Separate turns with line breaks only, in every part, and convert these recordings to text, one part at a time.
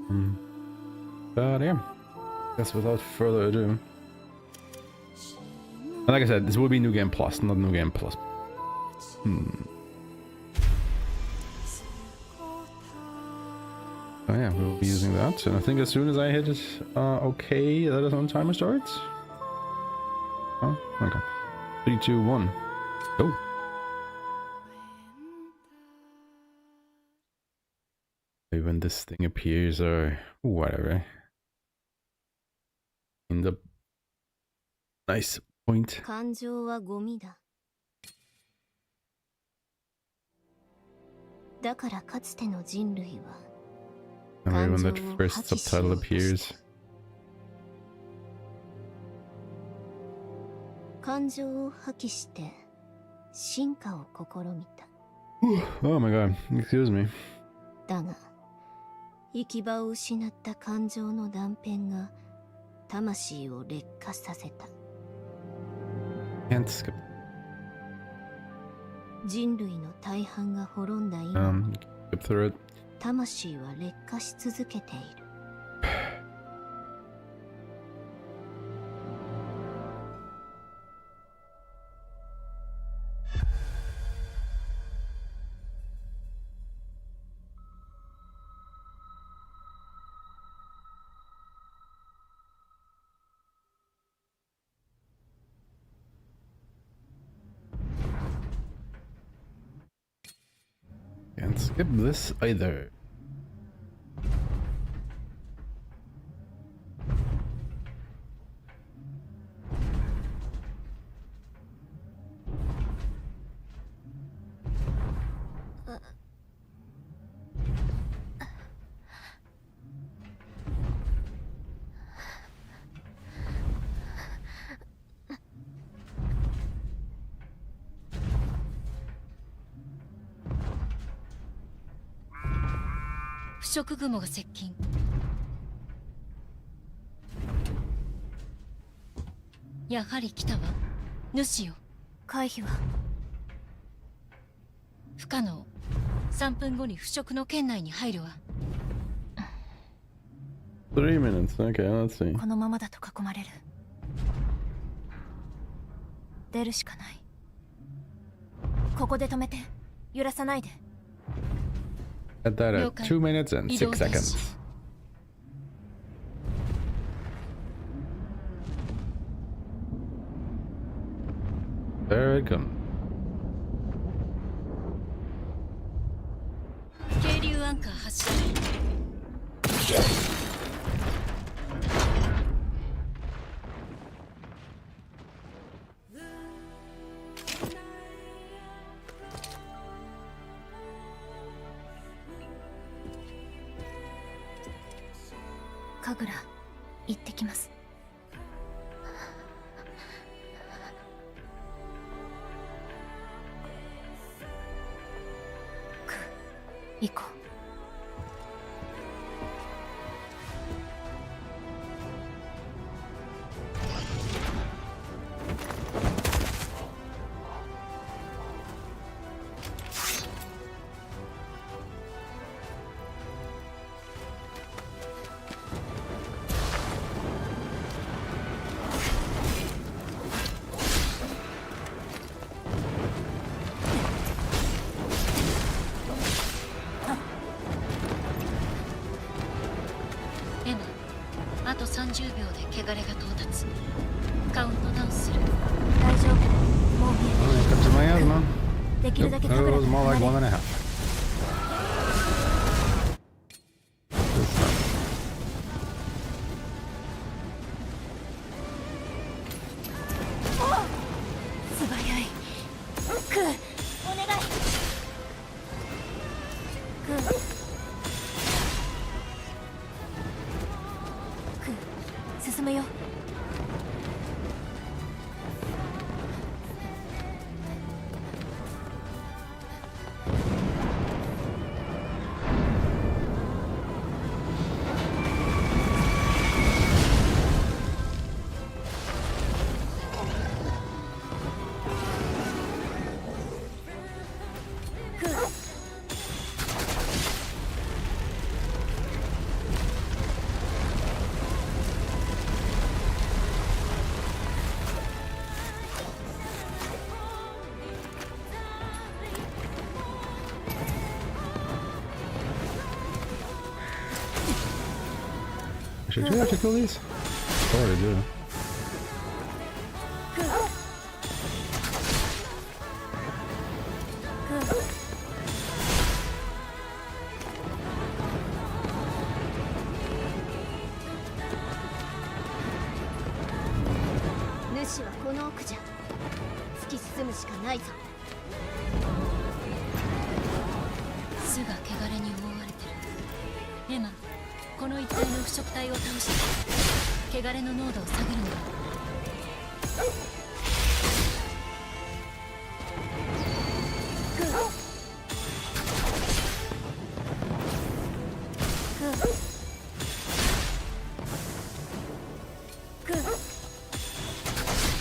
But yeah, guess without further ado, and like I said, this will be New Game Plus, not New Game Plus. Oh yeah, we'll be using that, and I think as soon as I hit it, okay, that is when timer starts. Oh, okay. 3, 2, 1, go. When this thing appears, or whatever. In the nice point. And maybe when that first subtitle appears. Oh my god, excuse me.
行き場を失った感情の断片が魂を劣化させた。
Can't skip.
人類の大半が滅んだ今、
skip through it.
魂は劣化し続けている。
Can't skip this either.
不織雲が接近。やはり来たわ、主よ。回避は不可能。3分後に腐食の圏内に入るわ。
3 minutes. Okay, let's see.
このままだと囲まれる。出るしかない。ここで止めて、揺らさないで。
At that at 2 minutes and 6 seconds. There it comes.
渓流アンカー発射。神楽、行ってきます。行こう。あと30秒で汚れが到達。カウントダウンする。大丈夫。もう見えない。できるだけ神楽に離れ。素早い。クー、お願い。クー。進むよ。
Actually, do I have to kill these? Oh, I do.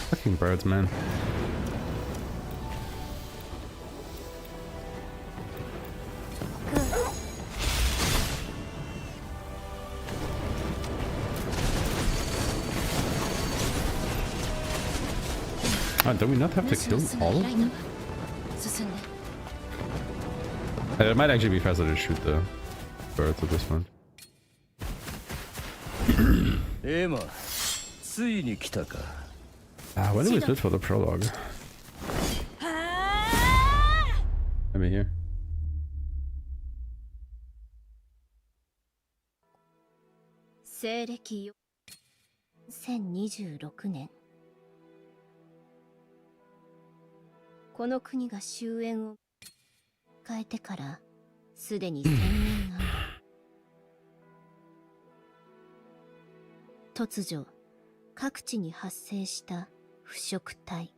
Fucking birds, man. Do we not have to kill all of them? It might actually be faster to shoot the birds at this point. When do we switch for the prologue? Maybe here.
Seireki 2026年この国が終焉を迎えてからすでに1000年ある。突如各地に発生した腐食体。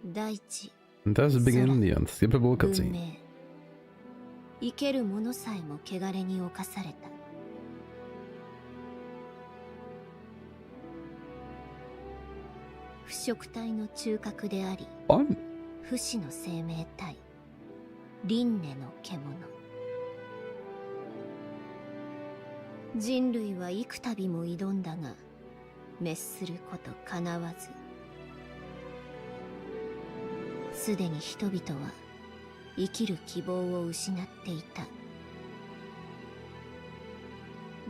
大地、
Thus begin the unskippable
文
cutscene.
明、生ける者さえも汚れに侵された。腐食体の中核であり、不死の生命体、輪廻の獣。人類は幾度も挑んだが、滅すること叶わず。すでに人々は生きる希望を失っていた。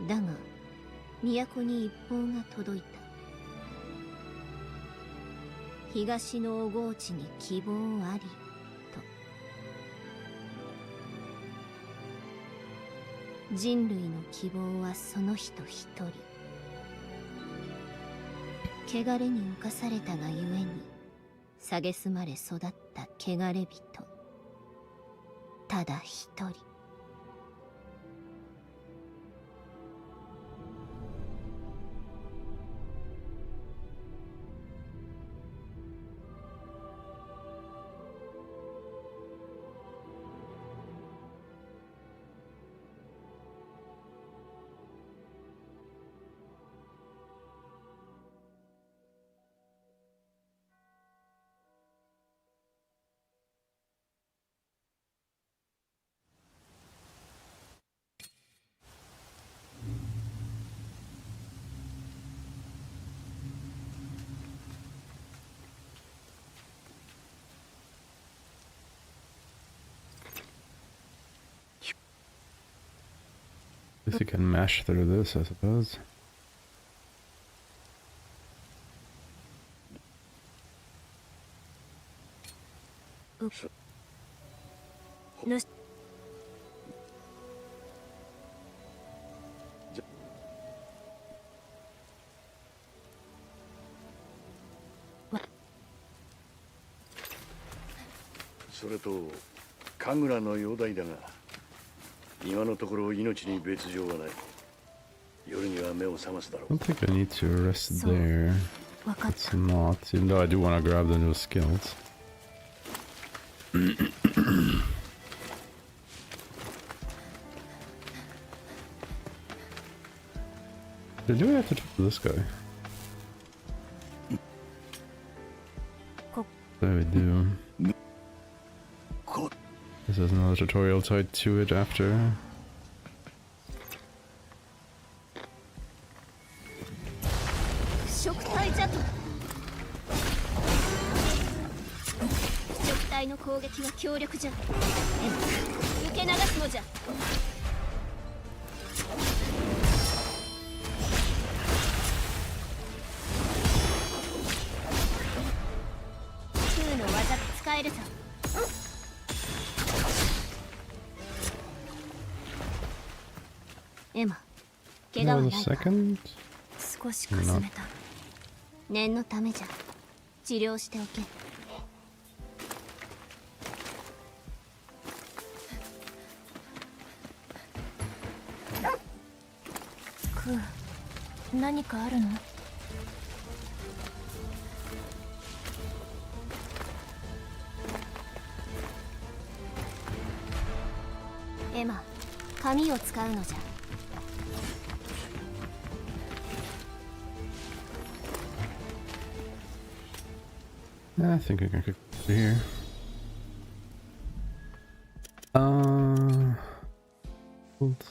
だが、都に一報が届いた。東の小河内に希望ありと。人類の希望はその人一人。汚れに侵されたがゆえに蔑まれ育った汚れ人。ただ一人。
Guess you can mash through this, I suppose.
So, 神楽の容体だが、今のところ命に別状はない。夜には目を覚ますだろう。
I don't think I need to rest there. It's not, even though I do want to grab the new skills. Do I have to talk to this guy? There we do. This is another tutorial tied to it after.
エマ、怪
That
我は
was
な
a
いか。
second.
少しかすめた。念のためじゃ。治療しておけ。クー、何かあるの？エマ、紙を使うのじゃ。
I think I can cook here. Oops.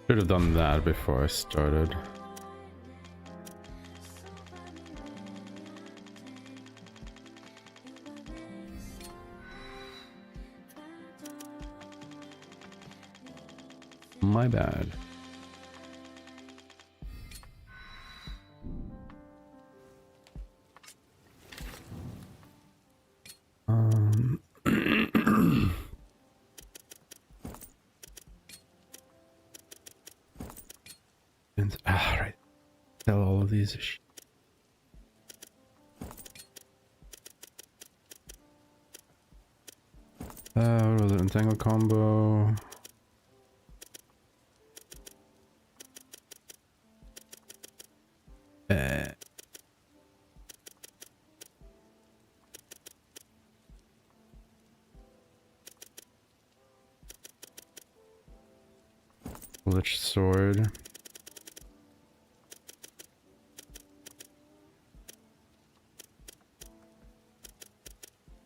Should have done that before I started. My bad. Right. Sell all of these. What was it? Entangle combo. Lich sword.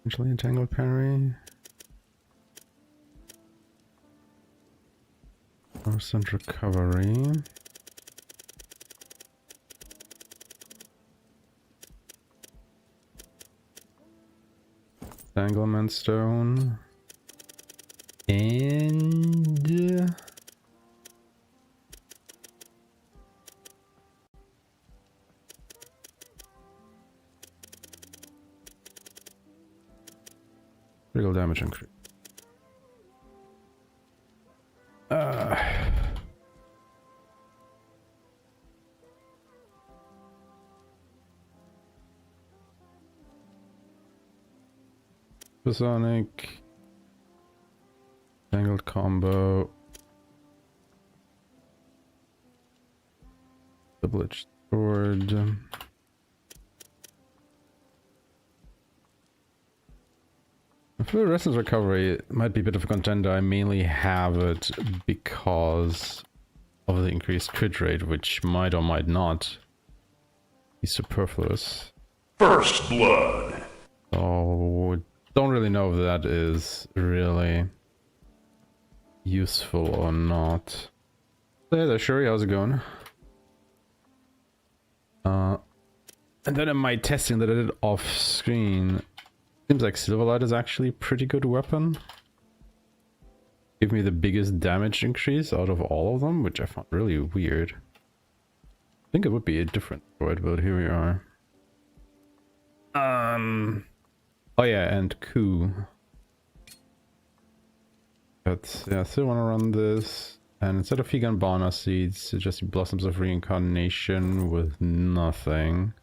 Potentially entangled parry. % recovery. Entanglement stone. And critical damage increase. Sonic. Tangled combo. Double-edged sword. Fluorescence recovery might be a bit of a contender. I mainly have it because of the increased crit rate, which might or might not be superfluous.
First blood.
So don't really know if that is really useful or not. Hey there, Shuri, how's it going? And then in my testing that I did off screen, seems like Silverlight is actually a pretty good weapon. Give me the biggest damage increase out of all of them, which I found really weird. I think it would be a different droid, but here we are. Oh yeah, and Ku. But yeah, I still want to run this. And instead of Higanbana seeds, it's just Blossoms of Reincarnation with nothing.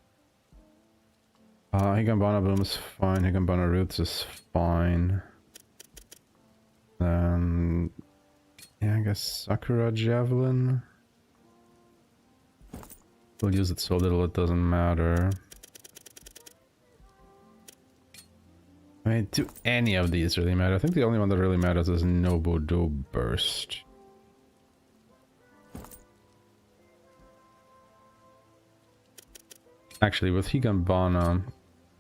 Higanbana Bloom is fine, Higanbana Roots is fine. Then... yeah, I guess Sakura Javelin. We'll use it so little it doesn't matter. I mean, do any of these really matter? I think the only one that really matters is Nobudo Burst. Actually, with Higanbana,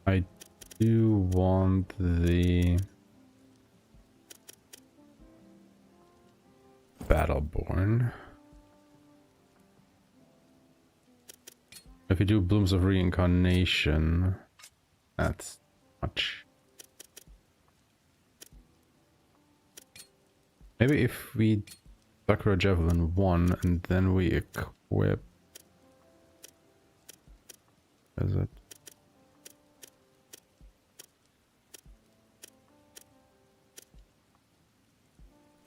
I do want the Battleborn. If you do Blooms of Reincarnation, that's much. Maybe if we Sakura Javelin 1 and then we equip. Is it?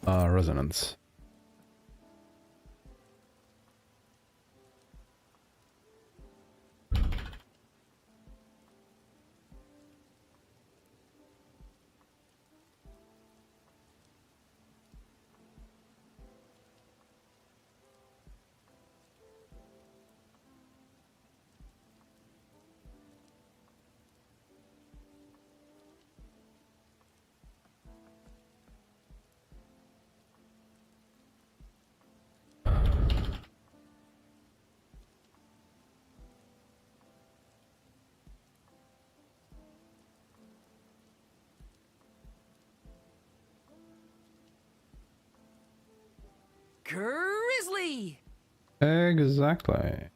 Resonance.
Grizzly!
Exactly.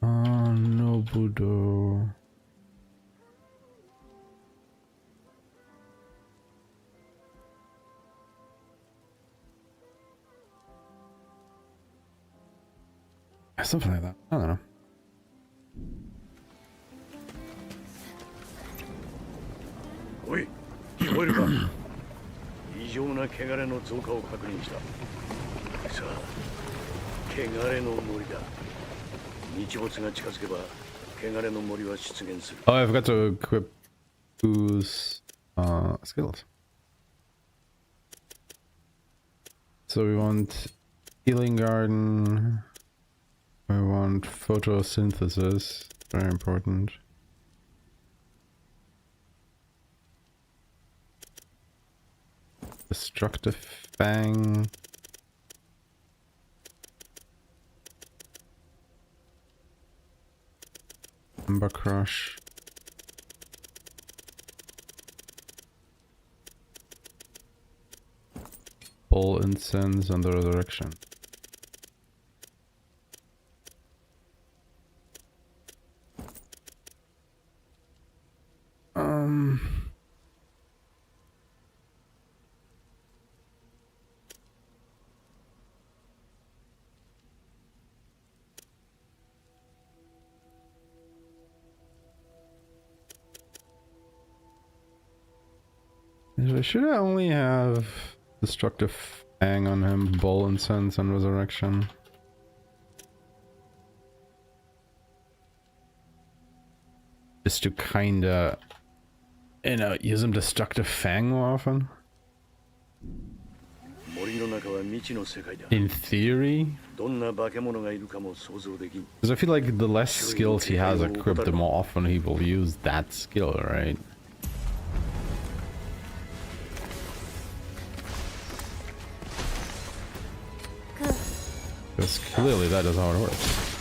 Nobudo. Something like that. I don't know.
おい、聞こえるか？異常な汚れの増加を確認した。さあ、汚れの森だ。日没が近づけば、汚れの森は出現する。
Oh, I forgot to equip whose skills. So we want Healing Garden. We want photosynthesis. Very important. Destructive Fang. Ember Crush. Bull Incense and the Resurrection. Should I only have Destructive Fang on him, Bull Incense and Resurrection? Just to kinda, you know, use him Destructive Fang more often? In theory? Because I feel like the less skills he has equipped, the more often he will use that skill, right? Because clearly that is how it works.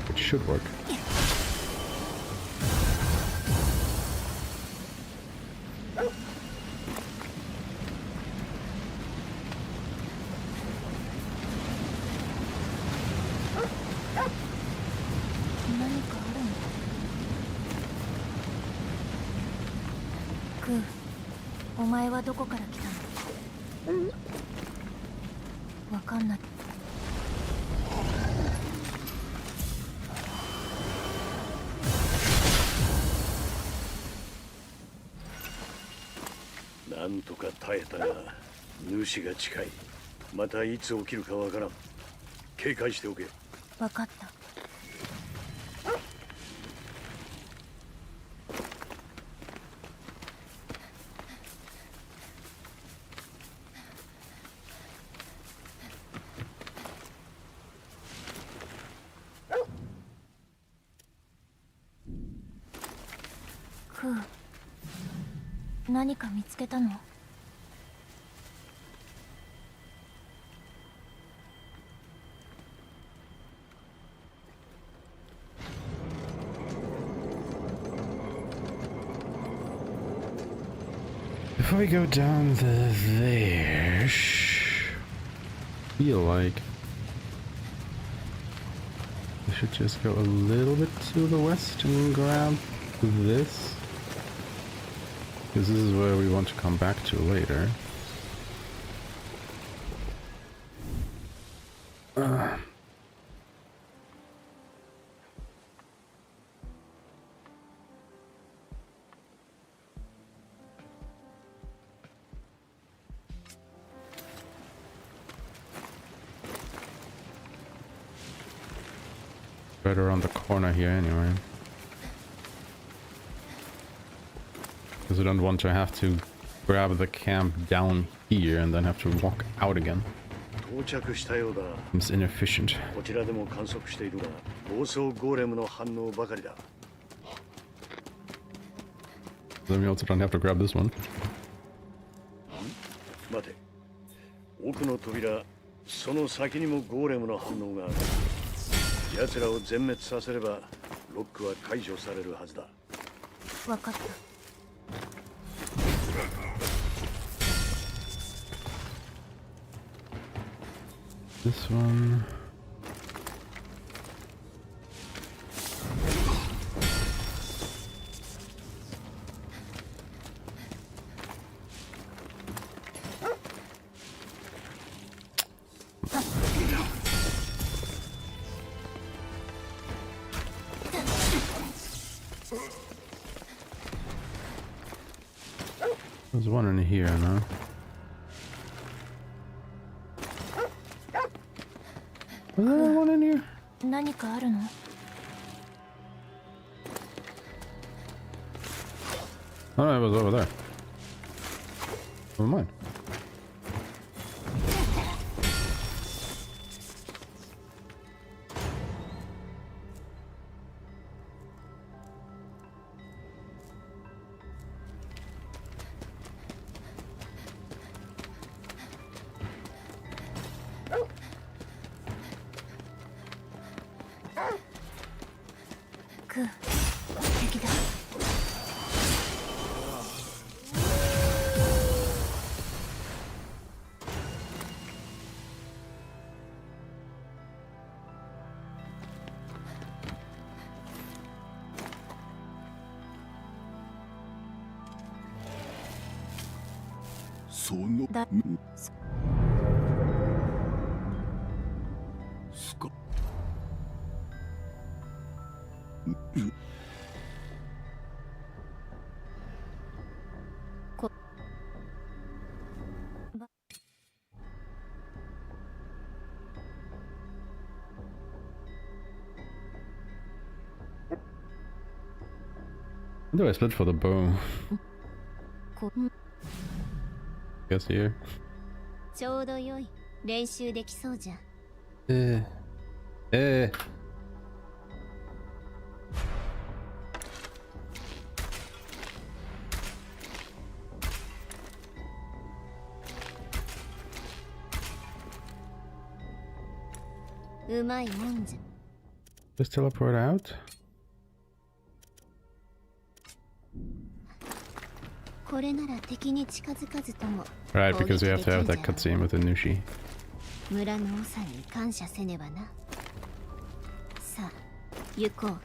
It should work.
なんとか耐えたが、主が近い。またいつ起きるかわからん。警戒しておけ。
わかった。何か見つけたの？
Before we go down there, feel like we should just go a little bit to the west and grab this, because this is where we want to come back to later. Right around the corner here anyway. Because we don't want to have to grab the camp down here and then have to walk out again.
到着したようだ。
It's inefficient.
こちらでも観測しているが、暴走ゴーレムの反応ばかりだ。
Then we also don't have to grab this one.
待て。奥の扉、その先にもゴーレムの反応がある。奴らを全滅させれば、ロックは解除されるはずだ。
わかった。
This one. There's one in here now. Was there one in here?
何かあるの？
Oh no, it was over there. Never mind.
Da-
When do I split for the bow? Guess here.
ちょうど良い。練習できそうじゃん。うまいもんじゃ。
Just teleport out?
これなら敵に近づかずとも。
Right, because we have to have that cutscene with the Nushi.
村の長に感謝せねばな。さあ、行こう。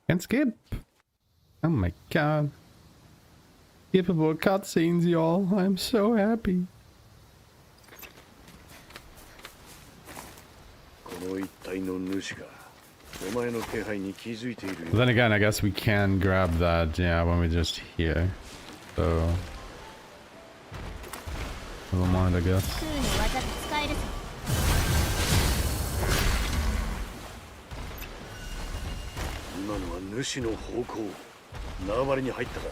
Can't skip. Oh my god. Skippable cutscenes, y'all. I'm so happy.
この一帯の主がお前の気配に気づいているよ。
Then again, I guess we can grab that, yeah, when we're just here. So... never mind, I guess.
空の技が使えるぞ。
今のは主の方向。縄張りに入ったか。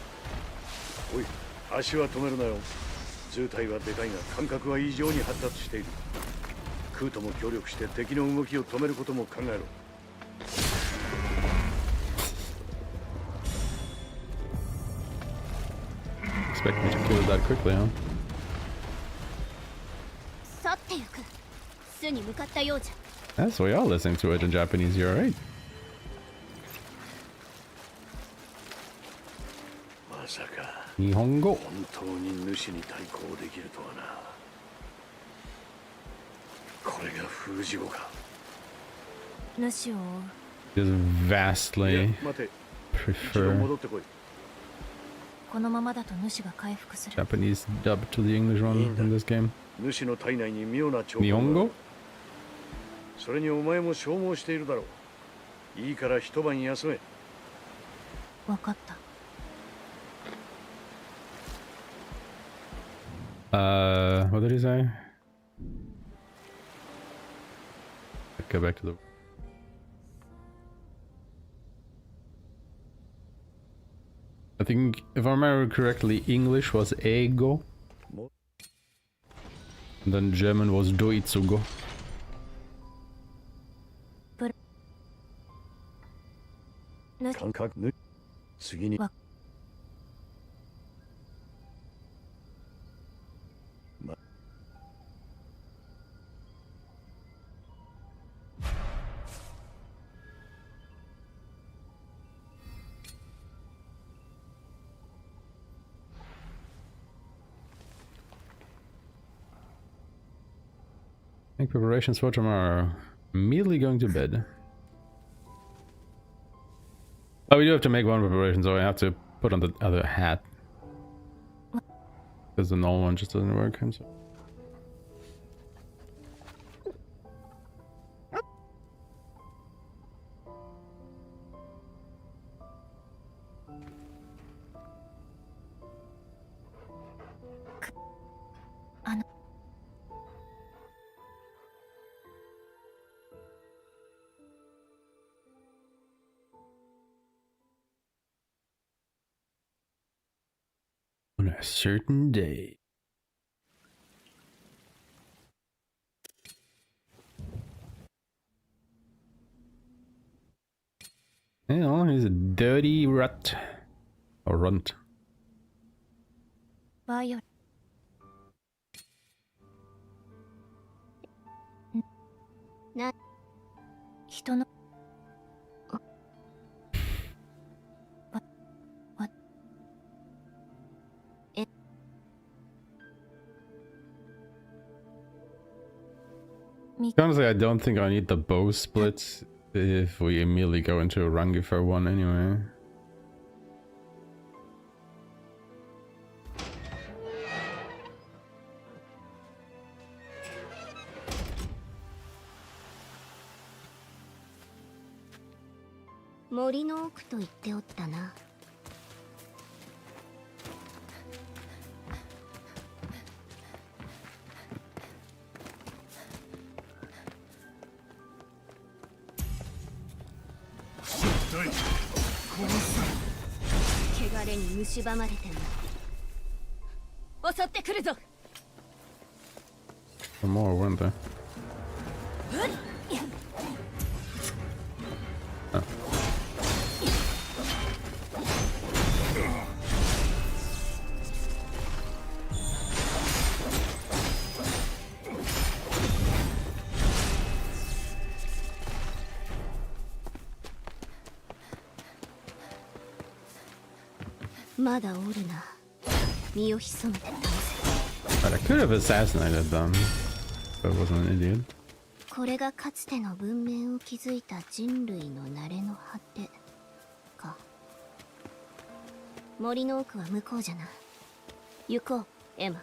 おい、足は止めるなよ。図体はでかいが感覚は異常に発達している。空とも協力して敵の動きを止めることも考えろ。
Expect me to kill that quickly, huh?
去ってゆく。巣に向かったようじゃ。
That's why y'all listening to it in Japanese, you're right.
まさか
日本語。
本当に主に対抗できるとはな。これが封じ子か。
主を追う。
Just
いや
vastly
待て、一度
prefer
戻ってこい。
このままだと主が回復する。
Japanese dub to the English one in this game.
主の体内に妙な兆候
日本語。
それにお前も消耗しているだろう。いいから一晩休め。
わかった。
What did he say? Go back to the. I think, if I remember correctly, English was ego, and then German was doitsugo.
感覚ぬ。次に。
わ
Make preparations for tomorrow. Immediately going to bed. Oh, we do have to make one preparation, so I have to put on the other hat. Because the normal one just doesn't work. I'm sorry. On a certain day. Yeah, he's a dirty rut. Or runt.
バイオレな人の
Honestly, I don't think I need the bow splits if we immediately go into a Rangifer one anyway.
「森の奥と言っておったな」汚れに蝕まれてんの。襲ってくるぞ。
Some more, weren't there? Oh.
まだおるな。身を潜めて倒せ。
But I could have assassinated them if I wasn't an idiot.
これがかつての文明を築いた人類の慣れの果てか。森の奥は向こうじゃな。行こう、エマ。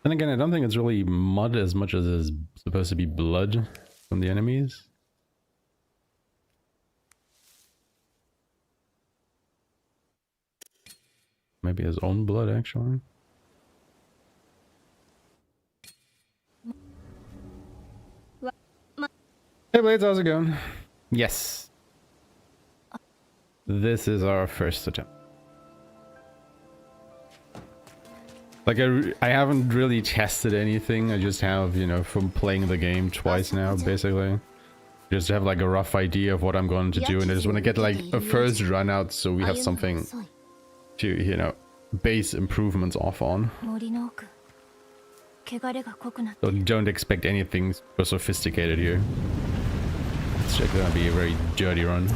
Then again, I don't think it's really mud as much as it's supposed to be blood from the enemies. Maybe his own blood, actually. Hey Blades, how's it going? Yes. This is our first attempt. Like, I haven't really tested anything. I just have, you know, from playing the game twice now, basically. Just have like a rough idea of what I'm going to do, and I just want to get like a first run out so we have something to, you know, base improvements off on. So don't expect anything super sophisticated here. It's just gonna be a very dirty run.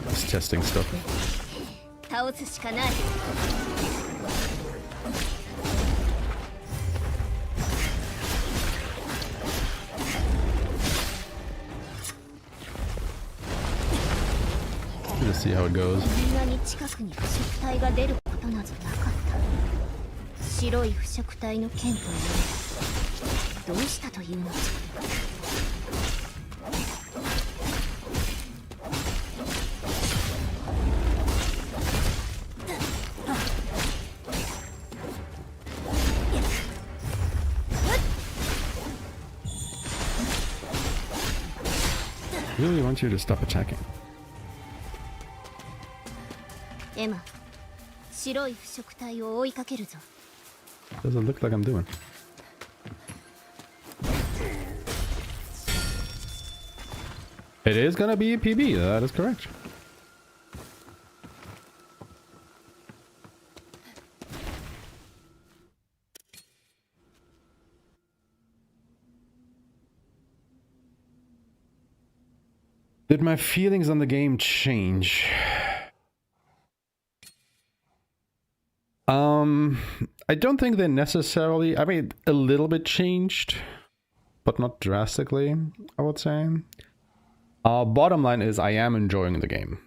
Just testing stuff. Let's see how it goes. I really want you to stop attacking.
Aeshmah,
Doesn't look like I'm doing. It is gonna be a PB, that is correct. Did my feelings on the game change? I don't think they necessarily, I mean, a little bit changed, but not drastically, I would say. Bottom line is I am enjoying the game.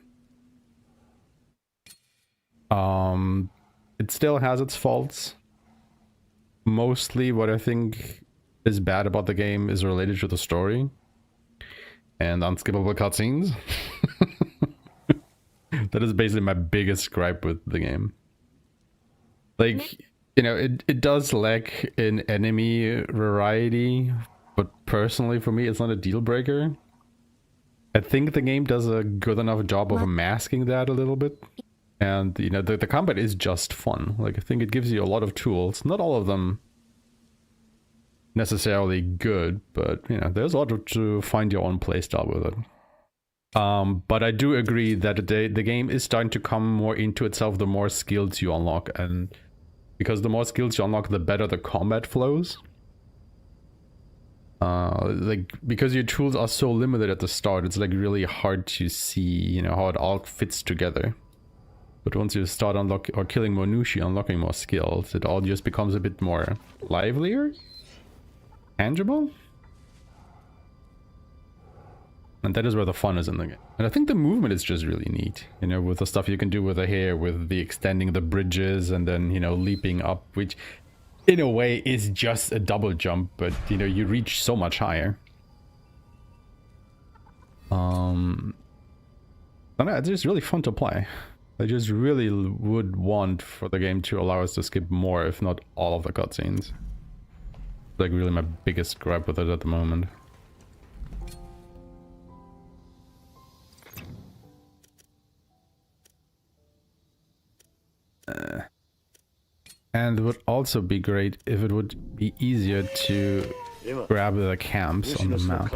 It still has its faults. Mostly what I think is bad about the game is related to the story and unskippable cutscenes. That is basically my biggest gripe with the game. Like, you know, it does lack in enemy variety, but personally for me it's not a deal breaker. I think the game does a good enough job of masking that a little bit. And, you know, the combat is just fun. Like, I think it gives you a lot of tools. Not all of them necessarily good, but, you know, there's a lot to find your own playstyle with it. But I do agree that the game is starting to come more into itself the more skills you unlock. And because the more skills you unlock, the better the combat flows. Like, because your tools are so limited at the start, it's like really hard to see, you know, how it all fits together. But once you start killing more Nushi, unlocking more skills, it all just becomes a bit more livelier, tangible. And that is where the fun is in the game. And I think the movement is just really neat, you know, with the stuff you can do with the hair, with the extending the bridges and then, you know, leaping up, which in a way is just a double jump, but, you know, you reach so much higher. I don't know, it's just really fun to play. I just really would want for the game to allow us to skip more, if not all of the cutscenes. Like, really my biggest gripe with it at the moment. And it would also be great if it would be easier to grab the camps on the map.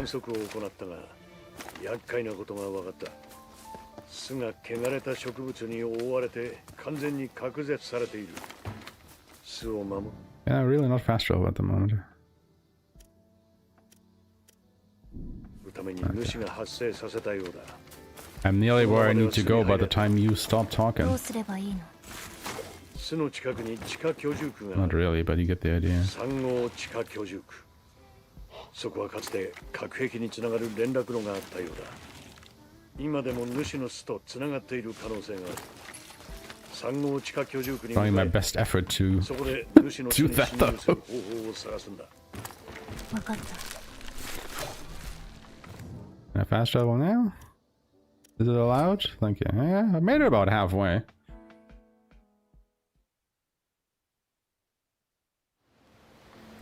Yeah, really not fast travel at the moment. Okay. I'm nearly where I need to go by the time you stop talking. Not really, but you get the idea. Trying my best effort to do that though. Can I fast travel now? Is it allowed? Thank you. Yeah, I made it about halfway.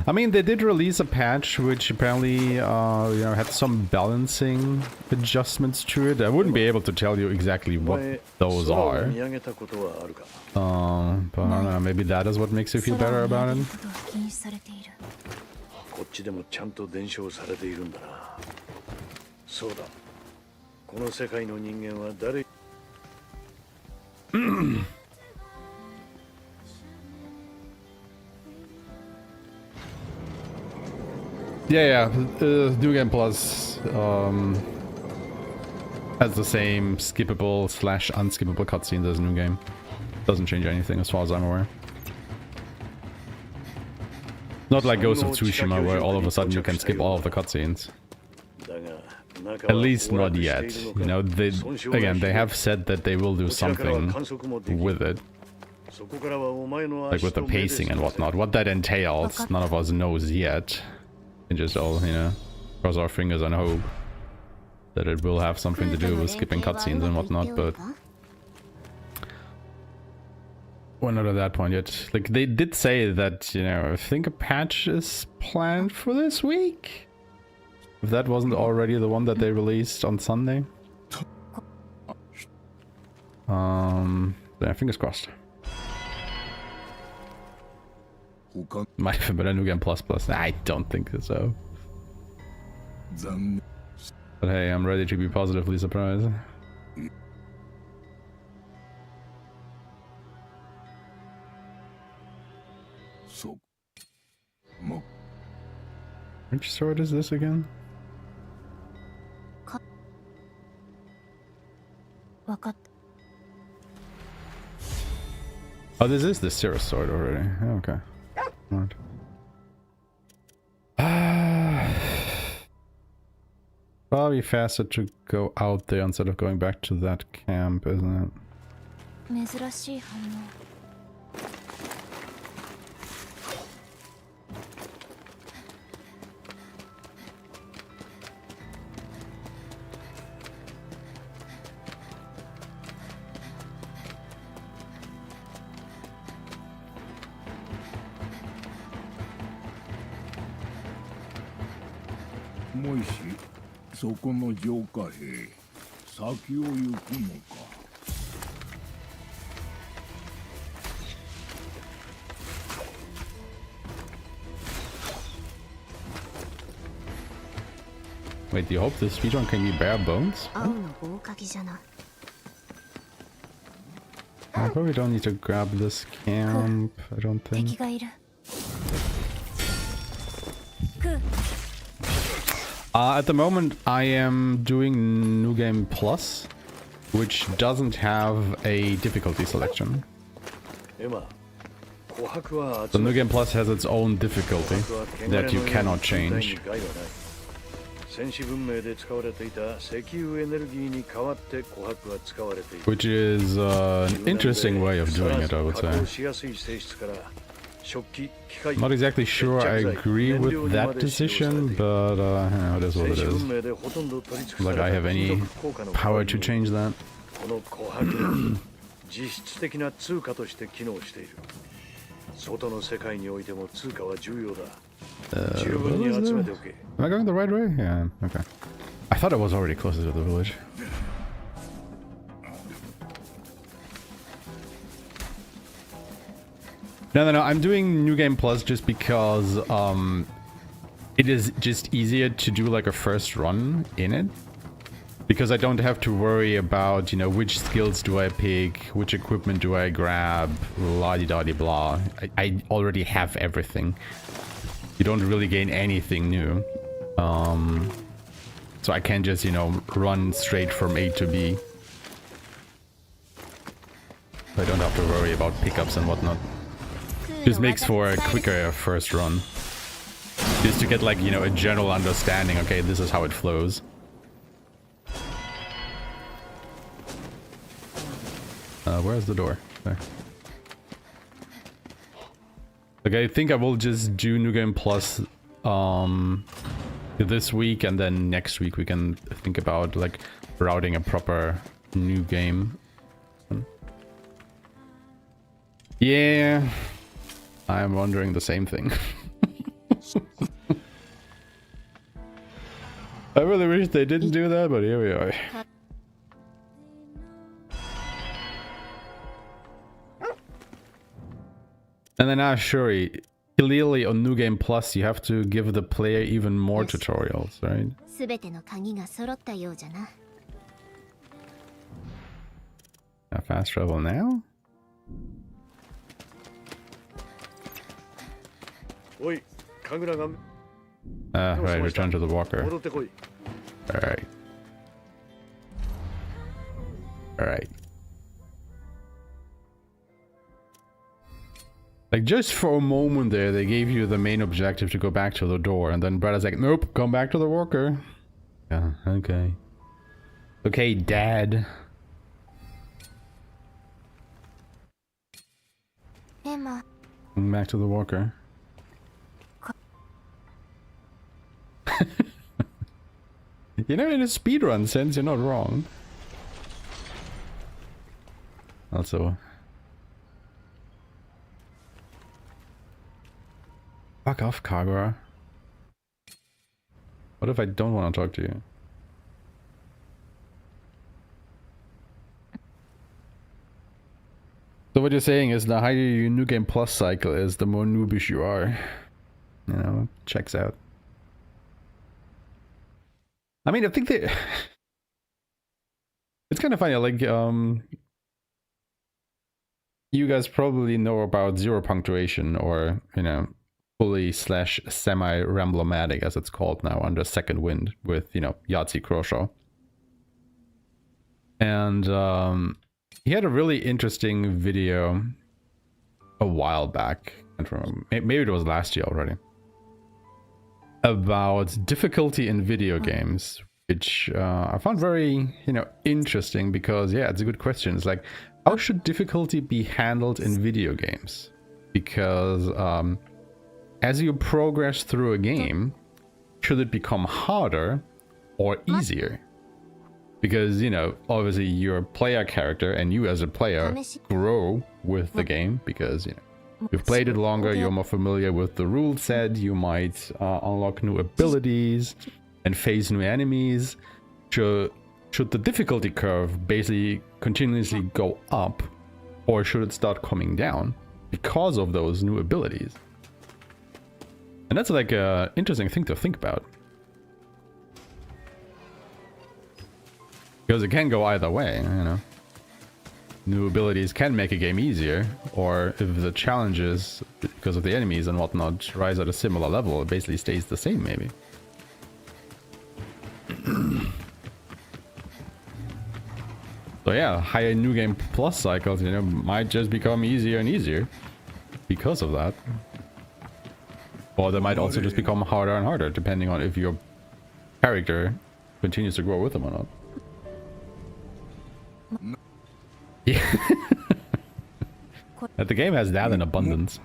I mean, they did release a patch which apparently, you know, had some balancing adjustments to it. I wouldn't be able to tell you exactly what those are. But I don't know, maybe that is what makes you feel better about it.
こっちでもちゃんと伝承されているんだな。そうだ。この世界の人間は誰
Yeah, New Game Plus has the same skippable slash unskippable cutscenes as New Game. Doesn't change anything as far as I'm aware. Not like Ghost of Tsushima where all of a sudden you can skip all of the cutscenes. At least not yet. You know, they have said that they will do something with it. Like with the pacing and whatnot. What that entails, none of us knows yet. And just all, you know, cross our fingers and hope that it will have something to do with skipping cutscenes and whatnot, but we're not at that point yet. Like, they did say that, you know, I think a patch is planned for this week. If that wasn't already the one that they released on Sunday. Yeah, fingers crossed. Might have been a New Game Plus. I don't think so. But hey, I'm ready to be positively surprised. Which sword is this again? Oh, this is the Cirrus sword already. Okay. Right. Probably faster to go out there instead of going back to that camp, isn't it? Wait, do you hope this speedrun can be bare bones? I probably don't need to grab this camp, I don't think. At the moment, I am doing New Game Plus, which doesn't have a difficulty selection. The New Game Plus has its own difficulty that you cannot change. Which is an interesting way of doing it, I would say. Not exactly sure I agree with that decision, but you know, it is what it is. Like I have any power to change that. Am I going the right way? Yeah, okay. I thought I was already closer to the village. No, I'm doing New Game Plus just because it is just easier to do like a first run in it. Because I don't have to worry about, you know, which skills do I pick, which equipment do I grab, la-di-da-di-blah. I already have everything. You don't really gain anything new. So I can just, you know, run straight from A to B. I don't have to worry about pickups and whatnot. Just makes for a quicker first run. Just to get like, you know, a general understanding, okay, this is how it flows. Where's the door? There. Okay, I think I will just do New Game Plus this week, and then next week we can think about like routing a proper new game. Yeah, I'm wondering the same thing. I really wish they didn't do that, but here we are. And then Shuri, clearly on New Game Plus, you have to give the player even more tutorials, right? Fast travel now? Right, return to the walker. Alright. Alright. Like, just for a moment there, they gave you the main objective to go back to the door, and then Brada's like, nope, come back to the walker. Yeah, okay. Okay, Dad.
Emma.
Come back to the walker. You know, in a speedrun sense, you're not wrong. Also... Fuck off, Kagura. What if I don't want to talk to you? So what you're saying is the higher your New Game Plus cycle is, the more noobish you are. You know, checks out. I mean, I think they... It's kind of funny, like, you guys probably know about zero punctuation, or, you know, fully / semi-ramblomatic, as it's called now, under Second Wind, with, you know, Yahtzee Croshaw. And, he had a really interesting video a while back, I don't remember, maybe it was last year already, about difficulty in video games, which I found very, you know, interesting, because, yeah, it's a good question. It's like, how should difficulty be handled in video games? Because as you progress through a game, should it become harder or easier? Because, you know, obviously your player character and you as a player grow with the game, because, you know, you've played it longer, you're more familiar with the rule set, you might unlock new abilities and face new enemies. Should the difficulty curve basically continuously go up, or should it start coming down because of those new abilities? And that's like an interesting thing to think about. Because it can go either way, you know. New abilities can make a game easier, or if the challenges, because of the enemies and whatnot, rise at a similar level, it basically stays the same, maybe. So yeah, higher New Game Plus cycles, you know, might just become easier and easier because of that. Or they might also just become harder and harder, depending on if your character continues to grow with them or not. Yeah. The game has that in abundance.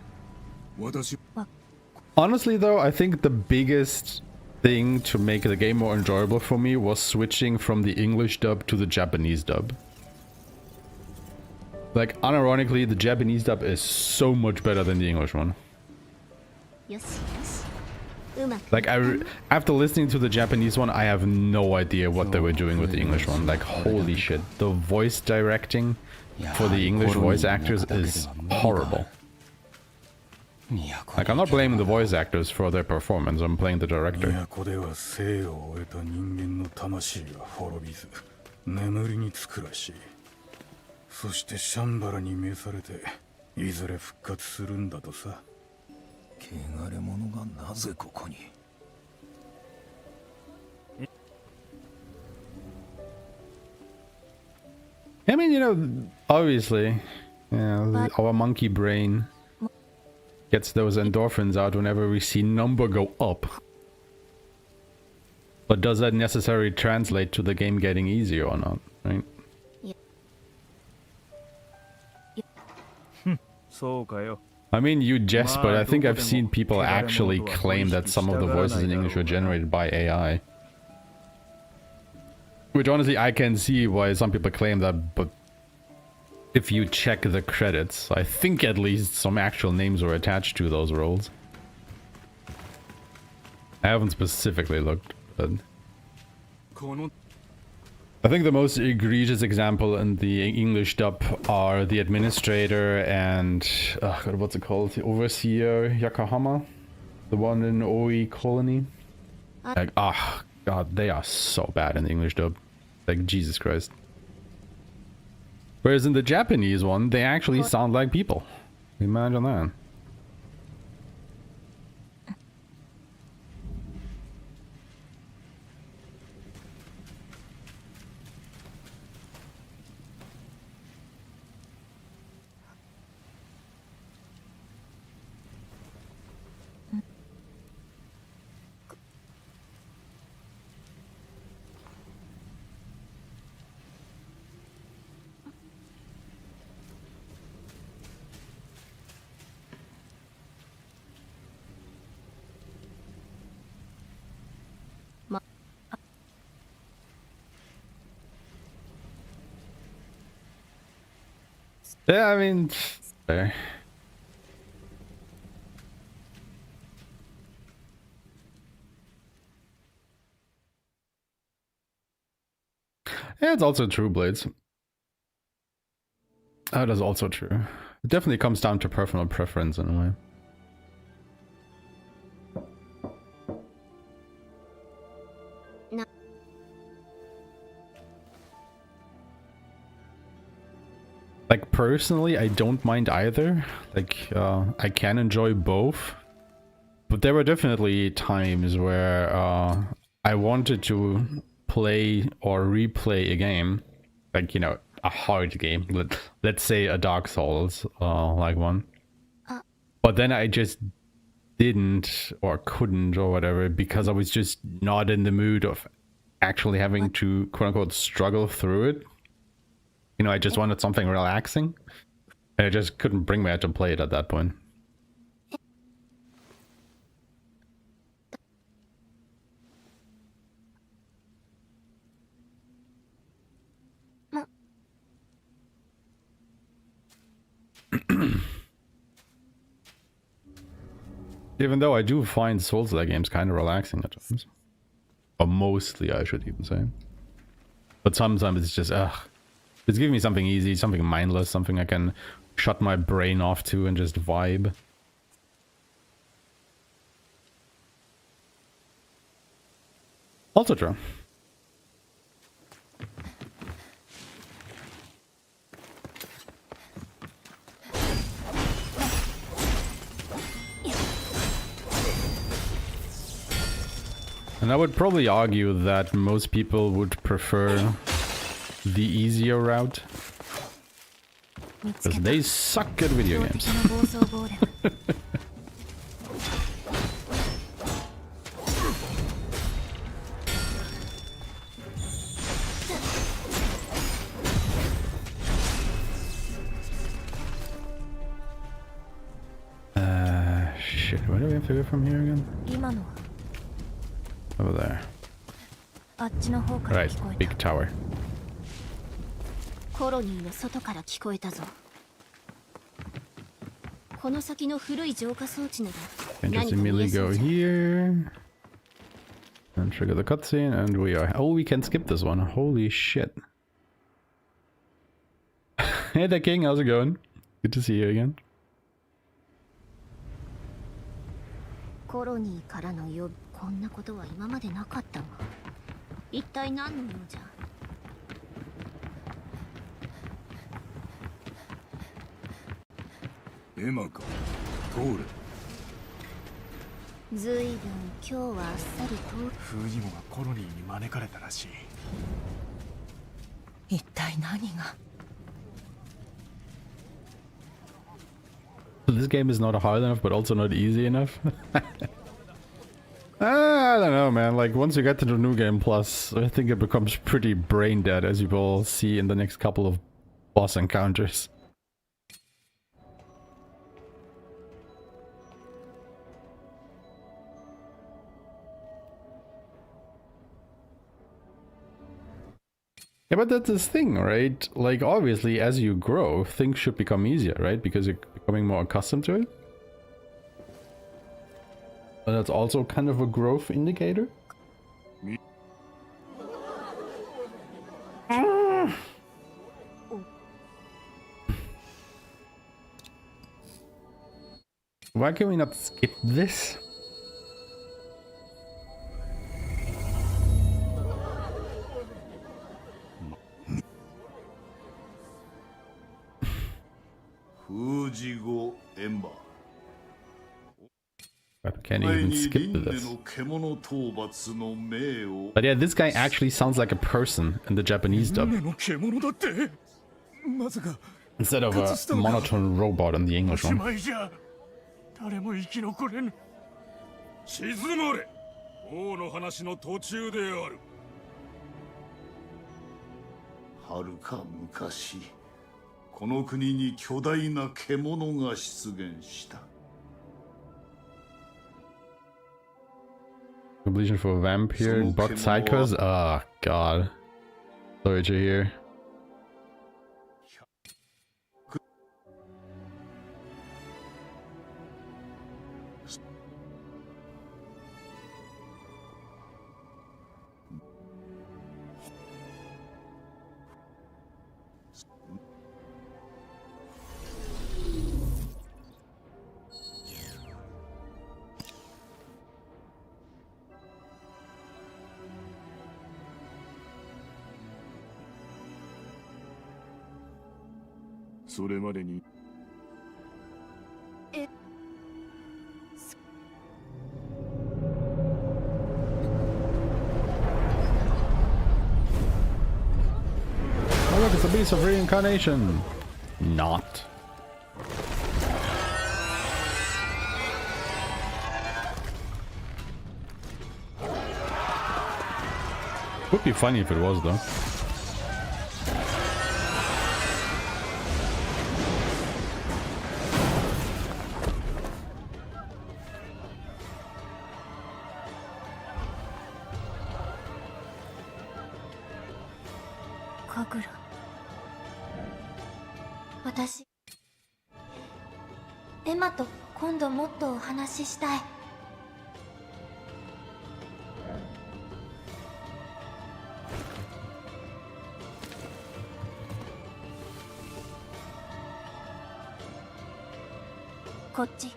Honestly though, I think the biggest thing to make the game more enjoyable for me was switching from the English dub to the Japanese dub. Like, unironically, the Japanese dub is so much better than the English one. Like, after listening to the Japanese one, I have no idea what they were doing with the English one. Like, holy shit. The voice directing for the English voice actors is horrible. Like, I'm not blaming the voice actors for their performance, I'm blaming the director. I mean, you know, obviously, you know, our monkey brain gets those endorphins out whenever we see number go up. But does that necessarily translate to the game getting easier or not, right? I mean, you jest, but I think I've seen people actually claim that some of the voices in English were generated by AI. Which honestly, I can see why some people claim that, but if you check the credits, I think at least some actual names were attached to those roles. I haven't specifically looked, but I think the most egregious example in the English dub are the administrator and God, what's it called? The overseer Yokohama, the one in Oi Colony. Like, God, they are so bad in the English dub. Like, Jesus Christ. Whereas in the Japanese one, they actually sound like people. Imagine that. Yeah, I mean, fair. Yeah, it's also true, Blades. That is also true. It definitely comes down to personal preference in a way.
No.
Like, personally, I don't mind either. Like, I can enjoy both. But there were definitely times where I wanted to play or replay a game. Like, you know, a hard game. Let's say a Dark Souls, like one. But then I just didn't or couldn't or whatever because I was just not in the mood of actually having to, quote-unquote, struggle through it. You know, I just wanted something relaxing. And I just couldn't bring me out to play it at that point. Even though I do find Souls-like games kind of relaxing at times. Or mostly, I should even say. But sometimes it's just, just give me something easy, something mindless, something I can shut my brain off to and just vibe. Also true. And I would probably argue that most people would prefer the easier route. Because they suck at video games. Shit, where do we have to go from here again? Over there. Right, big tower.
And
just immediately go here. And trigger the cutscene, and we are... Oh, we can skip this one. Holy shit. Hey there, King. How's it going? Good to see you again.
コロニーからの呼び、こんなことは今までなかったが、一体何の用じゃ。
エマか、通れ。
ずいぶん今日はあっさりと。
フージモがコロニーに招かれたらしい。
一体何が。
This game is not hard enough, but also not easy enough. I don't know, man. Like, once you get to the New Game Plus, I think it becomes pretty brain dead, as you will see in the next couple of boss encounters. Yeah, but that's this thing, right? Like, obviously, as you grow, things should become easier, right? Because you're becoming more accustomed to it. But that's also kind of a growth indicator. Why can we not skip this? But can't even skip this. But yeah, this guy actually sounds like a person in the Japanese dub. Instead of a monotone robot in the English one.
誰も生き残れぬ。静まれ。王の話の途中である。遥か昔、この国に巨大な獣が出現した。
Completion for a vampire and bugged side quest? Oh god. Sorry to hear.
それまでに。
Oh look, it's a beast of reincarnation. Not. Would be funny if it was though.
Aeshmah と今度もっとお話ししたい。こっち。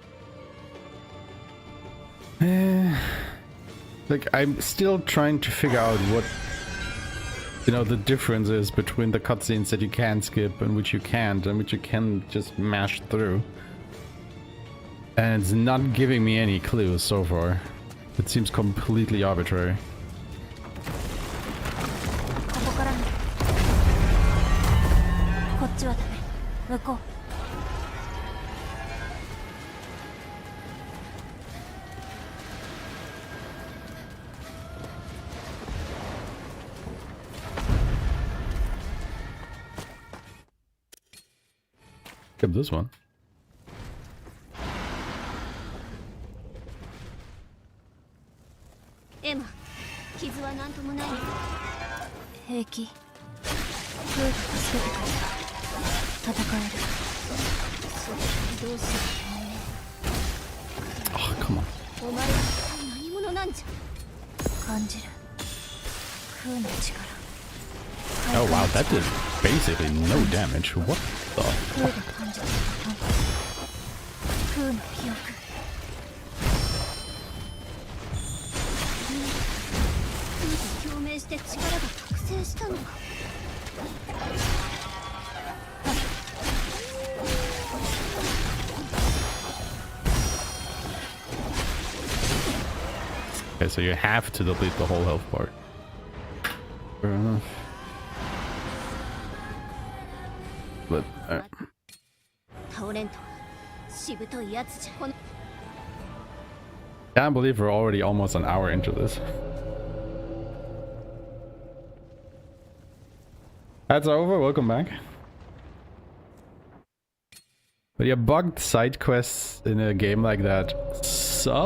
Like, I'm still trying to figure out what, you know, the difference is between the cutscenes that you can skip and which you can't, and which you can just mash through. And it's not giving me any clues so far. It seems completely arbitrary. Skip this one.
Aeshmah, 傷はなんともないの。平気。フーが助けてくれた。戦える。それどうするの？
Oh, come on.
お前は何者なんじゃ。感じる。フーの力。
Oh wow, that did basically no damage. What the fuck?
フーの記憶。共鳴して力が覚醒したのか。
Okay, so you have to delete the whole health part. Fair enough. But, can't believe we're already almost an hour into this. That's over, welcome back. But yeah, bugged side quests in a game like that suck.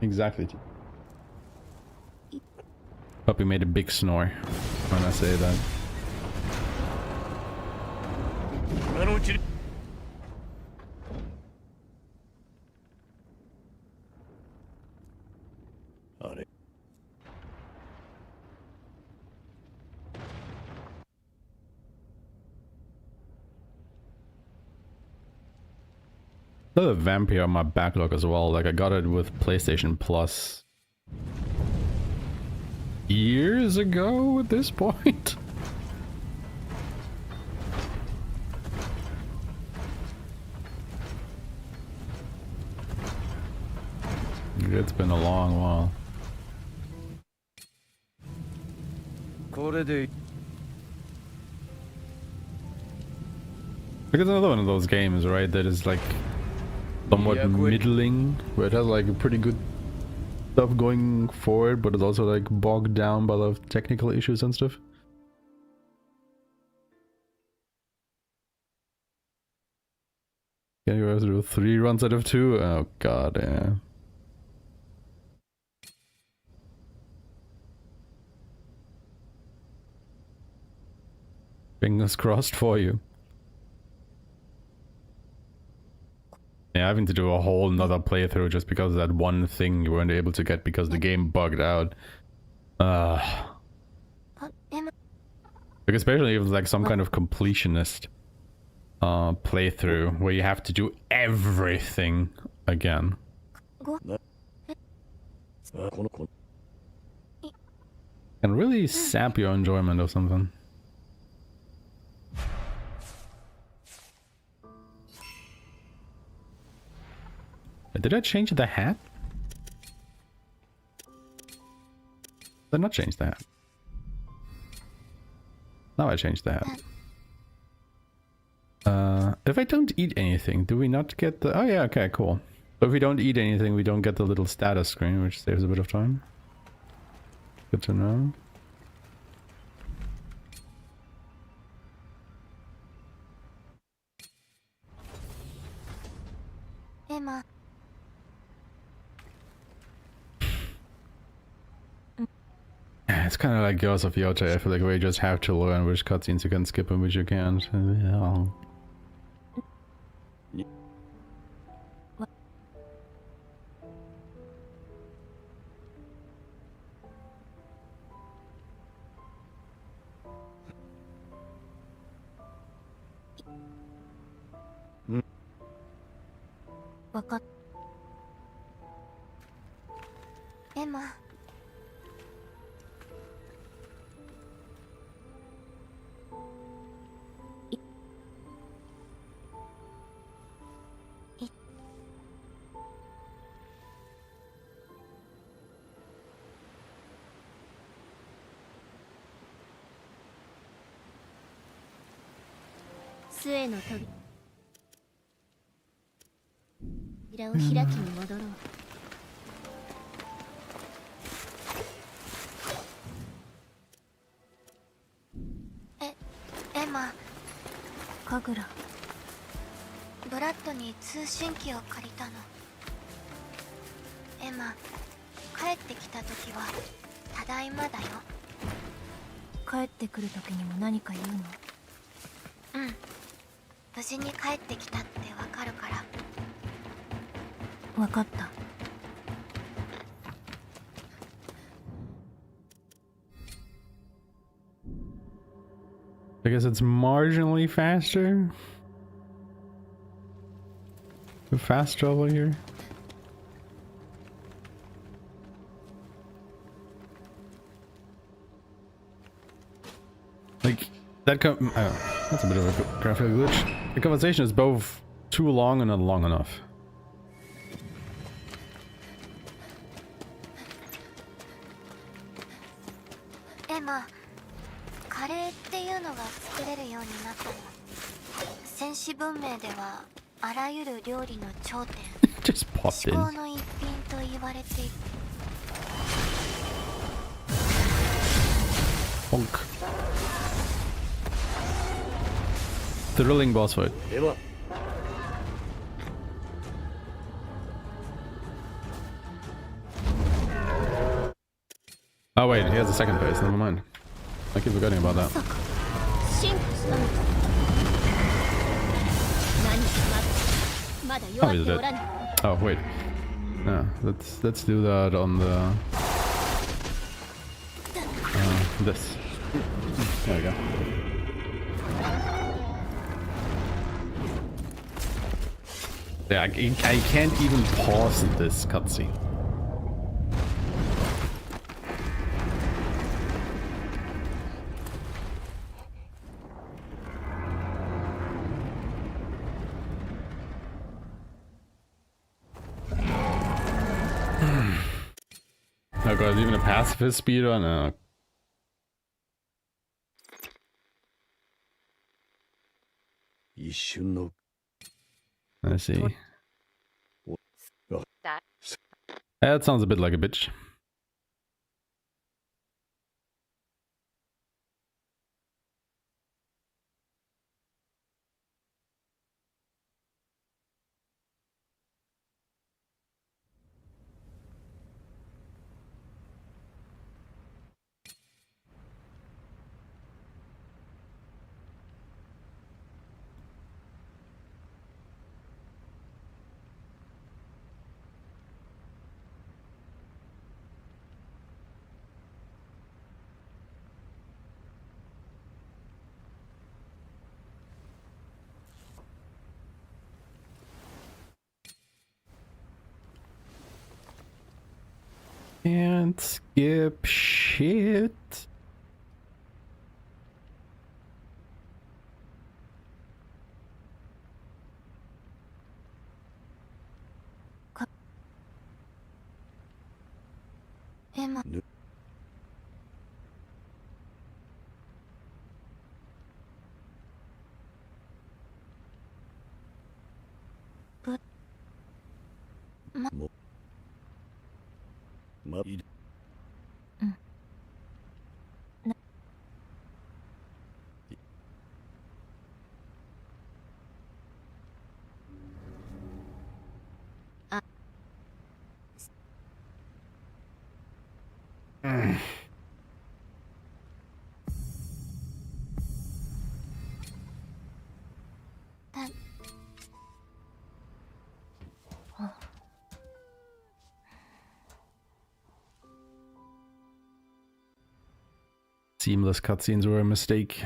Exactly. Puppy made a big snore when I say that.
今のうちに あれ
Another vampire on my backlog as well. Like I got it with PlayStation Plus years ago at this point. It's been a long while.
これで
Like it's another one of those games, right, that is like somewhat middling, where it has like pretty good stuff going forward, but it's also like bogged down by the technical issues and stuff. Can you do 3 runs out of 2? Oh god, yeah. Fingers crossed for you. Yeah, having to do a whole nother playthrough just because of that one thing you weren't able to get because the game bugged out. Like especially if it's like some kind of completionist playthrough where you have to do everything again. Can really sap your enjoyment of something. Did I change the hat? Did I not change the hat? Now I changed the hat. If I don't eat anything, do we not get the... Oh yeah, okay, cool. So if we don't eat anything, we don't get the little status screen, which saves a bit of time. Good to know.
Aeshmah.
It's kind of like Girls of Yote. I feel like we just have to learn which cutscenes you can skip and which you can't. Yeah.
Aeshmah.杖の扉を開きに戻ろう。エマ、神楽。ブラッドに通信機を借りたの。エマ、帰ってきた時はただいまだよ。帰ってくる時にも何か言うの？うん。無事に帰ってきたってわかるから。わかった。
I guess it's marginally faster. The fast travel here. Like that that's a bit of a graphical glitch. The conversation is both too long and not long enough.
Aeshmah, カレーっていうのが作れるようになったの。戦士文明ではあらゆる料理の頂点、
Just popped
至
in.
高の一品と言われている。
Bonk. Thrilling boss fight.
では
I Oh wait, he has a second phase, never mind. I keep forgetting about that.
進化したのか。何かまだ弱
Oh,
っ
he's
てお
dead.
らぬ。
Oh wait. Yeah, let's do that on the this. There we go. Yeah, I can't even pause this cutscene. Oh god, even a pacifist speedrun? No. I see. That sounds a bit like a bitch. Can't skip shit.
Emma. But...
Seamless cutscenes were a mistake.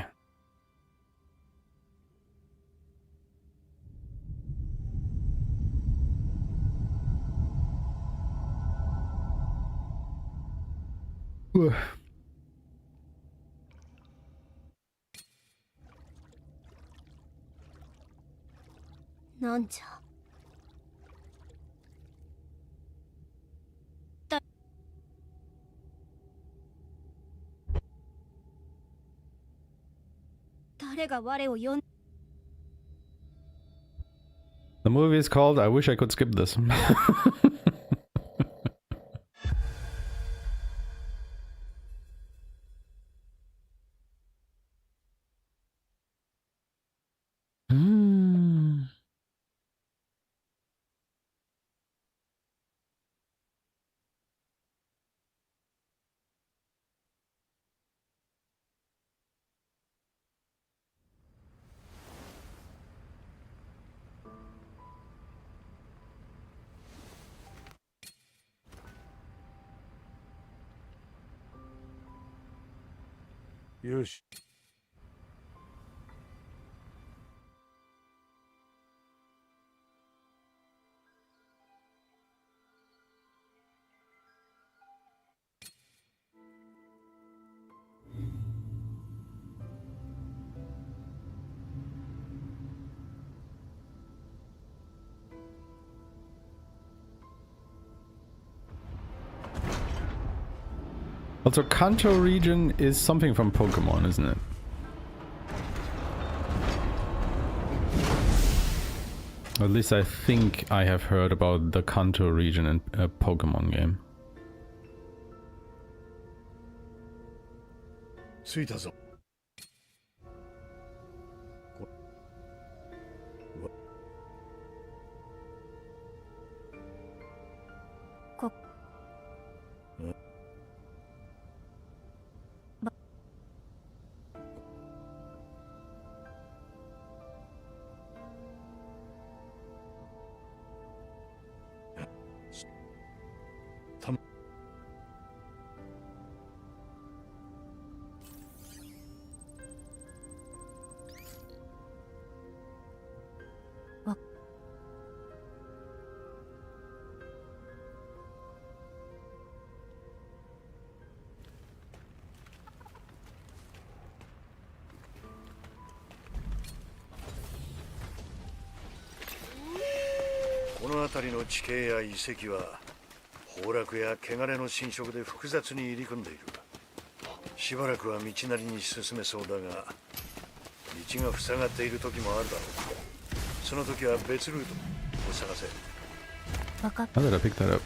Ugh.
Nanja.
The movie is called I Wish I Could Skip This.
Yosh.
Also, Kanto region is something from Pokemon, isn't it? Or at least I think I have heard about the Kanto region in a Pokemon game.
着いたぞ。この辺りの地形や遺跡は崩落や汚れの侵食で複雑に入り組んでいる。しばらくは道なりに進めそうだが、道が塞がっている時もあるだろう。その時は別ルートを探せ。
分かっ
How did I pick that up?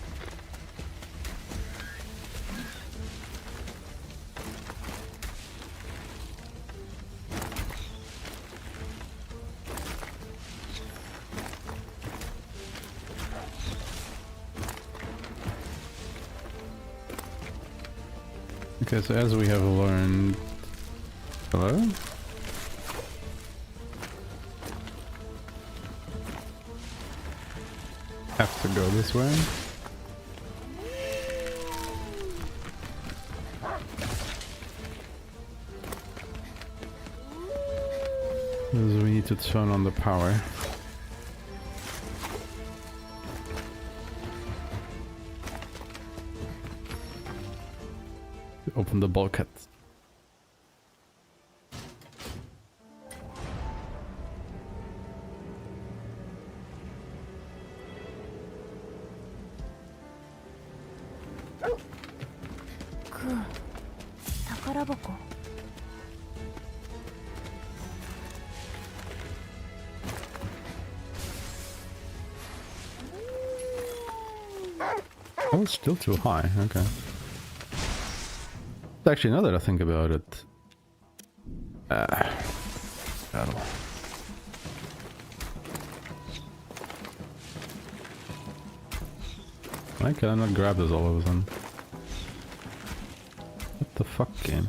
Okay, so as we have learned... Hello? Have to go this way. Because we need to turn on the power. Open the bulkhead. Oh, it's still too high. Okay. Actually, now that I think about it, battle. Why can I not grab this all of a sudden? What the fuck, game?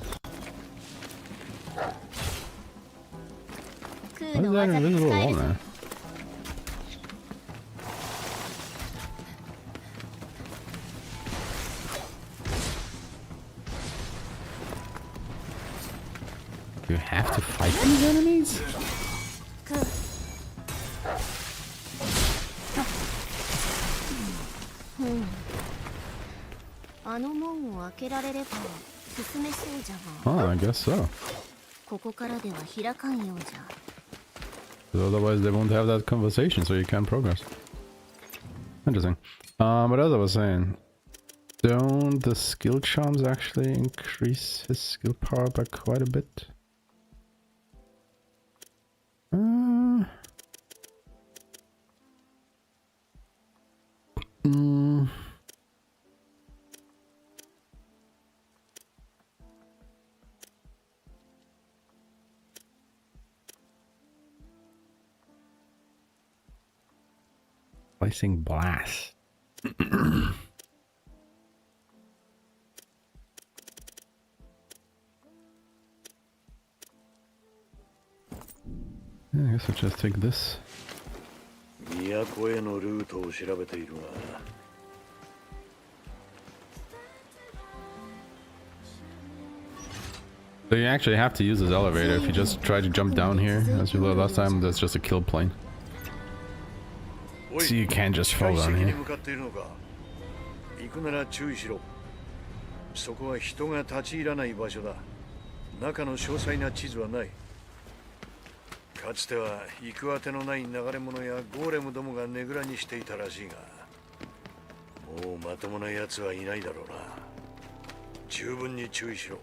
Why is that invisible wall there? You have to fight these enemies? Oh, I guess so. Otherwise they won't have that conversation, so you can't progress. Interesting. But as I was saying, don't the skill charms actually increase his skill power by quite a bit? Slicing blast. I guess I'll just take this. So you actually have to use this elevator. If you just try to jump down here, as you did last time, that's just a kill plane. So you can't just fall down here.
そこは人が立ち入らない場所だ。中の詳細な地図はない。かつては行くあてのない流れ者やゴーレムどもがねぐらにしていたらしいが、もうまともな奴はいないだろうな。十分に注意しろ。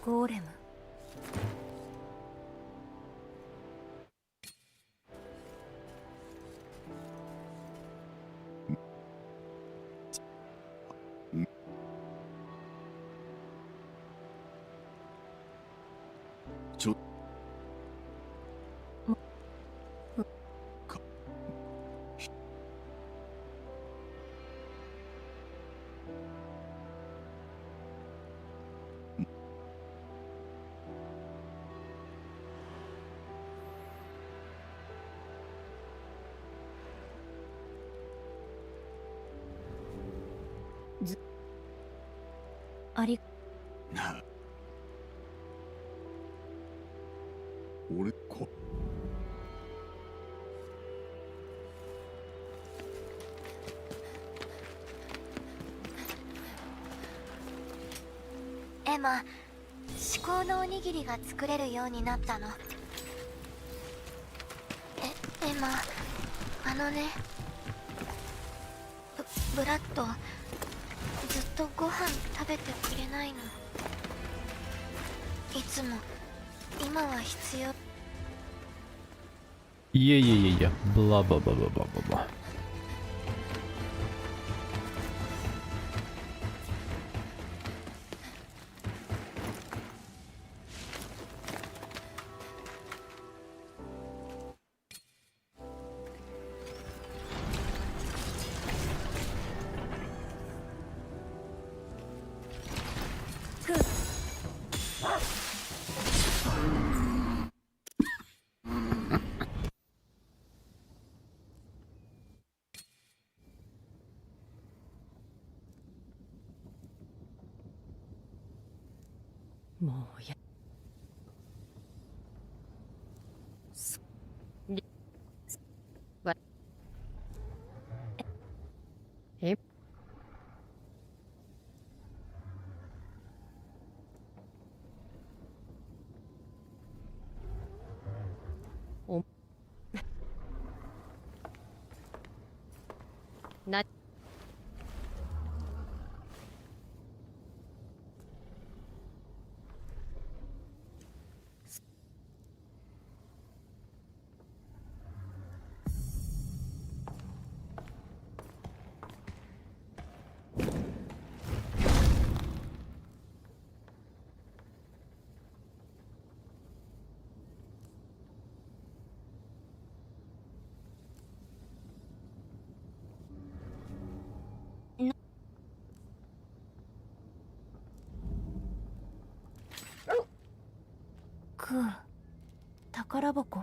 ゴーレム。あり
俺こ
エマ、至高のおにぎりが作れるようになったの。エマ、あのね、ブラッドずっとご飯食べてくれないの。いつも今は必要。
いやいやいやいや、ブラブラブラブラブラブラ。
もうやわえおな
クー、宝箱。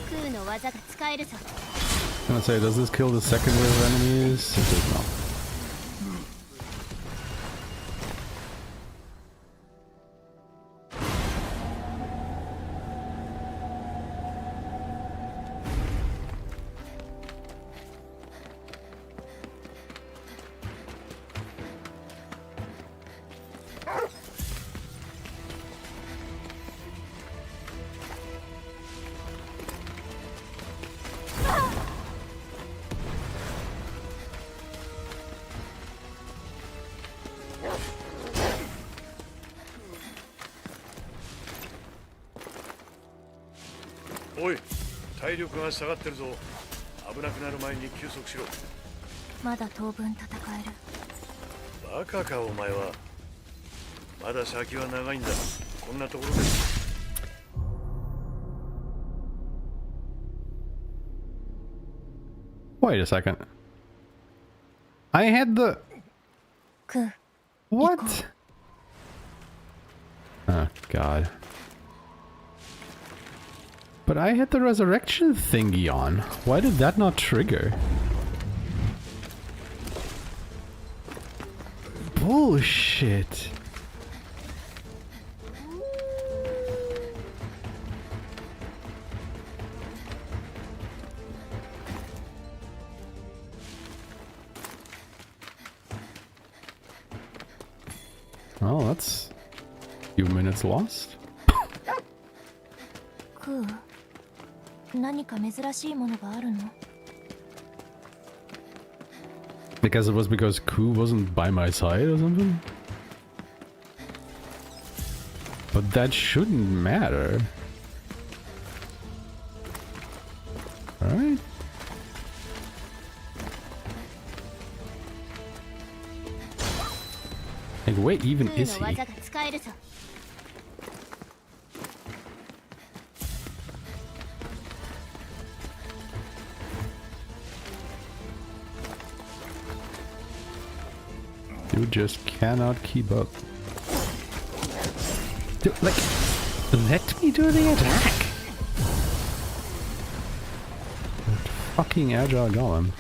クーの技が使えるぞ。
I'm gonna say, does this kill the second wave of enemies? It does not.
おい、体力が下がってるぞ。危なくなる前に休息しろ。
まだ当分戦える。
バカかお前は。まだ先は長いんだ。こんなところで。
Wait a second. I had the...
クー、
What? Oh, God. But I had the resurrection thingy on. Why did that not trigger? Bullshit. Well, that's a few minutes lost.
クー、何か珍しいものがあるの？
I guess it was because Ku wasn't by my side or something? But that shouldn't matter. Alright. Like, where even is he? You just cannot keep up. Dude, like, let me do the attack! That fucking agile golem.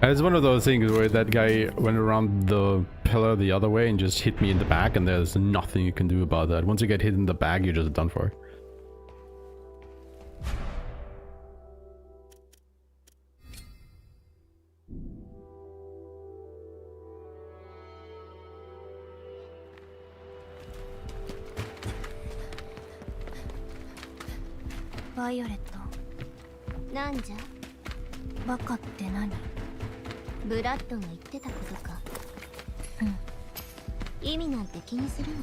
It's one of those things where that guy went around the pillar the other way and just hit me in the back, and there's nothing you can do about that. Once you get hit in the back, you're just done for.
Violet,
なんじゃ
バカって何？
ブラッドが言ってたことか。意味なんて気にするな。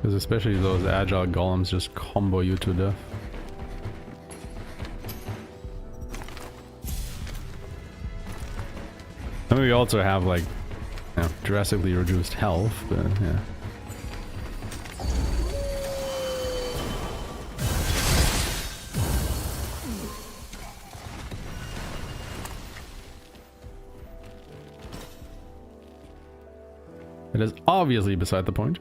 Because especially those agile golems just combo you to death. I mean, we also have like, you know, drastically reduced health, but yeah. It is obviously beside the point.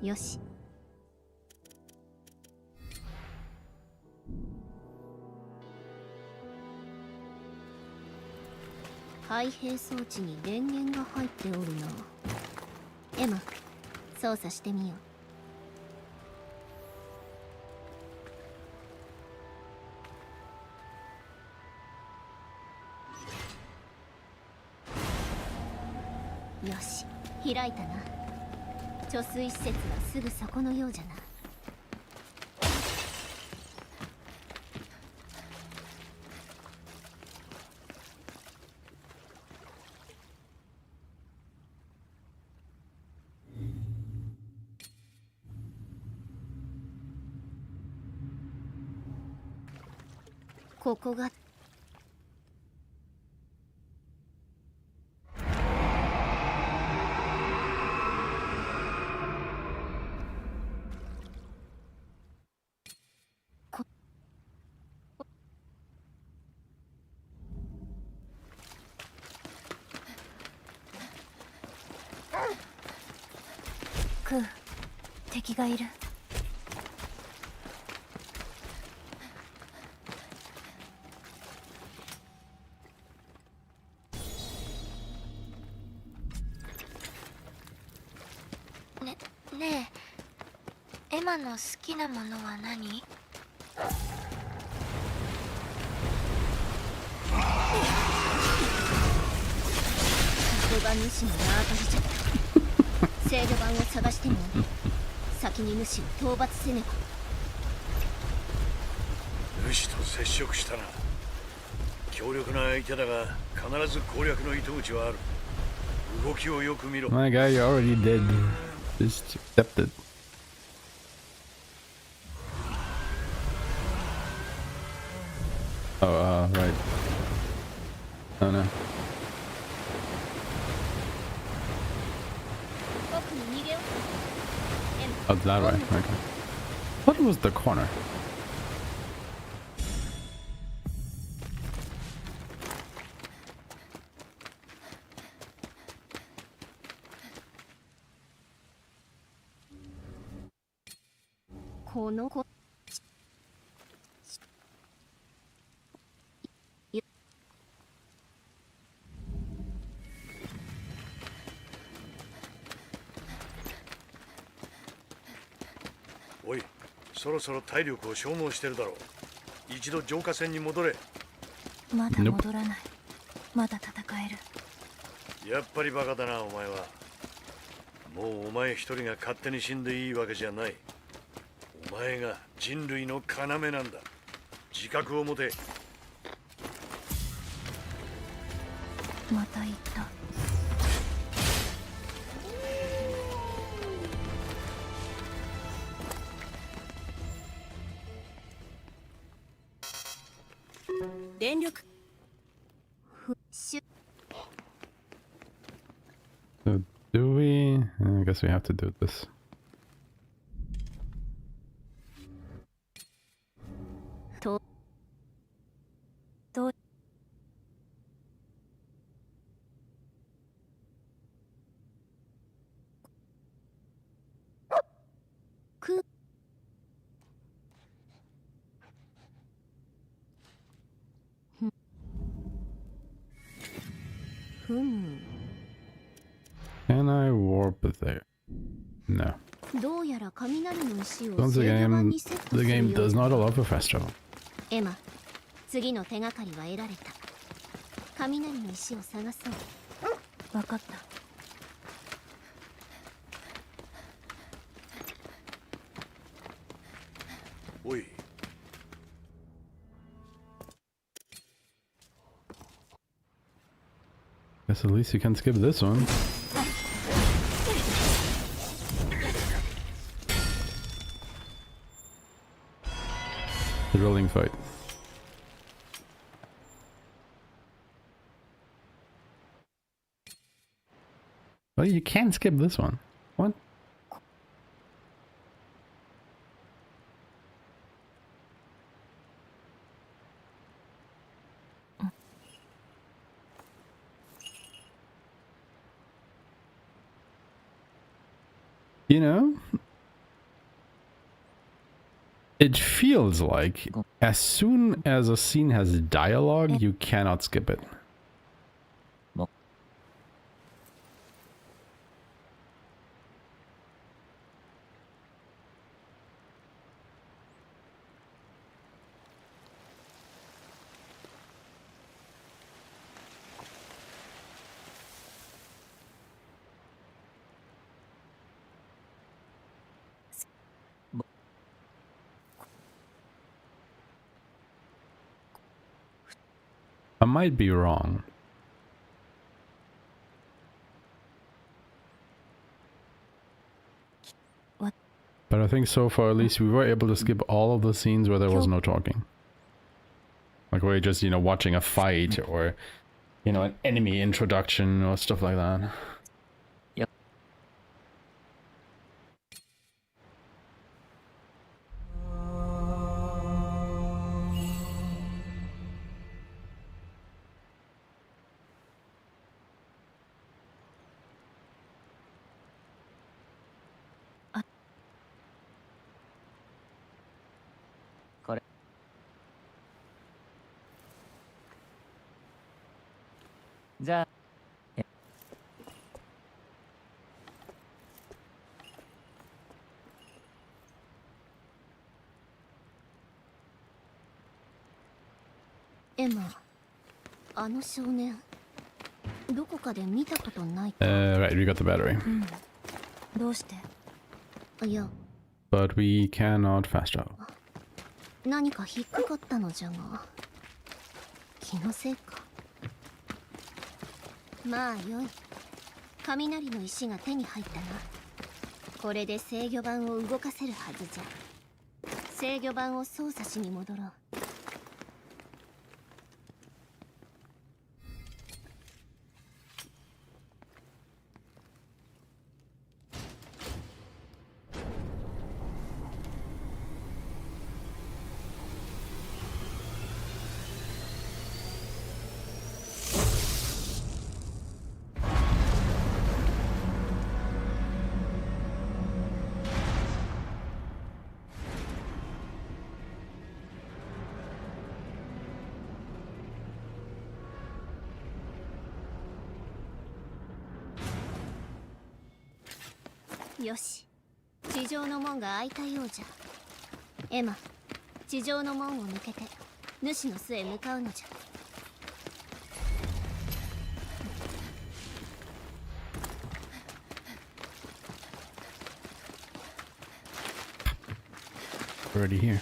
よし。開閉装置に電源が入っておるな。エマ、操作してみよう。よし、開いたな。貯水施設はすぐそこのようじゃな。ここが
クー、敵がいる。ねえ、エマの好きなものは何？5
番主に縄張りちゃった。制御盤を探しても先に主を討伐せねば。
主と接触したな。強力な相手だが必ず攻略の糸口はある。動きをよく見ろ。
My guy, you're already dead. Just accept it. Oh, right. Oh no.
奥に逃げよう。
Oh, that way. Okay. What was the corner?
この子
おい、そろそろ体力を消耗してるだろう。一度浄化船に戻れ。
まだ戻らない。まだ戦える。
やっぱりバカだなお前は。もうお前一人が勝手に死んでいいわけじゃない。お前が人類の要なんだ。自覚を持て。
また言った。
電力フッシュ
So do we? I guess we have to do this.
む
Can I warp there? No.
どうやら雷の石を
Once
制御盤
again,
にセット
the
する
game
よう
does
だ
not allow for fast travel.
エマ、次の手がかりは得られた。雷の石を探そう。
分かった。
おい、
Guess at least you can skip this one. Thrilling fight. Well, you can skip this one. What? You know, it feels like as soon as a scene has dialogue, you cannot skip it. I might be wrong.
What?
But I think so far at least we were able to skip all of the scenes where there was no talking. Like where you're just, you know, watching a fight or, you know, an enemy introduction or stuff like that.
エマ、あの少年、どこかで見たことないか。
Right, we got the battery.
どうして？
いや、
But we cannot fast travel.
何か引っかかったのじゃが、気のせいか。まあよい。雷の石が手に入ったな。これで制御盤を動かせるはずじゃ。制御盤を操作しに戻ろう。よし、地上の門が開いたようじゃ。エマ、地上の門を抜けて主の巣へ向かうのじゃ。
Already here.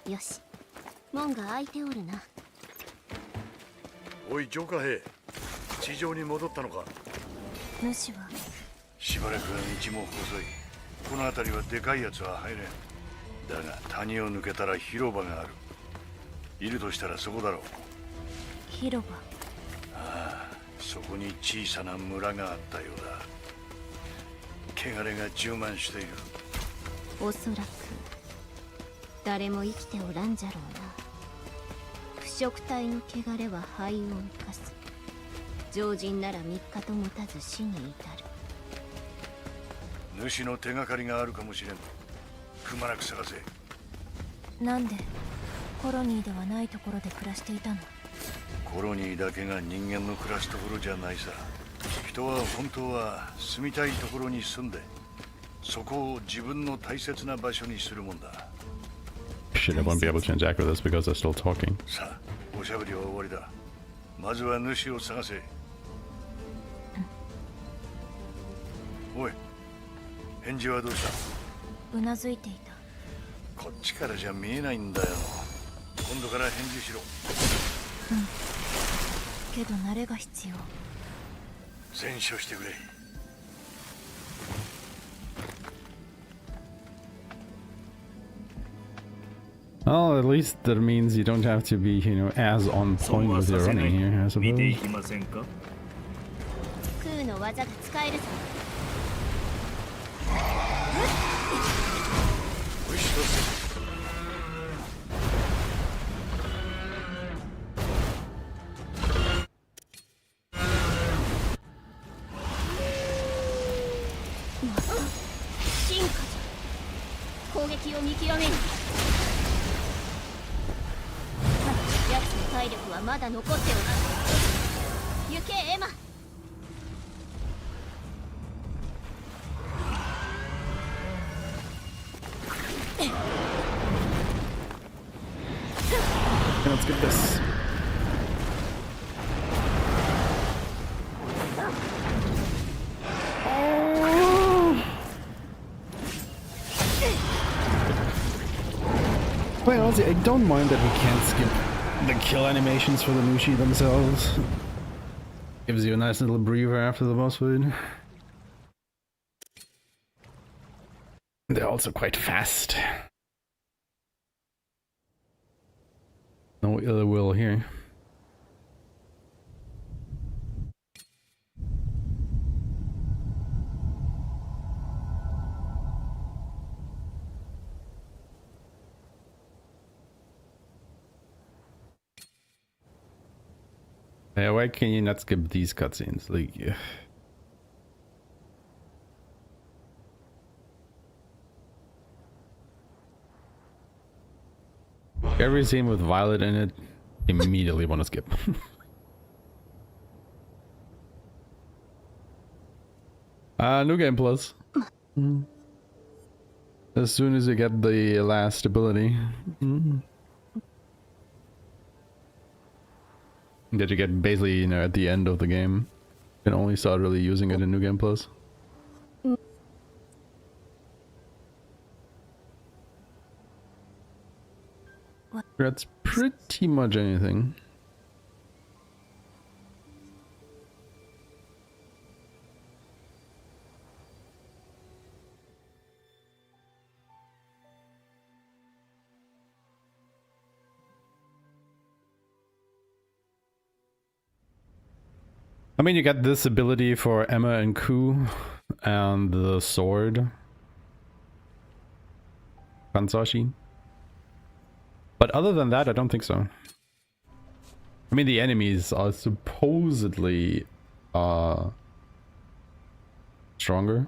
よし、門が開いておるな。
おい、浄化兵、地上に戻ったのか。
主は
しばらくは道も細い。この辺りはでかいやつは入れん。だが谷を抜けたら広場がある。いるとしたらそこだろう。
広場。
ああ、そこに小さな村があったようだ。汚れが充満している。
おそらく誰も生きておらんじゃろうな。腐食体の汚れは肺を生かす。常人なら3日と持たず死に至る。
主の手がかりがあるかもしれん。くまなく探せ。
なんでコロニーではないところで暮らしていたの？
コロニーだけが人間の暮らすところじゃないさ。人は本当は住みたいところに住んで、そこを自分の大切な場所にするもんだ。
Shit, I won't be able to interact with us because they're still talking.
さあ、おしゃべりは終わりだ。まずは主を探せ。おい、返事はどうした？
うなずいていた。
こっちからじゃ見えないんだよ。今度から返事しろ。
けど慣れが必要。
選書してくれ。
Well, at least that means you don't have to be, you know, as on point with your running here, I
見てい
suppose.
きませんか。
空の技が使えるぞ。
よしとせ。
進化じゃ。攻撃を見極める。奴の体力はまだ残っておる。行けエマ。
Okay, let's get this. Quite honestly, I don't mind that we can't skip the kill animations for the Nushi themselves. Gives you a nice little breather after the boss fight. They're also quite fast. No ill will here. Yeah, why can you not skip these cutscenes? Like, yeah. Every scene with Violet in it, immediately want to skip. New Game Plus. As soon as you get the last ability. That you get basically, you know, at the end of the game. You can only start really using it in New Game Plus. That's pretty much anything. I mean, you get this ability for Emma and Ku and the sword. Kansashi. But other than that, I don't think so. I mean, the enemies are supposedly stronger.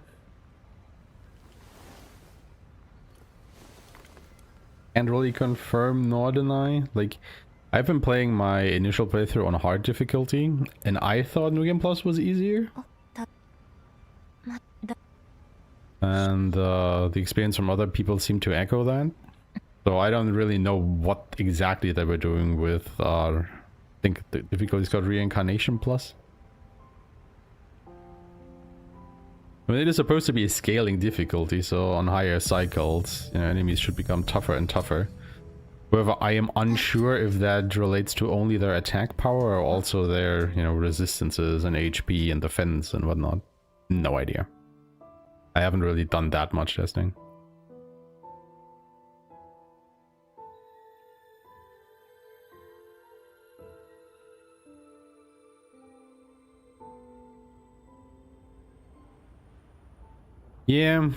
Can't really confirm nor deny. Like, I've been playing my initial playthrough on hard difficulty, and I thought New Game Plus was easier. And the experience from other people seemed to echo that. So I don't really know what exactly they were doing with, I think the difficulty is called Reincarnation Plus. I mean, it is supposed to be a scaling difficulty, so on higher cycles, you know, enemies should become tougher and tougher. However, I am unsure if that relates to only their attack power or also their, you know, resistances and HP and defense and whatnot. No idea. I haven't really done that much testing. Yeah.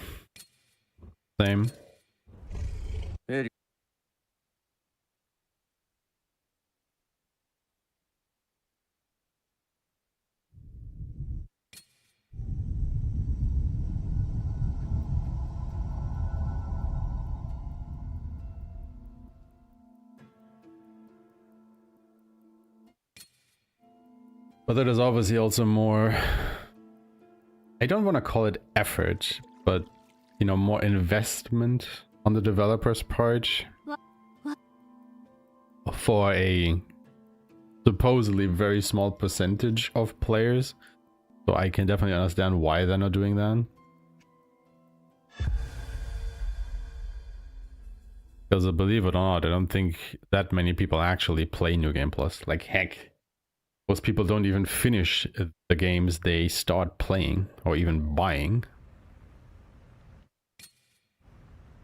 Same. But there is obviously also more, I don't want to call it effort, but, you know, more investment on the developer's part for a supposedly very small percentage of players. So I can definitely understand why they're not doing that. Because believe it or not, I don't think that many people actually play New Game Plus. Like, heck, most people don't even finish the games they start playing or even buying.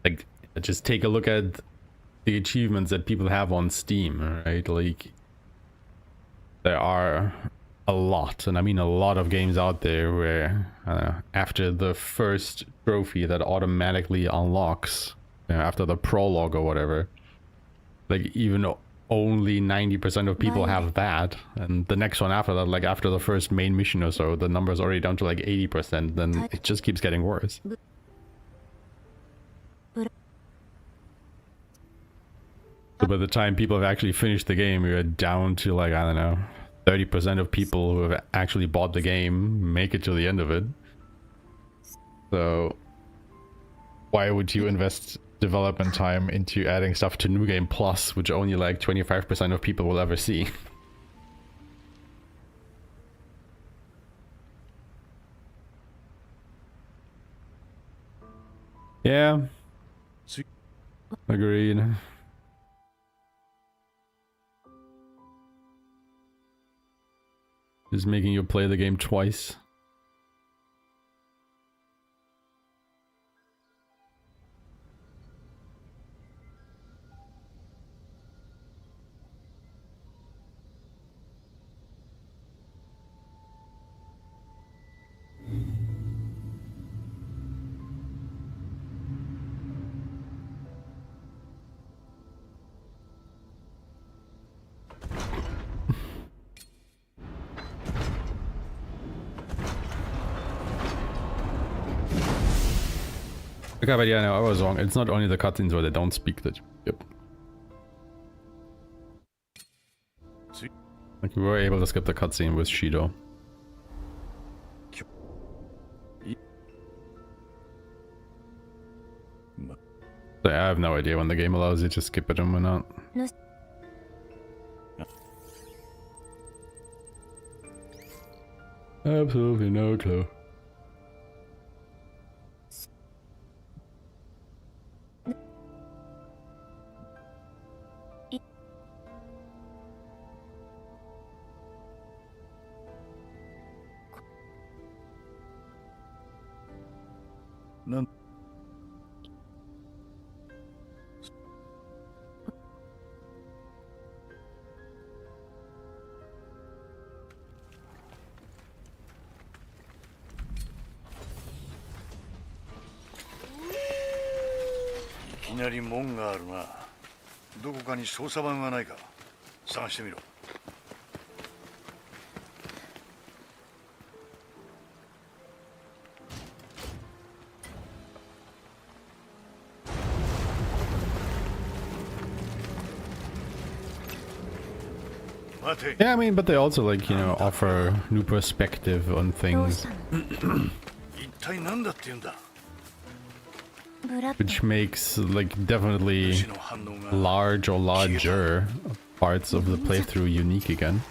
Like, just take a look at the achievements that people have on Steam, right? Like, there are a lot, and I mean a lot of games out there where, I don't know, after the first trophy that automatically unlocks, you know, after the prologue or whatever, like, even only 90% of people have that, and the next one after that, like after the first main mission or so, the number's already down to like 80%, then it just keeps getting worse. So by the time people have actually finished the game, you're down to like, I don't know, 30% of people who have actually bought the game make it to the end of it. So why would you invest development time into adding stuff to New Game Plus, which only like 25% of people will ever see? Yeah. Agreed. Just making you play the game twice. Okay, but yeah, no, I was wrong. It's not only the cutscenes where they don't speak that. Yep. Like, we were able to skip the cutscene with Shido. So I have no idea when the game allows you to skip it and when not. Absolutely no clue.
None.いきなり門があるな。どこかに操作盤がないか探してみろ。
Yeah, I mean, but they also, like, you know, offer new perspective on things. Which makes, like, definitely large or larger parts of the playthrough unique again.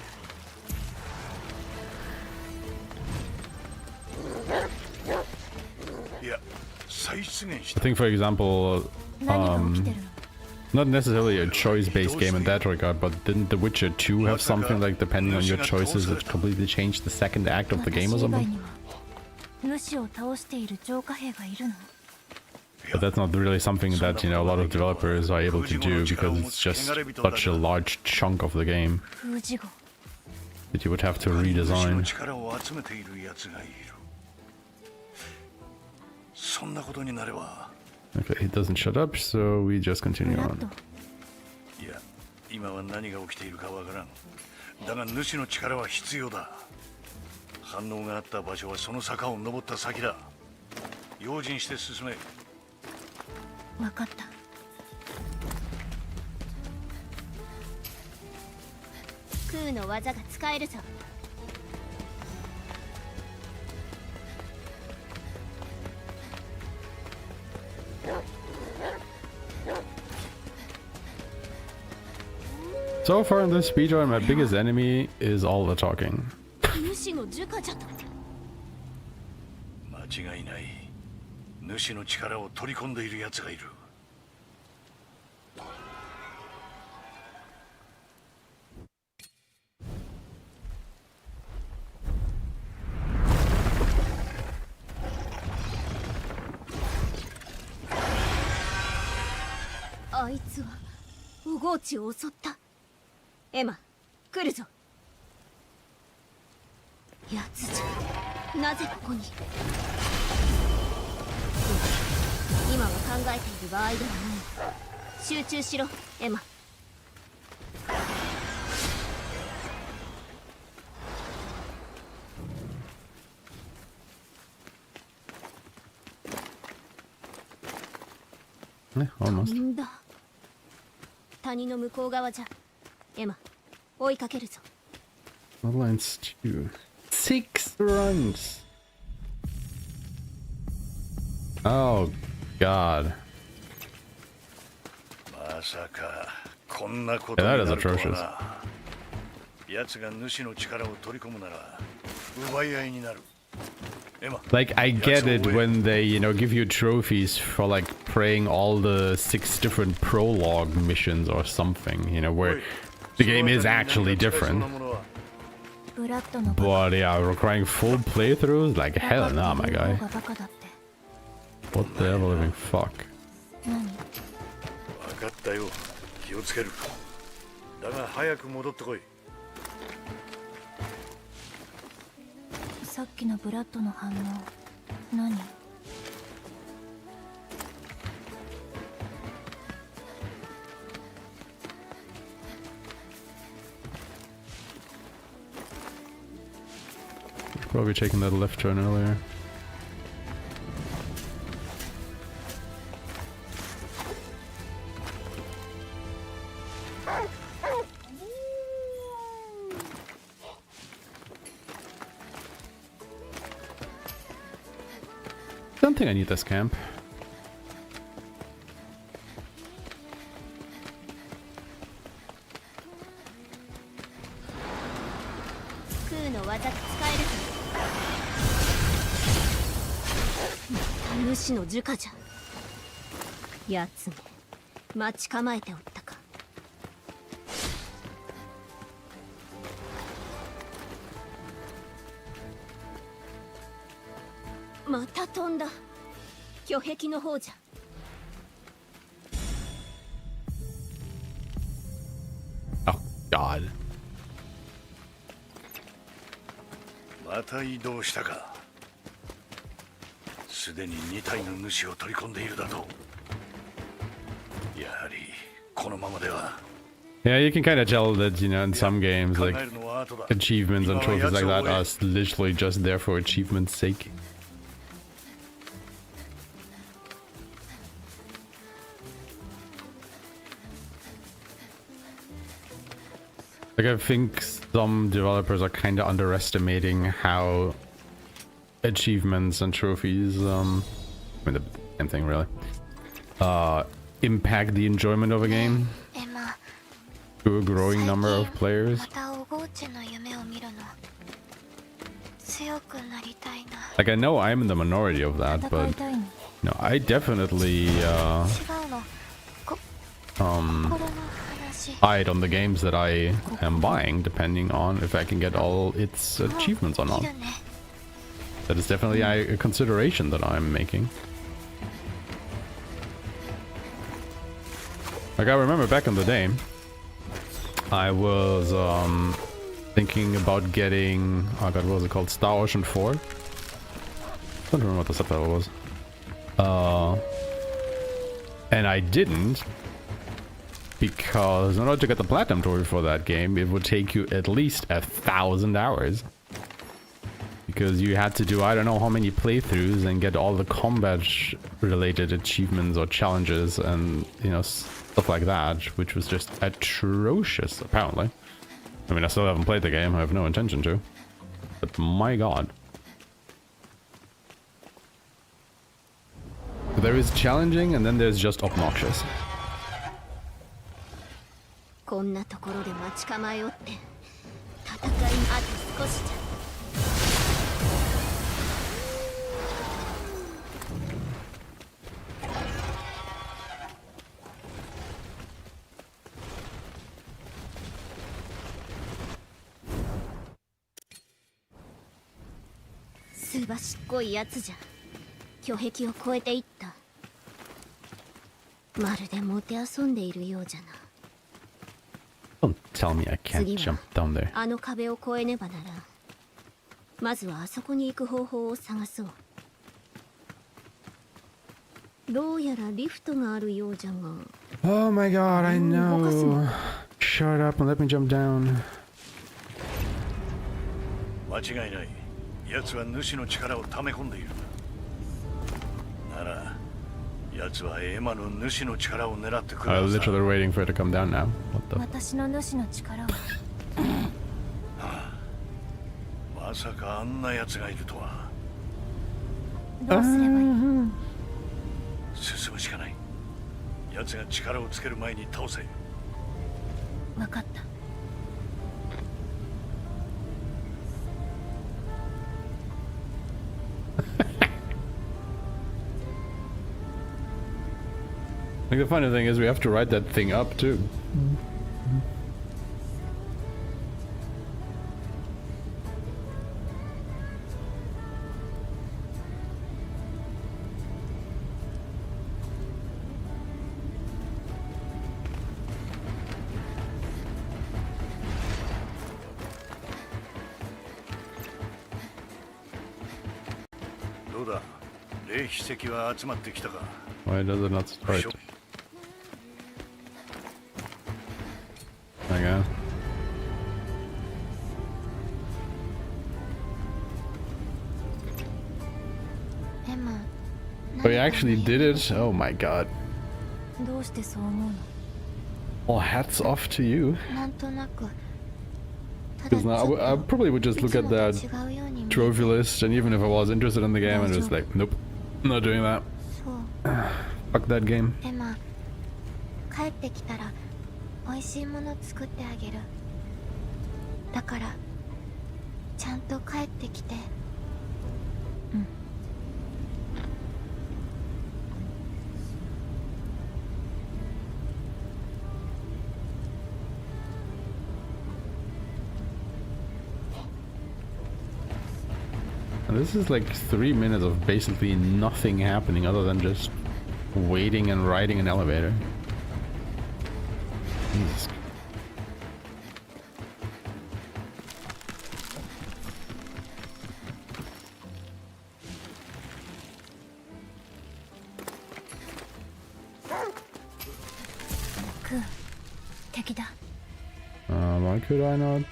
I think, for example, not necessarily a choice-based game in that regard, but didn't The Witcher 2 have something like, depending on your choices, it completely changed the second act of the game or something? But that's not really something that, you know, a lot of developers are able to do, because it's just such a large chunk of the game that you would have to redesign.
そんなことになれば。
Okay, he doesn't shut up, so we just
ブ
continue
ラッド
on.
いや、今は何が起きているかわからん。だが主の力は必要だ。反応があった場所はその坂を登った先だ。用心して進め。
分かった。
空の技が使えるぞ。
So far in this speedrun, my biggest enemy is all the talking.
主の儒家じゃと。
間違いない。主の力を取り込んでいる奴がいる。
あいつはオゴーチを襲った。エマ、来るぞ。やつじゃ、なぜここに。今は考えている場合ではない。集中しろ、エマ。
Yeah, almost.
飛んだ。谷の向こう側じゃ。エマ、追いかけるぞ。
Bloodlines 2. 6 runs! Oh, God.
まさかこんなこと
Yeah,
に
that
な
is
るとは
atrocious.
な。奴が主の力を取り込むなら奪い合いになる。エマ、
Like, I get it when they, you know, give you trophies for, like, playing all the 6 different prologue missions or something, you know, where the game is actually different.
ブラッドの
But, yeah, requiring full playthroughs? Like, hell nah, my guy.
がバカだって。
What the ever living fuck?
何？
分かったよ。気をつける。だが早く戻ってこい。
さっきのブラッドの反応、何？
Probably taking that left turn earlier. Don't think I need this camp.
空の技使えるぞ。また主の儒家じゃ。やつめ、待ち構えておったか。また飛んだ。巨壁の方じゃ。
Oh, God.
また移動したか。すでに2体の主を取り込んでいるだと。やはりこのままでは。
Yeah, you can kind of tell that, you know, in some games,
考
like,
えるのは後だ。
achievements and
今は
trophies like
奴を
that
追え
are literally just there for achievement's sake. Like, I think some developers are kind of underestimating how achievements and trophies, I mean, the same thing really, impact the enjoyment of a game
エマ、
to a growing number of players.
またオゴーチの夢を見るの。強くなりたいな。
Like, I know I'm in the minority of that,
戦
but
いたいの。違
no, I definitely
うの。心の話。
hide on the games that I am buying, depending on if I can get all its achievements or
見
not.
るね。
That is definitely a consideration that I'm making. Like, I remember back in the day, I was thinking about getting, oh god, what was it called? Star Ocean 4? I don't remember what the subtitle was. And I didn't, because in order to get the platinum trophy for that game, it would take you at least 1,000 hours. Because you had to do I don't know how many playthroughs and get all the combat related achievements or challenges and, you know, stuff like that, which was just atrocious, apparently. I mean, I still haven't played the game, I have no intention to. But my god. There is challenging and then there's just obnoxious.
こんなところで待ち構えおって戦いあと少しじゃ。すばしっこいやつじゃ。巨壁を越えていった。まるでもてあそんでいるようじゃな。
Don't tell me I can't jump down there.
あの壁を越えねばならん。まずはあそこに行く方法を探そう。どうやらリフトがあるようじゃが。
Oh my god, I know. Shut up and let me jump down.
間違いない。奴は主の力を溜め込んでいる。なら、奴はエマの主の力を狙ってくる。
I was literally waiting for it to come down now. What the?
私の主の力を。
まさかあんな奴がいるとは。
どうすればいい？
進むしかない。奴が力をつける前に倒せ。
分かった。
Like the funny thing is we have to write that thing up too. Why does it not start? Okay. Oh, you actually did it? Oh my god.
どうしてそう思うの？
Well, hats off to you.
なんとなく。
Because now I probably would just look at that trophy list, and even if I was interested in the game, I'm just like, nope, not doing that. Fuck that game.
エマ、帰ってきたら美味しいもの作ってあげる。だからちゃんと帰ってきて。うん。
This is like 3 minutes of basically nothing happening other than just waiting and riding an elevator. Jesus. Why could I not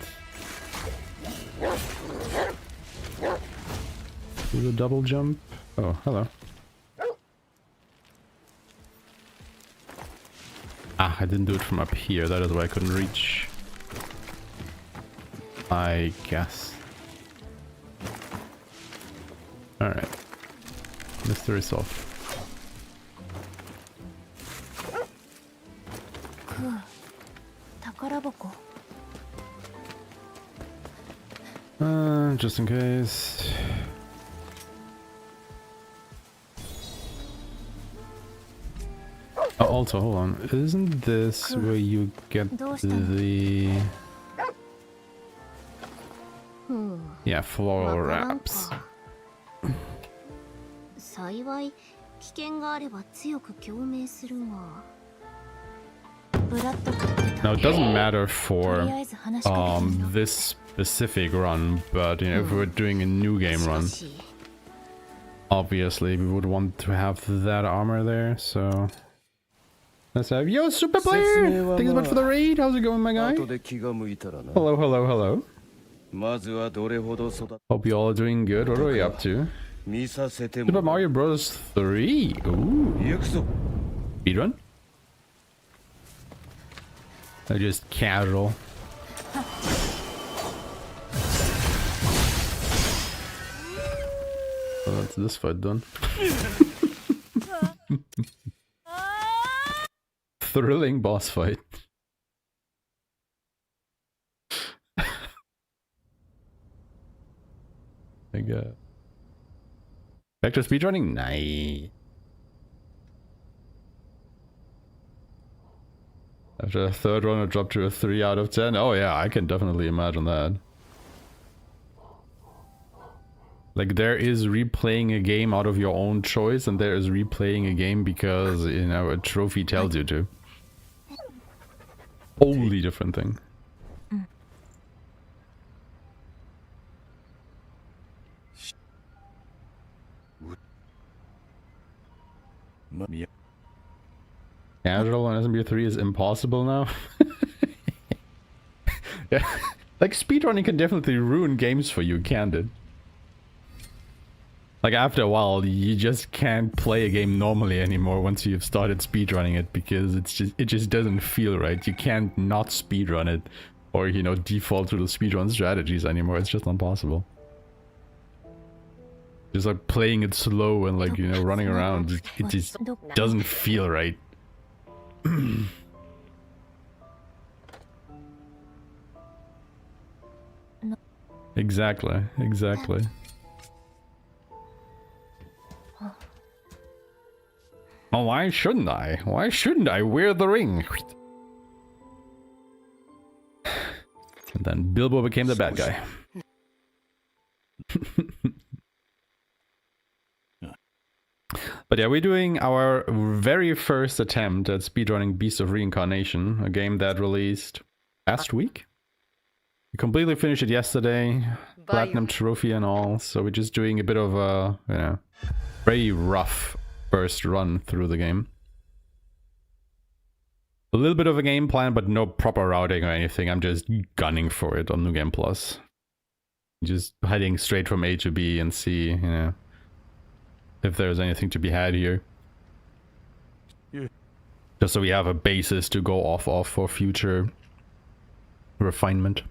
do the double jump? Oh, hello. Ah, I didn't do it from up here. That is why I couldn't reach. I guess. Alright. Mystery solved. Just in case. Oh, also, hold on. Isn't this where you get the... Yeah, floral wraps.
幸い危険があれば強く共鳴するが。
Now it doesn't matter for this specific run, but you know, if we're doing a new game run, Obviously, we would want to have that armor there, so... Let's have... Yo, Super Player! Thank you so much for the raid! How's it going, my guy? Hello, hello, hello. Hope you all are doing good. What are we up to? Super Mario Bros. 3! Ooh. Speedrun? Or just casual? Oh, that's this fight done. Thrilling boss fight. My god. Back to speedrunning? Nice. After a third run, it dropped to a 3 out of 10. Oh yeah, I can definitely imagine that. Like, there is replaying a game out of your own choice, and there is replaying a game because, you know, a trophy tells you to. Totally different thing. Casual on SMB3 is impossible now. Yeah, like speedrunning can definitely ruin games for you, can't it? Like after a while, you just can't play a game normally anymore once you've started speedrunning it, because it just doesn't feel right. You can't not speedrun it, or, you know, default to the speedrun strategies anymore. It's just not possible. Just like playing it slow and, like, you know, running around, it just doesn't feel right. Exactly, exactly. Oh, why shouldn't I? Why shouldn't I wear the ring? And then Bilbo became the bad guy. But yeah, we're doing our very first attempt at speedrunning Beast of Reincarnation, a game that released last week. We completely finished it yesterday, platinum trophy and all, so we're just doing a bit of a, you know, very rough first run through the game. A little bit of a game plan, but no proper routing or anything. I'm just gunning for it on New Game Plus. Just heading straight from A to B and see, you know, if there's anything to be had here. Yeah. Just so we have a basis to go off of for future refinement.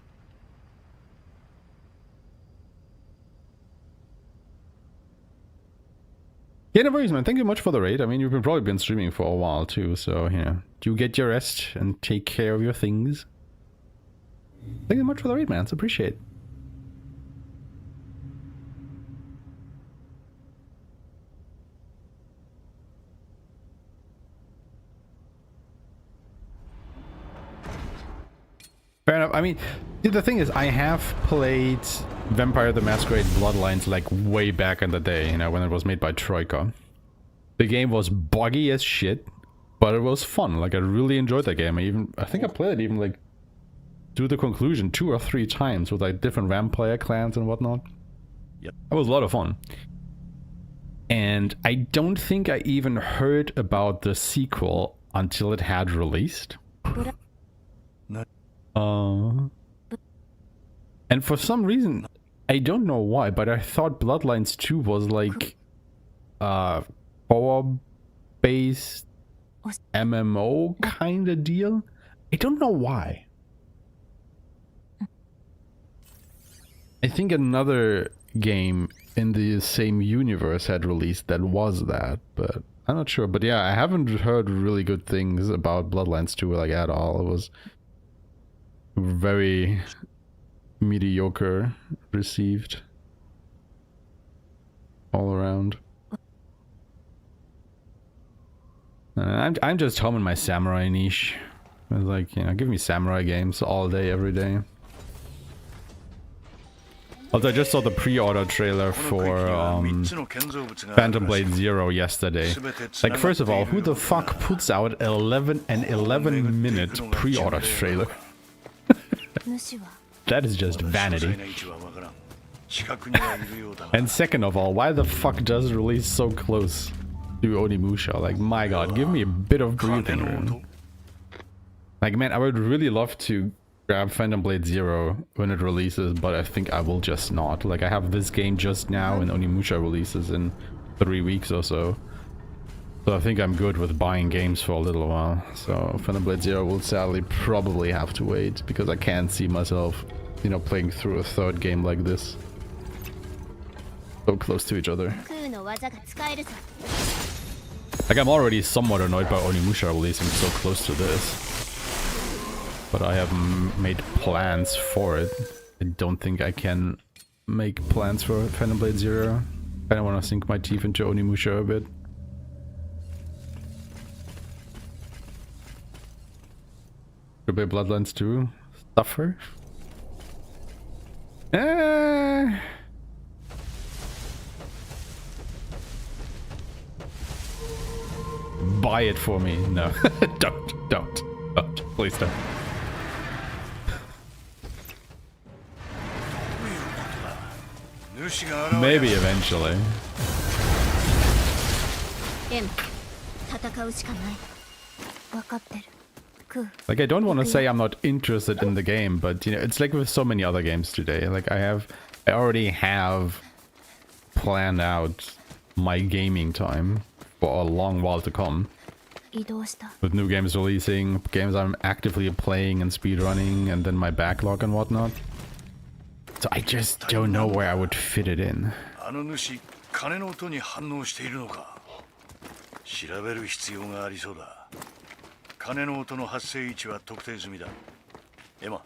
Yeah, no worries, man. Thank you much for the raid. I mean, you've probably been streaming for a while too, so, you know, do get your rest and take care of your things. Thank you much for the raid, man. It's appreciate. Fair enough. I mean, the thing is, I have played Vampire the Masquerade Bloodlines like way back in the day, you know, when it was made by Troika. The game was buggy as shit, but it was fun. Like, I really enjoyed that game. I think I played it even like to the conclusion 2 or 3 times with like different vampire clans and whatnot. Yep. That was a lot of fun. And I don't think I even heard about the sequel until it had released. And for some reason, I don't know why, but I thought Bloodlines 2 was like co-op-based MMO kind of deal. I don't know why. I think another game in the same universe had released that was that, but I'm not sure. But yeah, I haven't heard really good things about Bloodlines 2 like at all. It was very mediocre received all around. I'm just home in my samurai niche. It's like, you know, give me samurai games all day, every day. Although I just saw the pre-order trailer for Phantom Blade Zero yesterday. Like, first of all, who the fuck puts out 11-minute pre-order trailer? That is just vanity.
近くにはいるようだが
And second of all, why the fuck does it release so close to Onimusha? Like, my god, give me a bit of
金
breathing
の
room.
音
Like, man, I would really love to grab Phantom Blade Zero when it releases, but I think I will just not. Like, I have this game just now and Onimusha releases in 3 weeks or so. So I think I'm good with buying games for a little while. So Phantom Blade Zero will sadly probably have to wait, because I can't see myself, you know, playing through a third game like this. So close to each other.
空の技が使えるぞ
Like, I'm already somewhat annoyed by Onimusha releasing so close to this. But I have made plans for it. I don't think I can make plans for Phantom Blade Zero. I don't want to sink my teeth into Onimusha a bit. Could be Bloodlines 2. Suffer? Buy it for me. No. Don't. Please don't.
主が現れ
Maybe eventually.
エム戦うしかない
分かってるクー
Like, I don't want to say I'm not interested in the game, but, you know, it's like with so many other games today. Like, I already have planned out my gaming time for a long while to come.
移動した
With new games releasing, games I'm actively playing and speedrunning, and then my backlog and whatnot. So I just don't know where I would fit it in.
あの主金の音に反応しているのか調べる必要がありそうだ金の音の発生位置は特定済みだエマ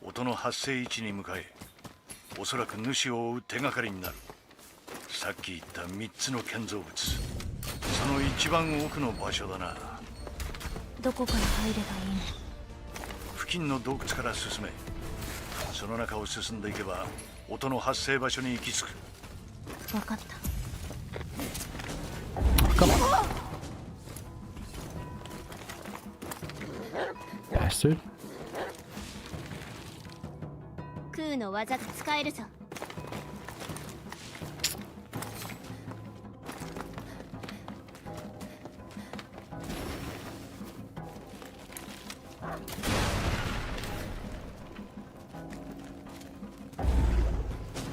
音の発生位置に向かえおそらく主を追う手がかりになるさっき言った3つの建造物その一番奥の場所だな
どこから入ればいい
付近の洞窟から進めその中を進んでいけば音の発生場所に行き着く
の分かった
Come on. Bastard.
空の技が使えるぞ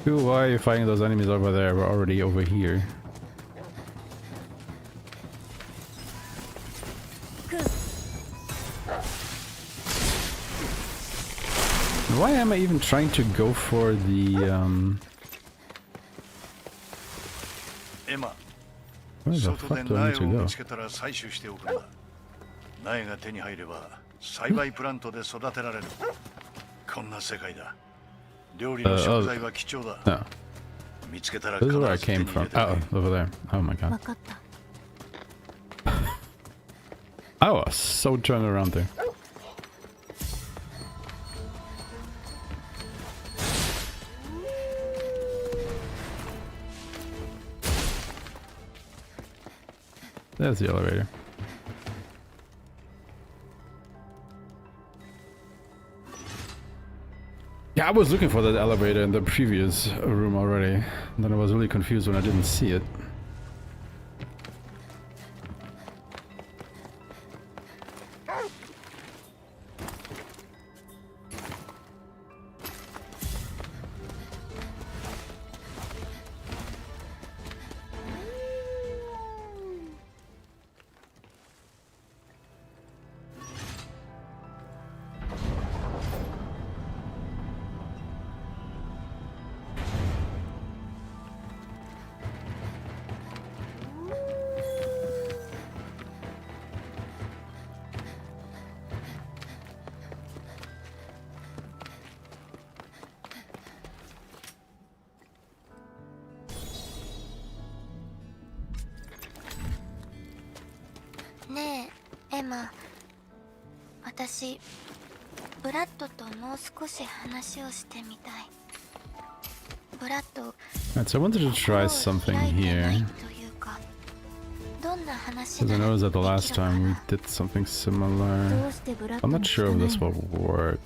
Why are you fighting those enemies over there? We're already over here. Why am I even trying to go for the,
エマ
where the
外で
fuck do I
苗
need
を
to
見
go?
つけたら採取しておくんだ苗が手に入れば栽培プラントで育てられるこんな世界だ料理の食材は貴重だ
No.
見つけたら
This
必
is where I
ず手に
came
入れ
from.
てくれ
Oh, over there. Oh my
分
god.
かった
I was so turned around there. There's the elevator. Yeah, I was looking for that elevator in the previous room already. And then I was really confused when I didn't see it.
ねえエマ私ブラッドともう少し話をしてみたいブラッド
Alright, so I wanted to try something
開いてない
here.
というかどんな話
Because I
なら
noticed that the
で
last
きるか
time we
な
did something similar.
どうしてブラッド
I'm
も
not
聞
sure
か
if
ない
this
の
will work.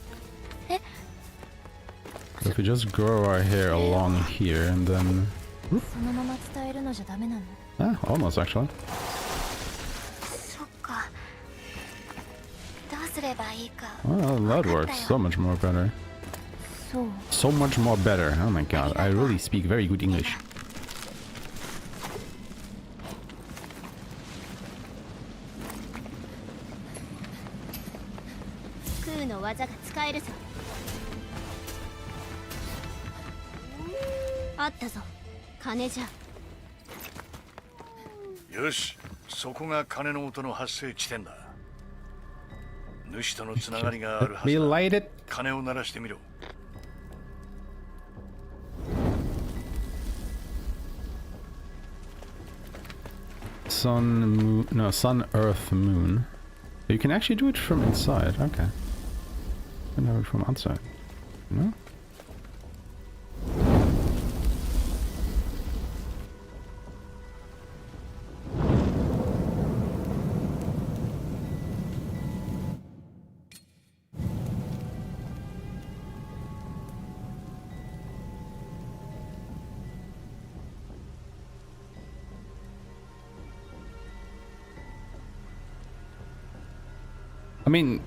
So if we just grow our hair along here and then...
そのまま伝えるのじゃダメなの？
Ah, almost actually.
そっか。どうすればいいか。
Well, that works so much more better.
そう。
So much more better. Oh my god, I really speak very good English.
空の技が使えるぞ。あったぞ。金じゃ。
よし、そこが鐘の音の発生地点だ。主とのつながりがあるはず
We
だ。
light it.
鐘を鳴らしてみろ。
Sun, moon, no, sun, earth, moon. You can actually do it from inside. Okay. You can do it from outside. No? I mean,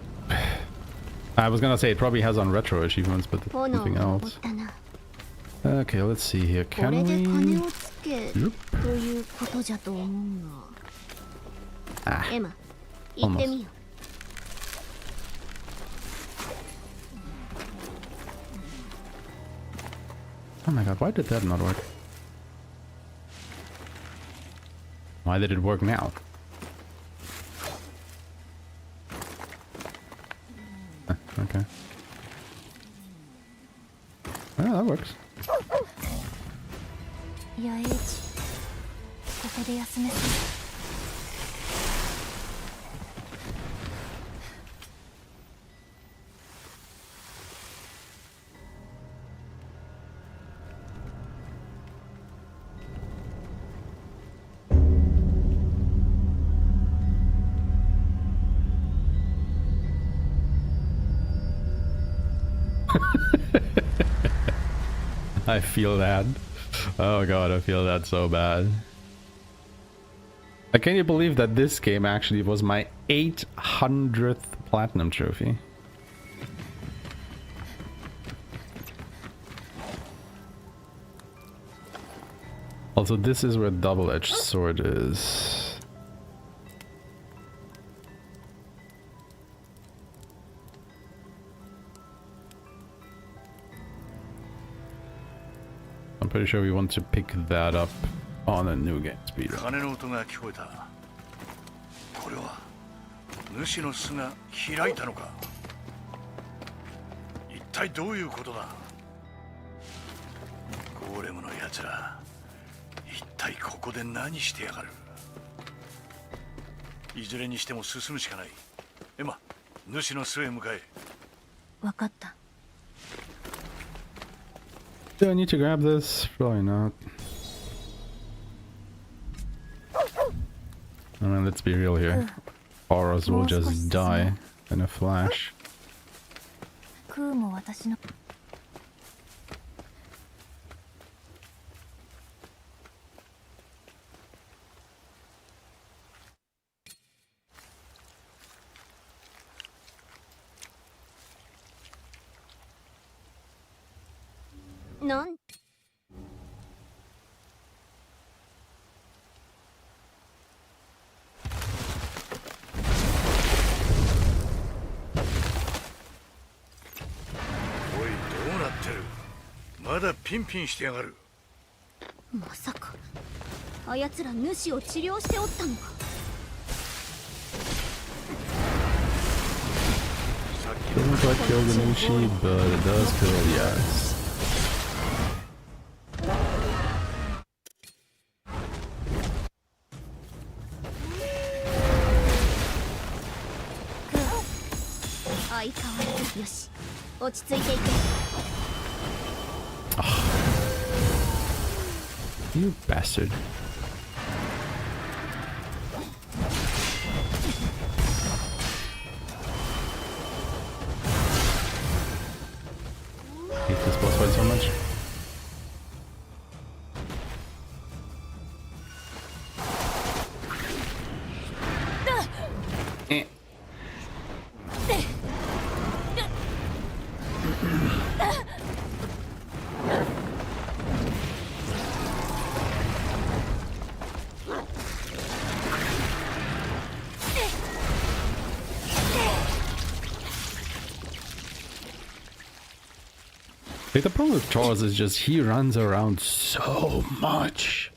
I was gonna say it probably has on retro achievements, but
炎
nothing
が登っ
else.
たな。
Okay, let's see here.
こ
Can
れで金
we?
をつけということじゃと思うが。
Ah,
エマ、行ってみよ。
oh my god, why did that not work? Why did it work now? Okay. Well, that works.
八重市。ここで休めそう。
I feel that. Oh god, I feel that so bad. Can you believe that this game actually was my 800th platinum trophy? Also, this is where double-edged sword is. I'm pretty sure we want to pick that up on a new game speed.
鐘の音が聞こえた。これは主の巣が開いたのか。一体どういうことだ。ゴーレムのやつら、一体ここで何してやがる。いずれにしても進むしかない。エマ、主の巣へ向かえ。
わかった。
Do I need to grab this? Probably not. I mean, let's be real here. Auras will just die in a flash.
空も私の。
なん
おい、どうなってる。まだピンピンしてやがる。
まさかあやつら主を治療しておったのか。
さっきの
Doesn't quite kill the Nushi, but it does kill the Axe.
相変わらずよし。落ち着いていけ。
You bastard. Hate this boss fight Like, the problem with Charles is just he runs around so much.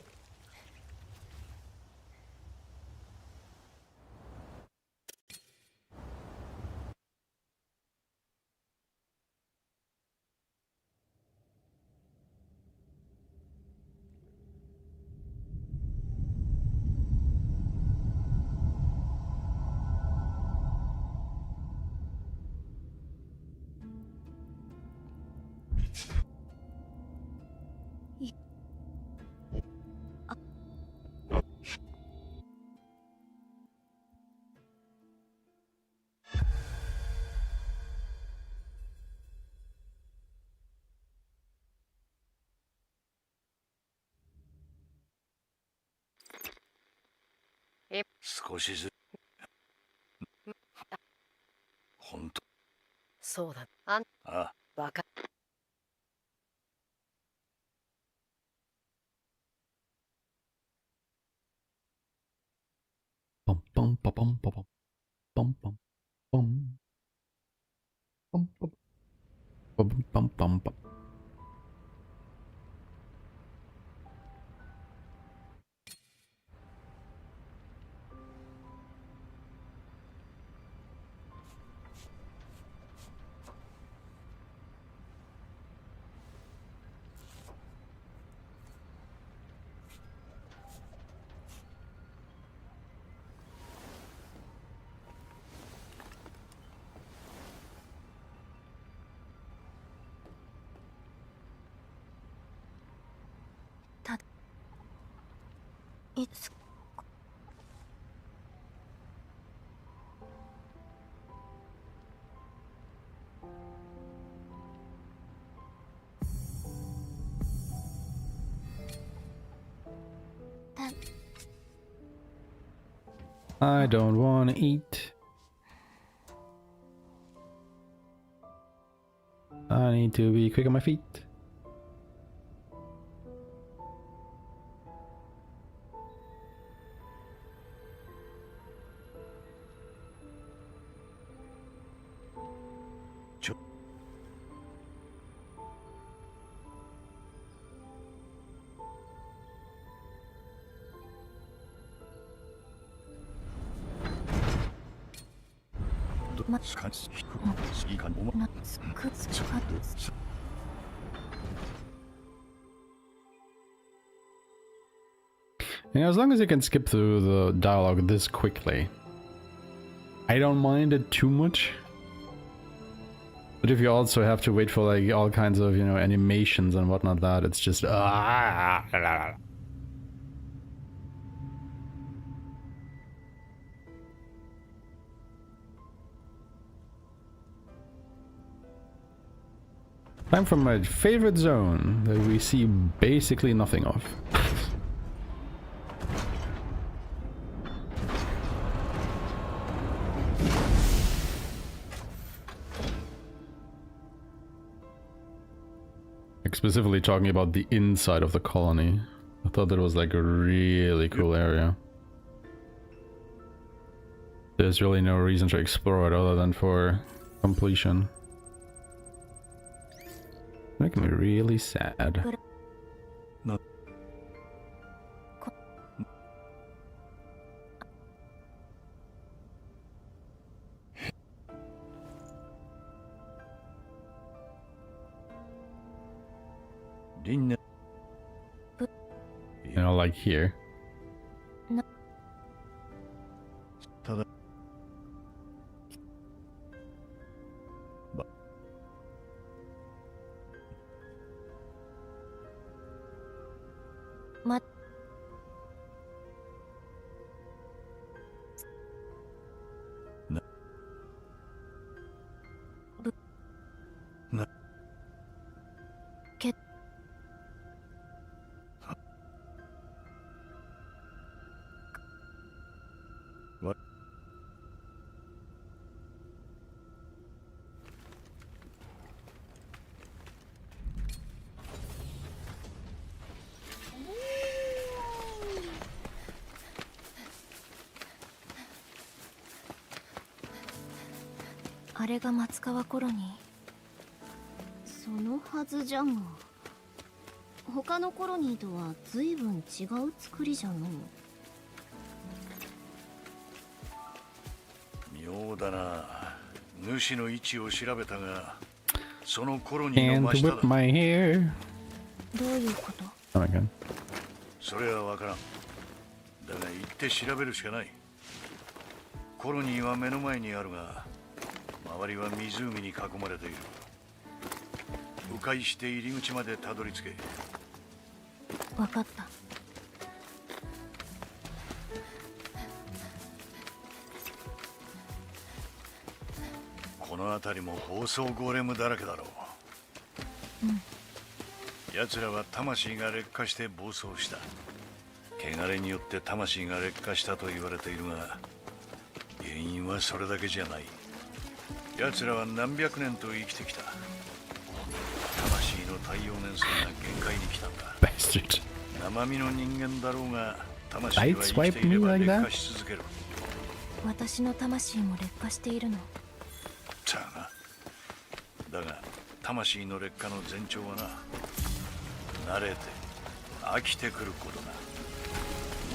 Yep.
少しずつ本当
そうだ。あん
あ
バカ。
Bum bum ba bum ba bum bum bum bum bum bum bum bum bum bum.
It's that
I don't want to eat. I need to be quick on my feet. And as long as you can skip through the dialogue this quickly, I don't mind it too much. But if you also have to wait for like all kinds of, you know, animations and whatnot, that it's just time for my favorite zone that we see basically nothing of. Like, specifically talking about the inside of the colony. I thought that was like a really cool area. There's really no reason to explore it other than for completion. Making me really sad.
No.
You know, like here.
No. Ma
No. No.
Get あれが松川コロニー。
そのはずじゃが、他のコロニーとは随分違う作りじゃのう。
妙だな。主の位置を調べたが、そのコロニーの
And
真下
whip
だ。
my hair.
どういうこと？
Oh my god.
それはわからん。だが行って調べるしかない。コロニーは目の前にあるが、周りは湖に囲まれている。迂回して入り口までたどり着け。
わかった。
この辺りも暴走ゴーレムだらけだろう。奴らは魂が劣化して暴走した。汚れによって魂が劣化したと言われているが、原因はそれだけじゃない。奴らは何百年と生きてきた。魂の耐用年数が限界に来たんだ。
Bastard.
生身の人間だろうが、魂は生きていれば劣化し続ける。
私の魂も劣化しているの。
さあな。だが魂の劣化の前兆はな、慣れて飽きてくることだ。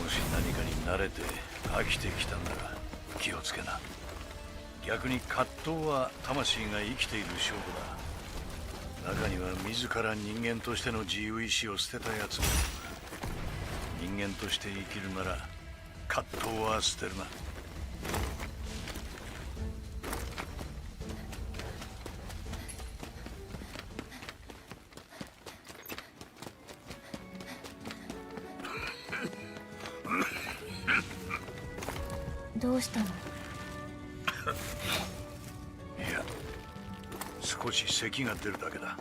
もし何かに慣れて飽きてきたなら気をつけな。逆に葛藤は魂が生きている証拠だ。中には自ら人間としての自由意志を捨てたやつも。人間として生きるなら葛藤は捨てるな。
どうしたの？
いや、少し咳が出るだけだ。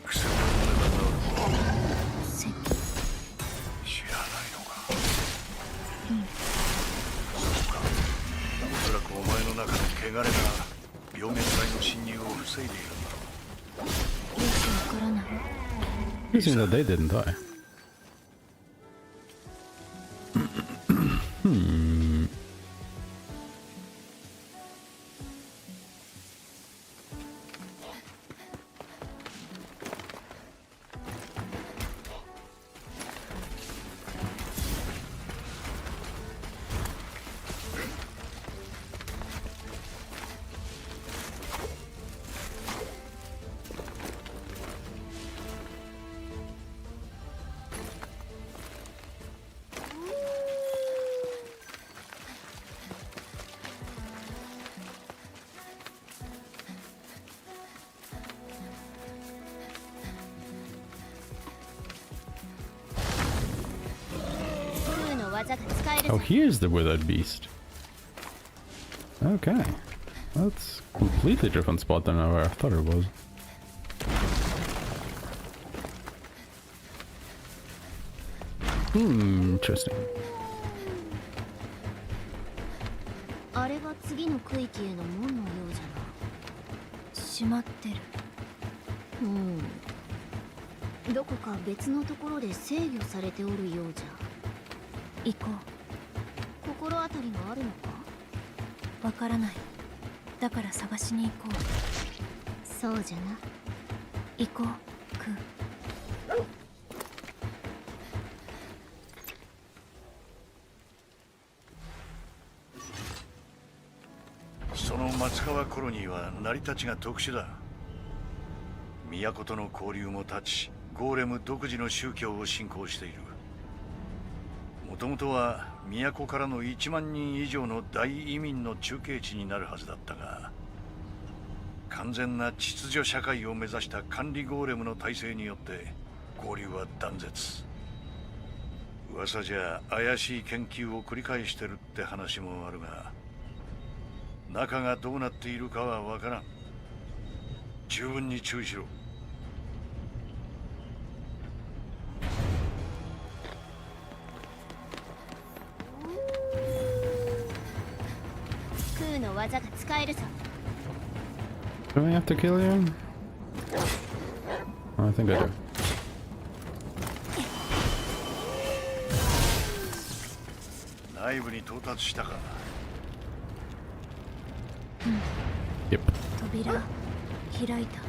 薬を飲めば治る。
咳？
知らないのか。そうか。おそらくお前の中の汚れが病原体の侵入を防いでいるんだろう。
よくわからない。
Interesting that they didn't die. Oh, here's the withered beast. Okay. That's a completely different spot than where I thought it was. Interesting.
あれが次の区域への門のようじゃな。
閉まってる。
どこか別のところで制御されておるようじゃ。
行こ
心当たりがあるのか？
う。わからない。だから探しに行こう。
そうじゃな。
行こう、クー。
その松川コロニーは成り立ちが特殊だ。都との交流も断ち、ゴーレム独自の宗教を信仰している。もともとは都からの1万人以上の大移民の中継地になるはずだったが、完全な秩序社会を目指した管理ゴーレムの体制によって交流は断絶。噂じゃ怪しい研究を繰り返してるって話もあるが、中がどうなっているかはわからん。十分に注意しろ。
クーの技が使えるぞ。
Do I have to kill you? I think I do.
内部に到達したか。
Yep.
扉開いた。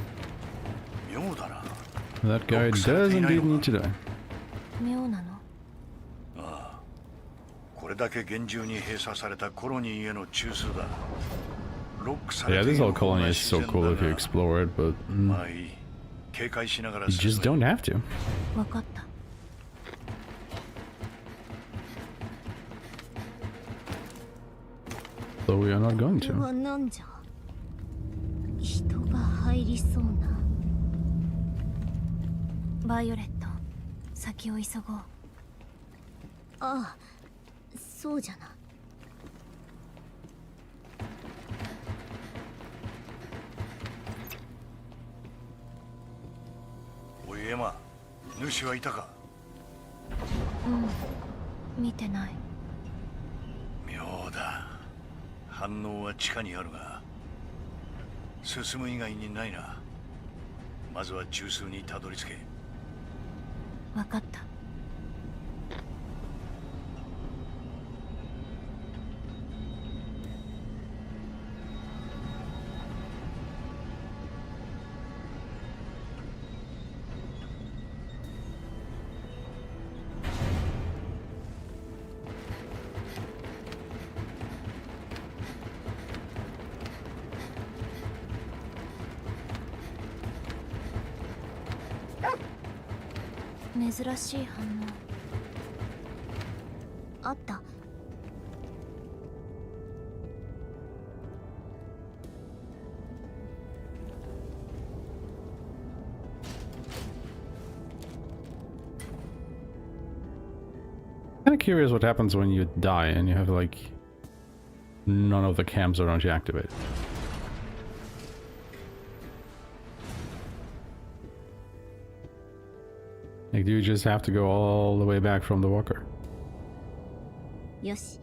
妙だな。
That guy does indeed need to die.
妙なの？
ああ、これだけ厳重に閉鎖されたコロニーへの中枢だ。ロックされ
Yeah,
てい
this
る
whole
方
colony
が
is
自
so
然
cool if you
だが、
explore it, but
まあいい。警戒しながら
you just
進
don't
め。
have to.
わかった。
So we are not going
これは
to.
なんじゃ。人が入りそうな。
バイオレット、先を急ごう。
ああ、そうじゃな。
おいエマ、主はいたか。
見てない。
妙だ。反応は地下にあるが進む以外にないな。まずは中枢にたどり着け。
わかった。珍しい反応。
あった。
Kind of curious what happens when you die and you have like none of the cams around you activated. Like, do you just have to go all the way back from the walker?
よし。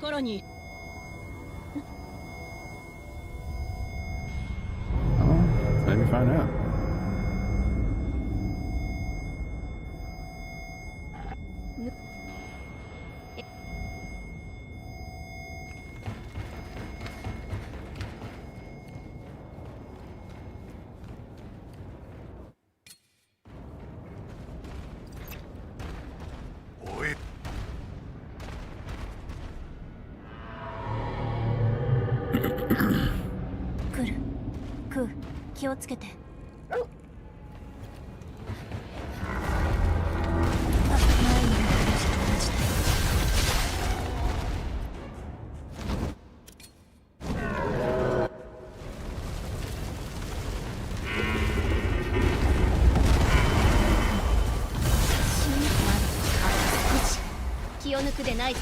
コロニー。
Oh, let's maybe find out.
おい、
来る。クー、気をつけて。あ、前にいる話と同じだ。
気を抜くでないぞ。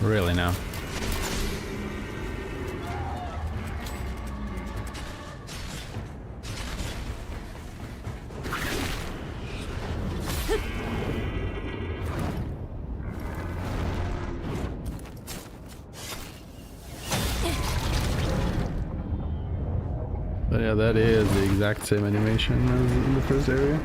Really now? But yeah, that is the exact same animation as in the first area.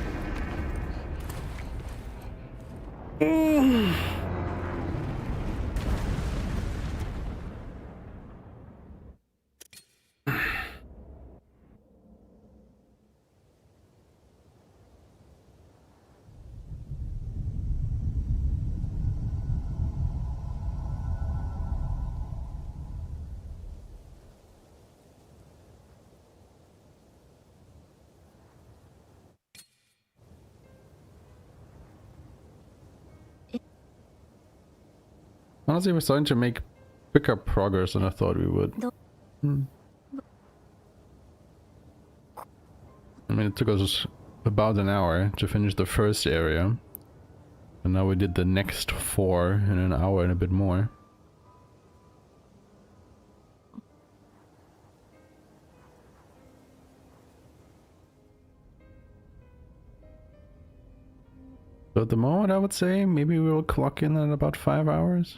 Honestly, we're starting to make quicker progress than I thought we would. I mean, it took us about an hour to finish the first area. And now we did the next 4 in an hour and a bit more. So at the moment, I would say maybe we will clock in at about 5 hours.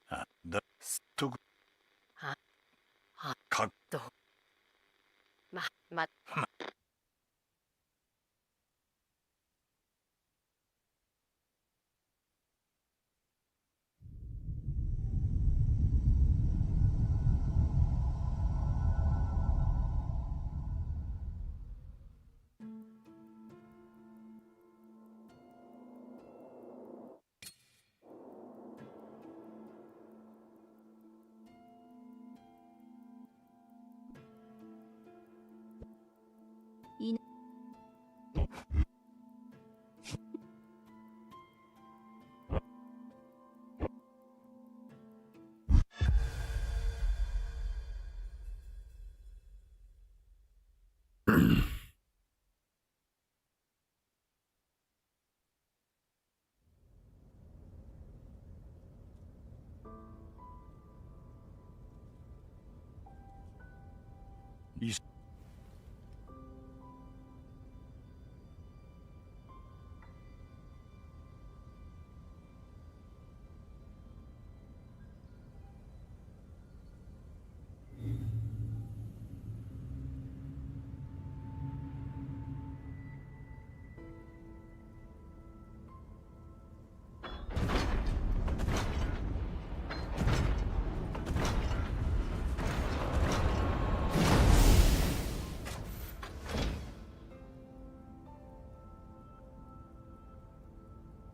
あ、だ、とく、か、
どま
い、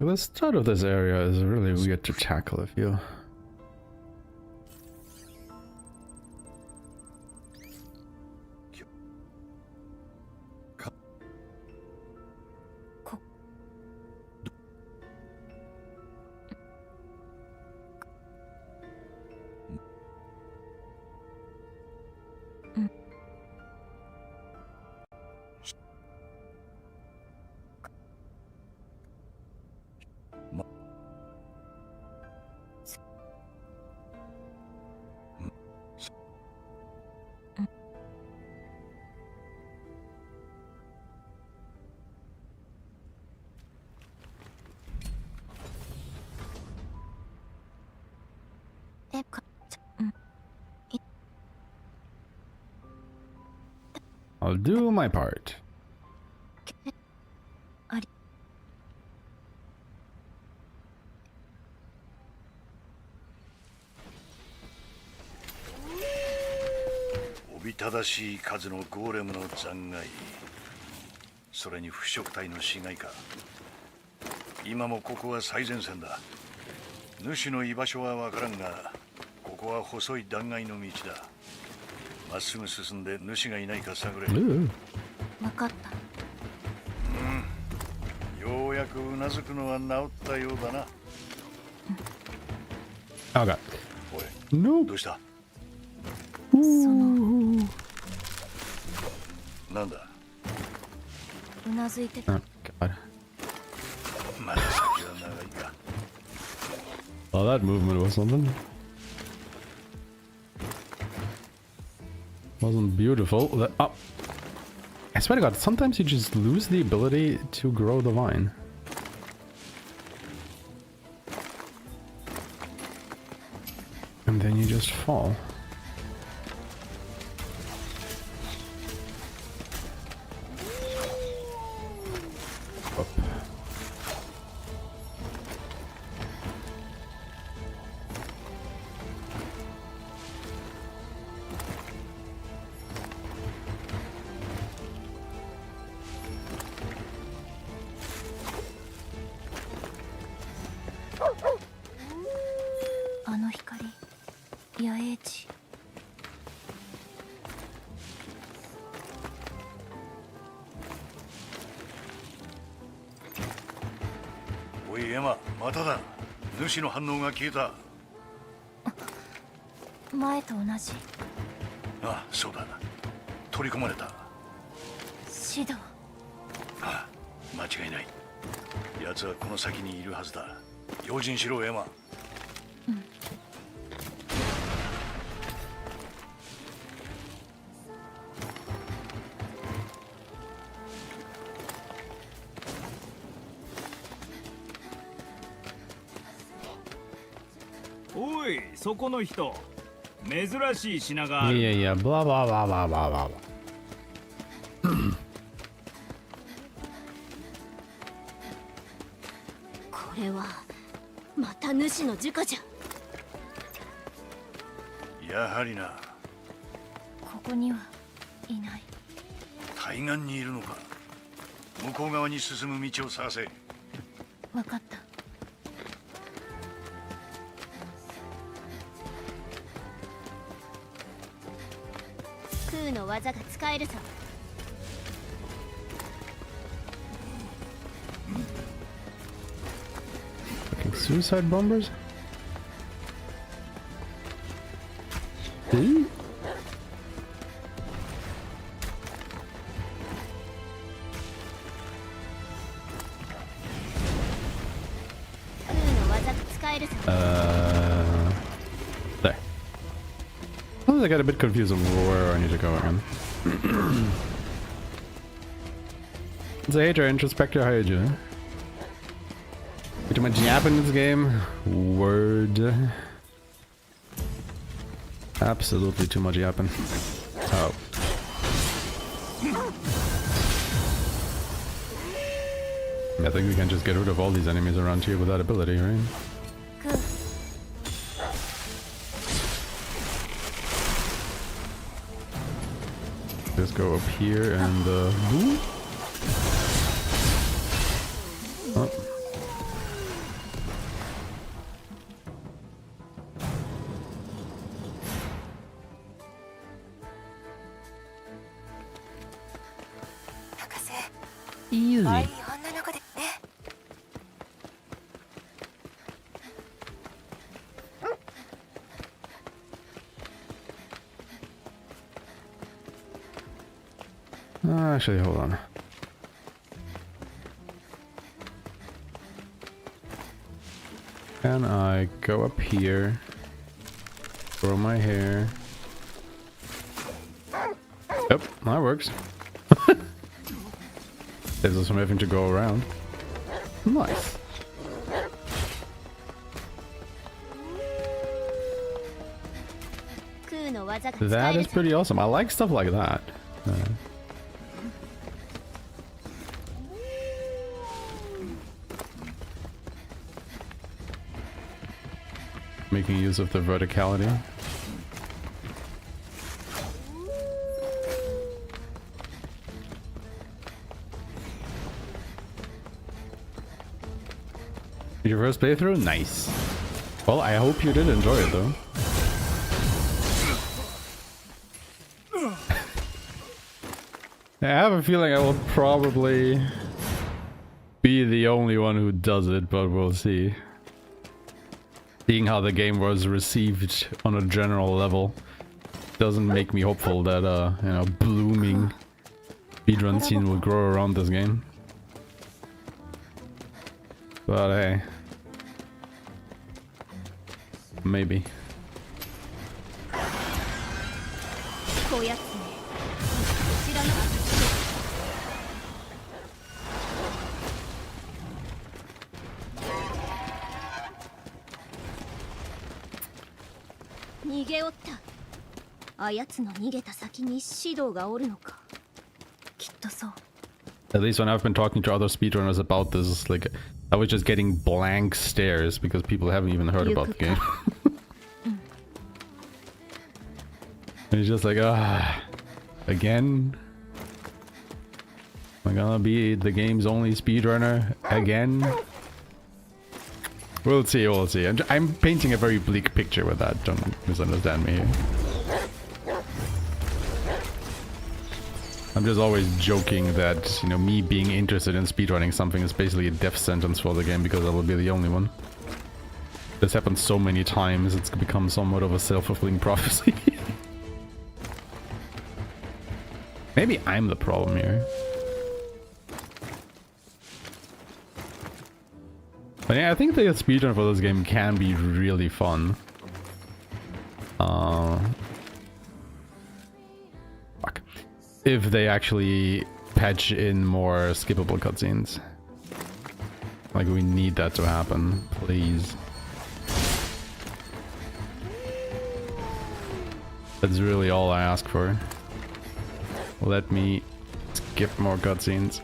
The start of this area is really weird to tackle, I feel. I'll do my part.
おびただしい数のゴーレムの残骸、それに腐食体の死骸か。今もここは最前線だ。主の居場所はわからんが、ここは細い断崖の道だ。まっすぐ進んで主がいないか探れ。
分かった。
ようやくうなずくのは治ったようだな。
Oh god.
おい、
No.
どうした？なんだ？
うなずいてた。
Oh god.
まだ先は長いか。
Oh, that movement was something. Wasn't beautiful. Oh. I swear to god, sometimes you just lose the ability to grow the vine. And then you just fall. Up.
おいエマ、まただ。主の反応が消えた。
前と同じ。
ああ、そうだ。取り込まれた。
指導。
ああ、間違いない。奴はこの先にいるはずだ。用心しろエマ。
おい、そこの人。珍しい品があ
Yeah,
る。
yeah, yeah. Blah, blah, blah, blah, blah, blah.
これはまた主の直じゃ。
やはりな。
ここにはいない。
対岸にいるのか。向こう側に進む道を探せ。
わかった。
空の技が使えるぞ。
Fucking suicide bombers? See?
空の技が使えるぞ。
There. Sometimes I get a bit confused of where I need to go again. Zayter, Introspector, how you doing? Too much yapping in this game? Word. Absolutely too much yapping. Oh. I think we can just get rid of all these enemies around here with that ability, right? Just go up here and boom. Oh. Easy.
可愛い女の子でね。
Actually, hold on. Can I go up here? Grow my hair. Yep, that works. Saves us from having to go around. Nice. That is pretty awesome. I like stuff like that. Making use of the verticality. Your first playthrough? Nice. Well, I hope you did enjoy it though. I have a feeling I will probably be the only one who does it, but we'll see. Seeing how the game was received on a general level doesn't make me hopeful that you know, blooming speedrun scene will grow around this game. But hey, maybe. At least when I've been talking to other speedrunners about this, like, I was just getting blank stares because people haven't even heard about the game. And it's just like, again? Am I gonna be the game's only speedrunner again? We'll see, we'll see. I'm painting a very bleak picture with that, don't misunderstand me here. I'm just always joking that, you know, me being interested in speedrunning something is basically a death sentence for the game because I will be the only one. This happens so many times, it's become somewhat of a self-fulfilling prophecy. Maybe I'm the problem here. But yeah, I think the speedrun for this game can be really fun. Fuck. If they actually patch in more skippable cutscenes. Like, we need that to happen, please. That's really all I ask for. Let me skip more cutscenes.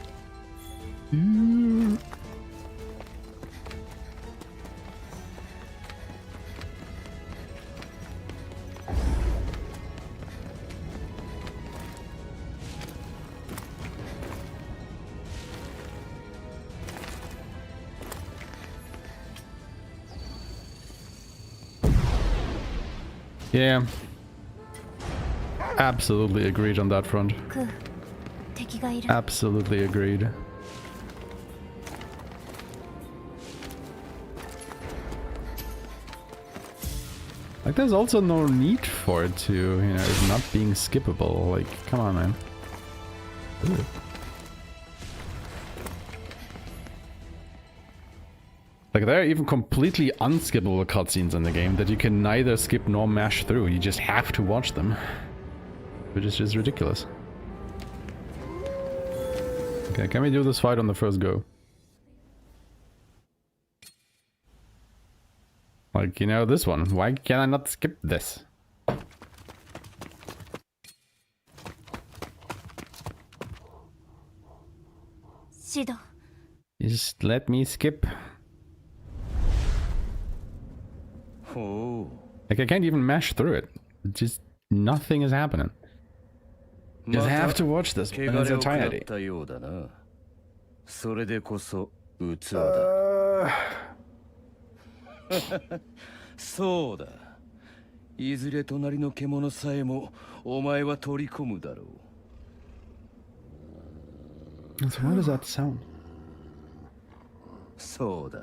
Yeah. Absolutely agreed on that front.
敵がいる。
Absolutely agreed. Like, there's also no need for it to, you know, it not being skippable. Like, come on, man. Ooh. Like, there are even completely unskippable cutscenes in the game that you can neither skip nor mash through. You just have to watch them. Which is just ridiculous. Okay, can we do this fight on the first go? Like, you know, this one. Why can I not skip this?
Shido.
Just let me skip.
Oh.
Like, I can't even mash through it. Just nothing is happening. Just have to watch this in its entirety.
それでこそ器だ。そうだ。いずれ隣の獣さえもお前は取り込むだろう。
So what does that sound?
そうだ。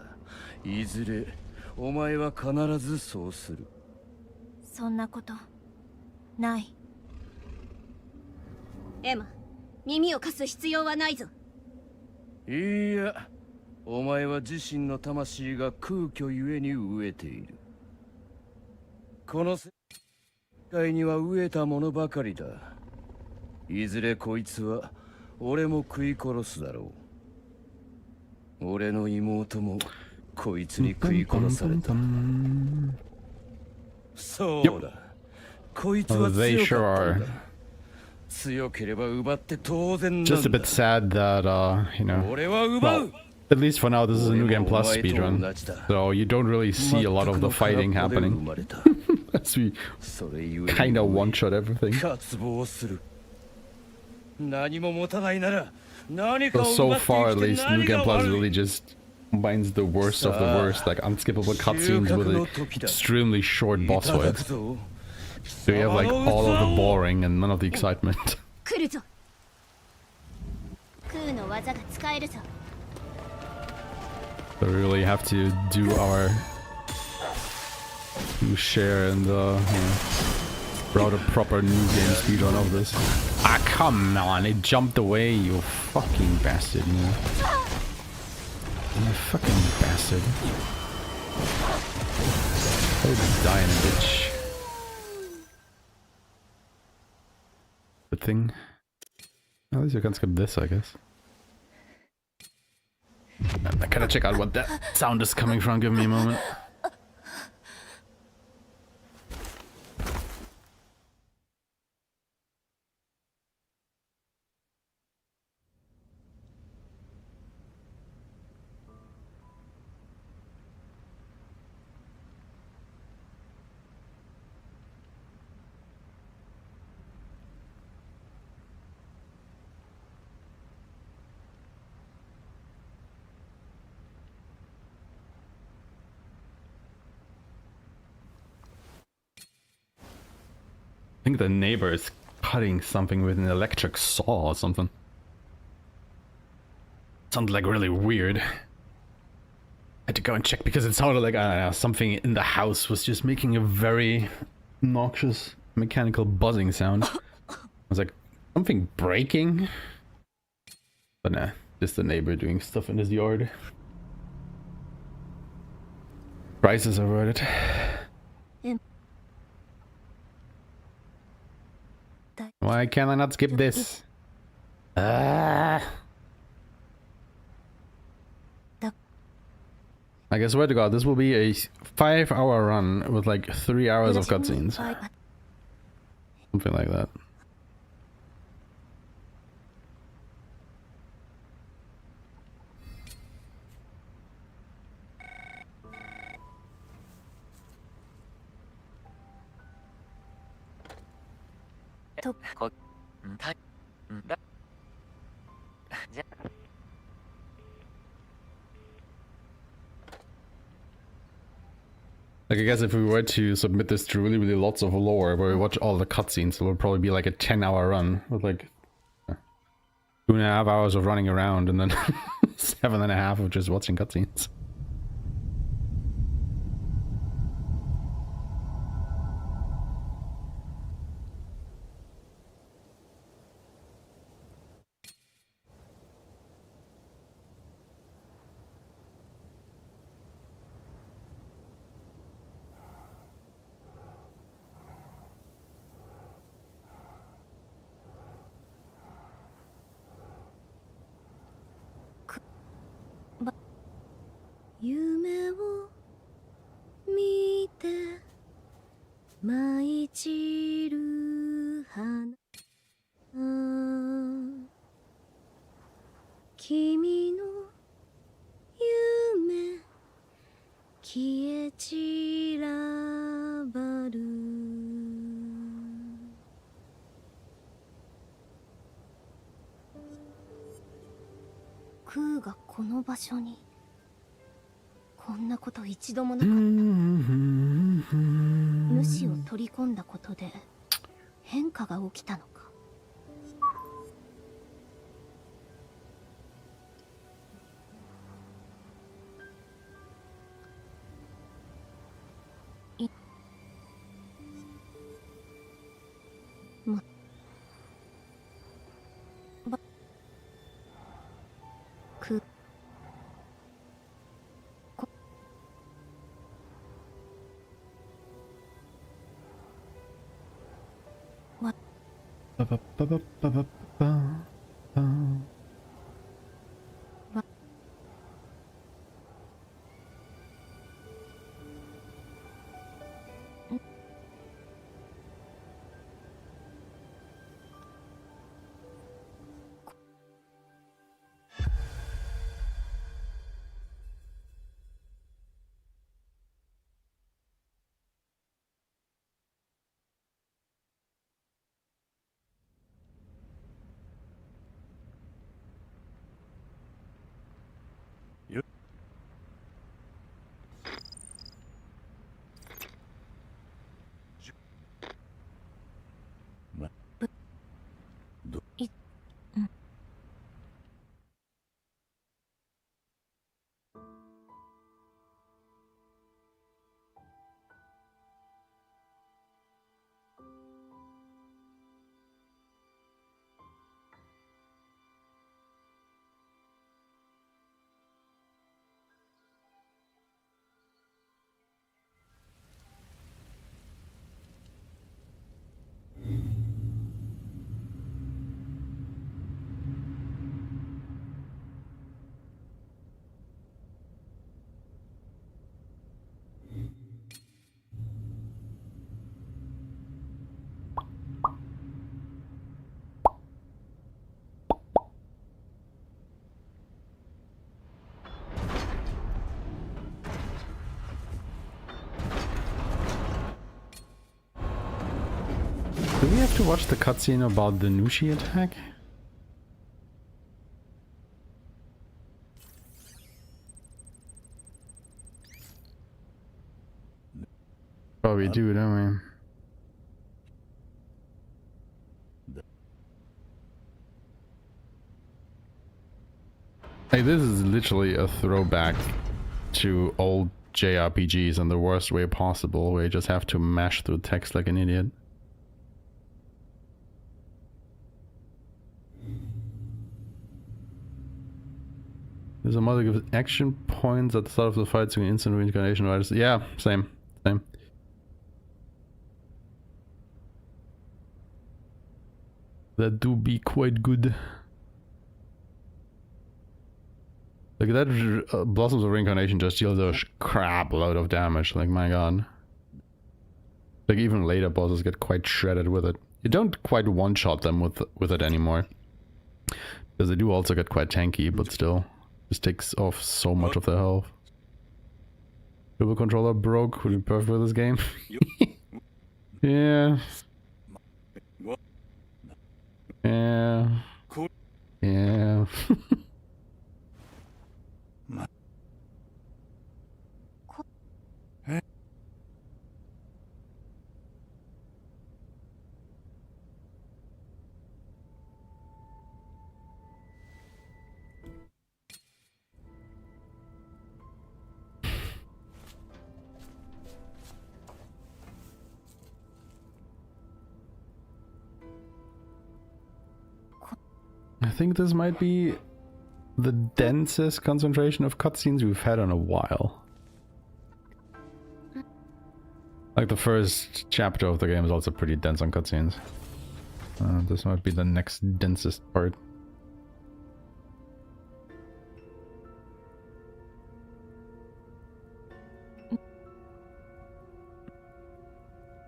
いずれお前は必ずそうする。
そんなことない。
エマ、耳を貸す必要はないぞ。
いや、お前は自身の魂が空虚ゆえに飢えている。この世界には飢えたものばかりだ。いずれこいつは俺も食い殺すだろう。俺の妹もこいつに食い殺された。そうだ。こいつは強かったんだ。
Just a bit sad that, you know, well, at least for now, this is a New Game Plus speedrun, so you don't really see a lot of the fighting happening, as we kinda one-shot everything. So far, at least, New Game Plus really just combines the worst of the worst, like unskippable cutscenes with extremely short boss fights. So you have like all of the boring and none of the excitement. So we really have to do our share and route a proper New Game speedrun of this. Ah, come on, it jumped away, you fucking bastard, man. You fucking bastard. Oh, dying bitch. Good thing. At least you can skip this, I guess. I gotta check out what that sound is coming from. Give me a moment. I think the neighbor is cutting something with an electric saw or something. Sounded like really weird. I had to go and check because it sounded like, I don't know, something in the house was just making a very noxious mechanical buzzing sound. I was like, something breaking? But nah, just the neighbor doing stuff in his yard. Crisis averted. Why can I not skip this? I swear to God, this will be a 5-hour run with like 3 hours of cutscenes. Something like that. Like, I guess if we were to submit this to really, really lots of lore, where we watch all the cutscenes, it would probably be like a 10-hour run with like 2.5 hours of running around and then 7.5 of just watching cutscenes.
Kuがこの場所にこんなこと一度もなかった。主を取り込んだことで変化が起きたのか。Do we have to watch the cutscene about the Nushi attack? Probably do, don't we? Like, this is literally a throwback to old JRPGs in the worst way possible, where you just have to mash through text like an idiot. There's a mother gives action points at the start of the fight to an instant reincarnation riders. Yeah, same. That do be quite good. Like that Blossoms of Reincarnation just deals a crap load of damage, like my god. Like even later bosses get quite shredded with it.
You don't quite one-shot them with it anymore. Because they do also get quite tanky, but still. Just takes off so much of their health. Turbo controller broke, would be perfect for this game. Yeah. Yeah. Yeah. I think this might be the densest concentration of cutscenes we've had in a while. Like the first chapter of the game is also pretty dense on cutscenes. This might be the next densest part.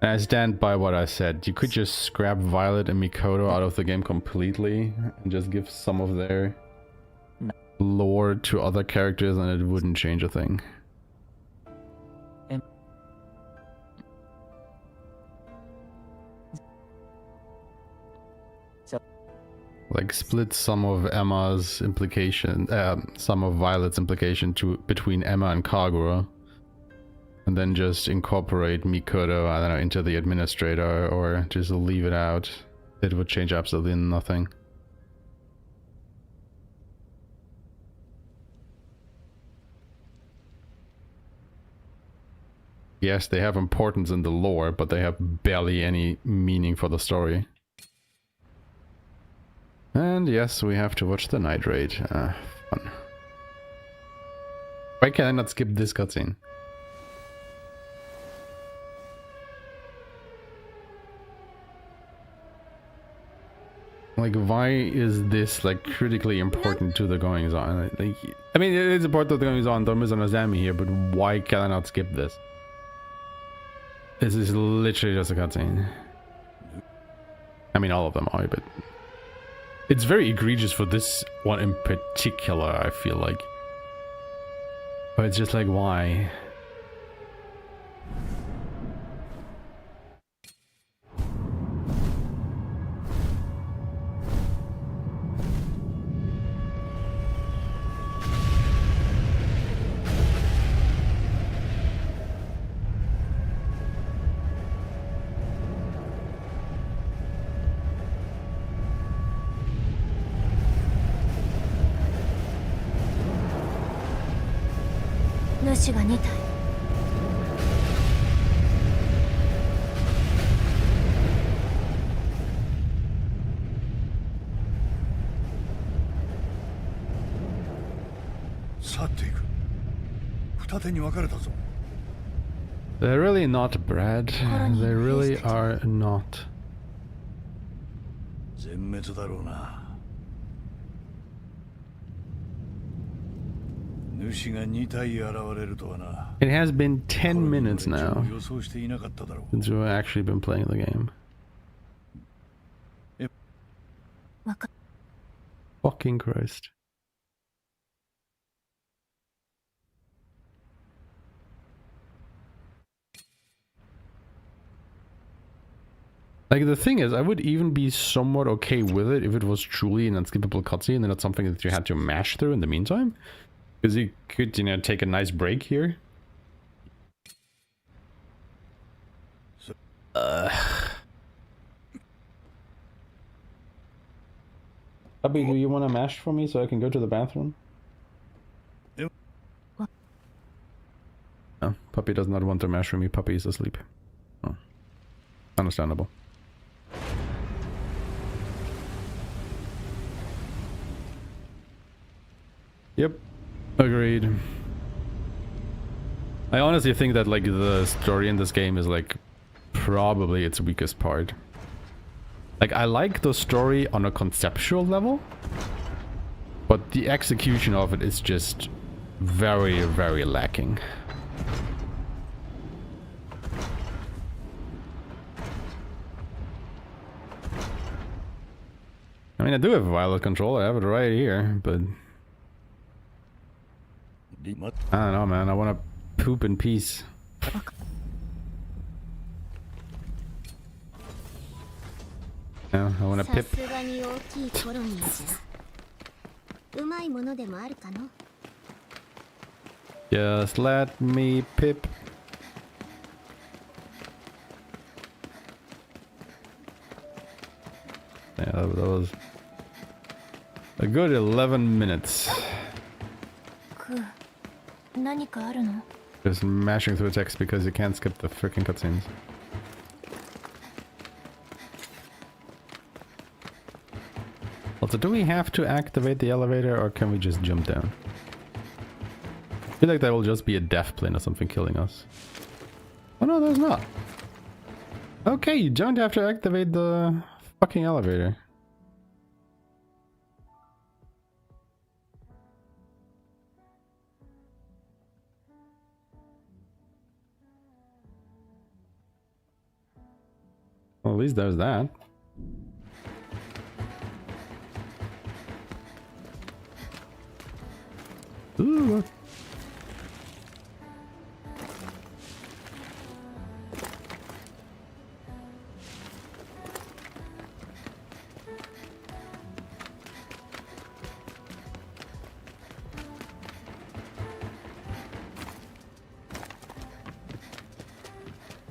And I stand by what I said. You could just scrap Violet and Mikoto out of the game completely and just give some of their lore to other characters and it wouldn't change a thing. Like split some of Emma's implication, some of Violet's implication between Emma and Kagura. And then just incorporate Mikoto, I don't know, into the administrator, or just leave it out. It would change absolutely nothing. Yes, they have importance in the lore, but they have barely any meaning for the story. And yes, we have to watch the night raid. Fun. Why can I not skip this cutscene? Like, why is this, like, critically important to the goings on? Like, I mean, it is important to the goings on, don't misunderstand me here, but why can I not skip this? This is literally just a cutscene. I mean, all of them are, but... It's very egregious for this one in particular, I feel like. But it's just like, why? They're really not, Brad. They really are not. It has been 10 minutes now since we've actually been playing the game. Fucking Christ. Like, the thing is, I would even be somewhat okay with it if it was truly an unskippable cutscene and not something that you had to mash through in the meantime. Because you could, you know, take a nice break here. Puppy, do you want to mash for me so I can go to the bathroom?
Yep.
No, Puppy does not want to mash for me. Puppy is asleep. Oh. Understandable. Yep, agreed. I honestly think that, like, the story in this game is, like, probably its weakest part. Like, I like the story on a conceptual level, but the execution of it is just very, very lacking. I mean, I do have a wireless control. I have it right here, but I don't know, man. I want to poop in peace. Yeah, I want to
さ
pip.
すがに大きいコロニーじゃうまいものでもあるかの
Just let me pip. Yeah, that was a good 11 minutes.
クー、何かあるの？
Just mashing through text because you can't skip the freaking cutscenes. Also, do we have to activate the elevator or can we just jump down? I feel like that will just be a death plane or something killing us. Oh no, there's not. Okay, you don't have to activate the fucking elevator. Well, at least there's that. Ooh.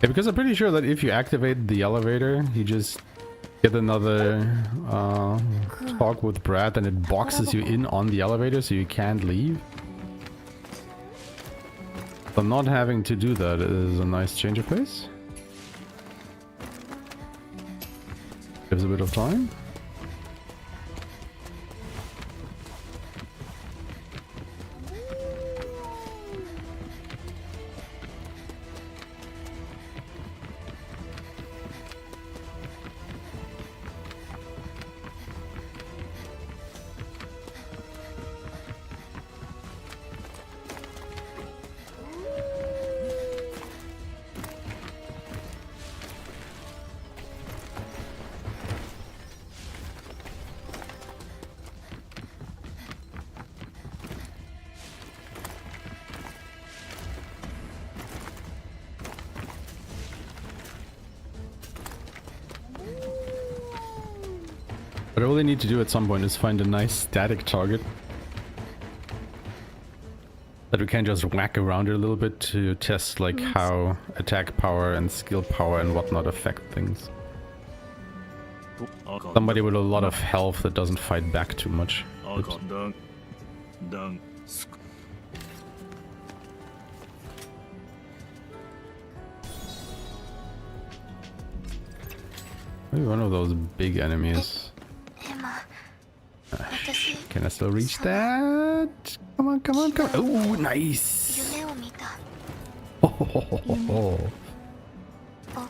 Yeah, because I'm pretty sure that if you activate the elevator, you just get another talk with Brad and it boxes you in on the elevator so you can't leave. So not having to do that is a nice change of pace. Gives a bit of time. What I really need to do at some point is find a nice static target that we can just whack around it a little bit to test like how attack power and skill power and whatnot affect things. Somebody with a lot of health that doesn't fight back too much. Oops. Maybe one of those big enemies. Can I still reach that? Come on, come on, come on. Oh, nice.
夢を見た。
Oh,
オ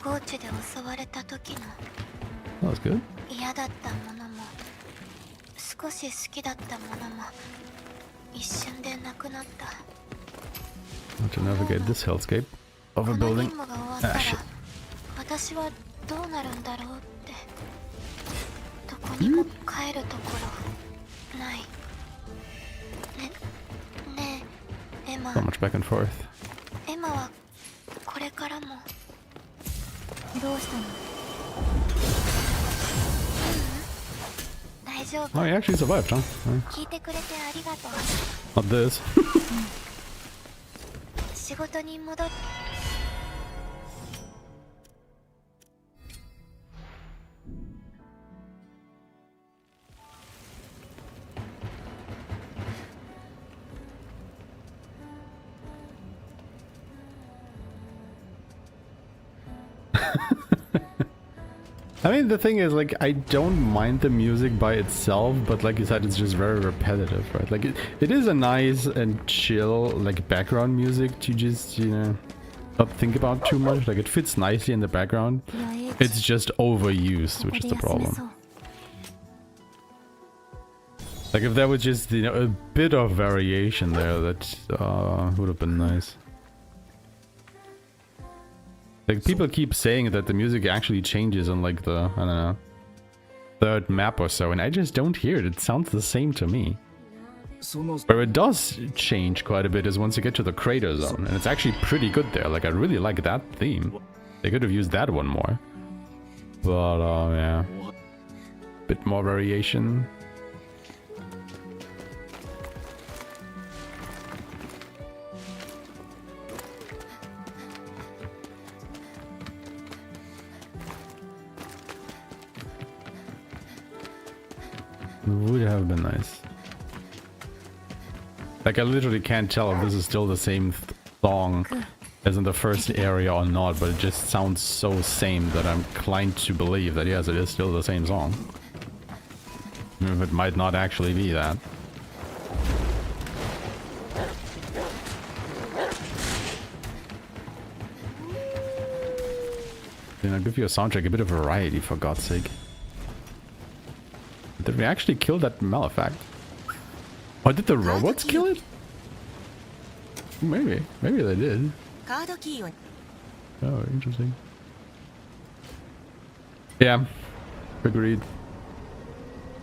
ゴーチュで襲われた時の
that was good.
嫌だったものも少し好きだったものも一瞬でなくなった。
How to navigate this hellscape of
こ
a
の
building.
任務が終わったら
shit.
私はどうなるんだろうって。どこにも帰るところない。ねえエマ。
So much back and forth.
エマはこれからも。どうしたの？大丈夫。
Oh, you actually survived, huh?
聞いてくれてありがとう。
Not this.
仕事に戻っ
I mean, the thing is, like, I don't mind the music by itself, but like you said, it's just very repetitive, right? Like, it is a nice and chill, like, background music to just, you know, not think about too much. Like, it fits nicely in the background. It's just overused, which is the problem. Like, if there was just, you know, a bit of variation there, that would have been nice. Like, people keep saying that the music actually changes on, like, the, I don't know, third map or so, and I just don't hear it. It sounds the same to me. Where it does change quite a bit is once you get to the crater zone, and it's actually pretty good there. Like, I really like that theme. They could have used that one more. But, yeah. Bit more variation. Would have been nice. Like, I literally can't tell if this is still the same song as in the first area or not, but it just sounds so same that I'm inclined to believe that yes, it is still the same song. Even if it might not actually be that. I'll give you a soundtrack, a bit of variety, for God's sake. Did we actually kill that Malefact? Or did the robots kill it? Maybe. Maybe they did. Oh, interesting. Yeah. Agreed.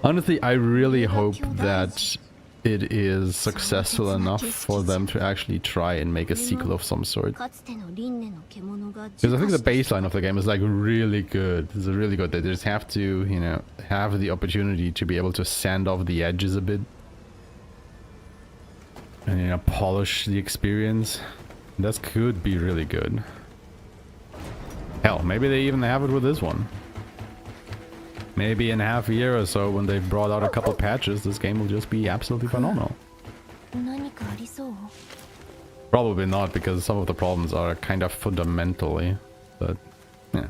Honestly, I really hope that it is successful enough for them to actually try and make a sequel of some sort. Because I think the baseline of the game is like really good. It's really good. They just have to, you know, have the opportunity to be able to sand off the edges a bit. And, you know, polish the experience. That could be really good. Hell, maybe they even have it with this one. Maybe in half a year or so, when they've brought out a couple patches, this game will just be absolutely phenomenal. Probably not, because some of the problems are kind of fundamentally, but yeah,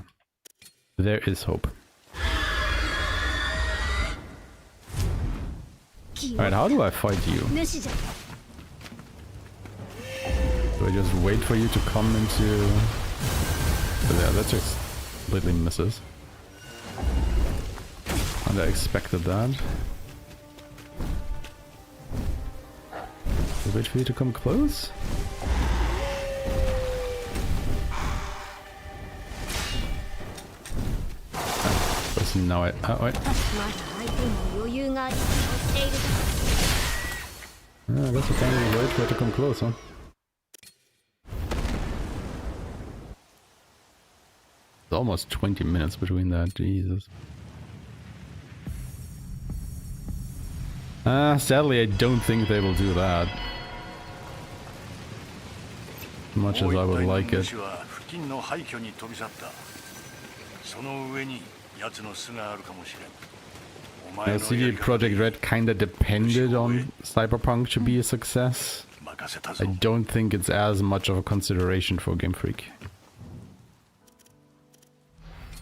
there is hope. Alright, how do I fight you? Do I just wait for you to come into... Yeah, that just completely misses. And I expected that. Wait for you to come close? Now I... Oh, wait. I guess I can't really wait for it to come close, huh? It's almost 20 minutes between that, Jesus. Sadly, I don't think they will do that. As much as I would like it. CD Projekt Red kinda depended on Cyberpunk to be a success. I don't think it's as much of a consideration for Game Freak.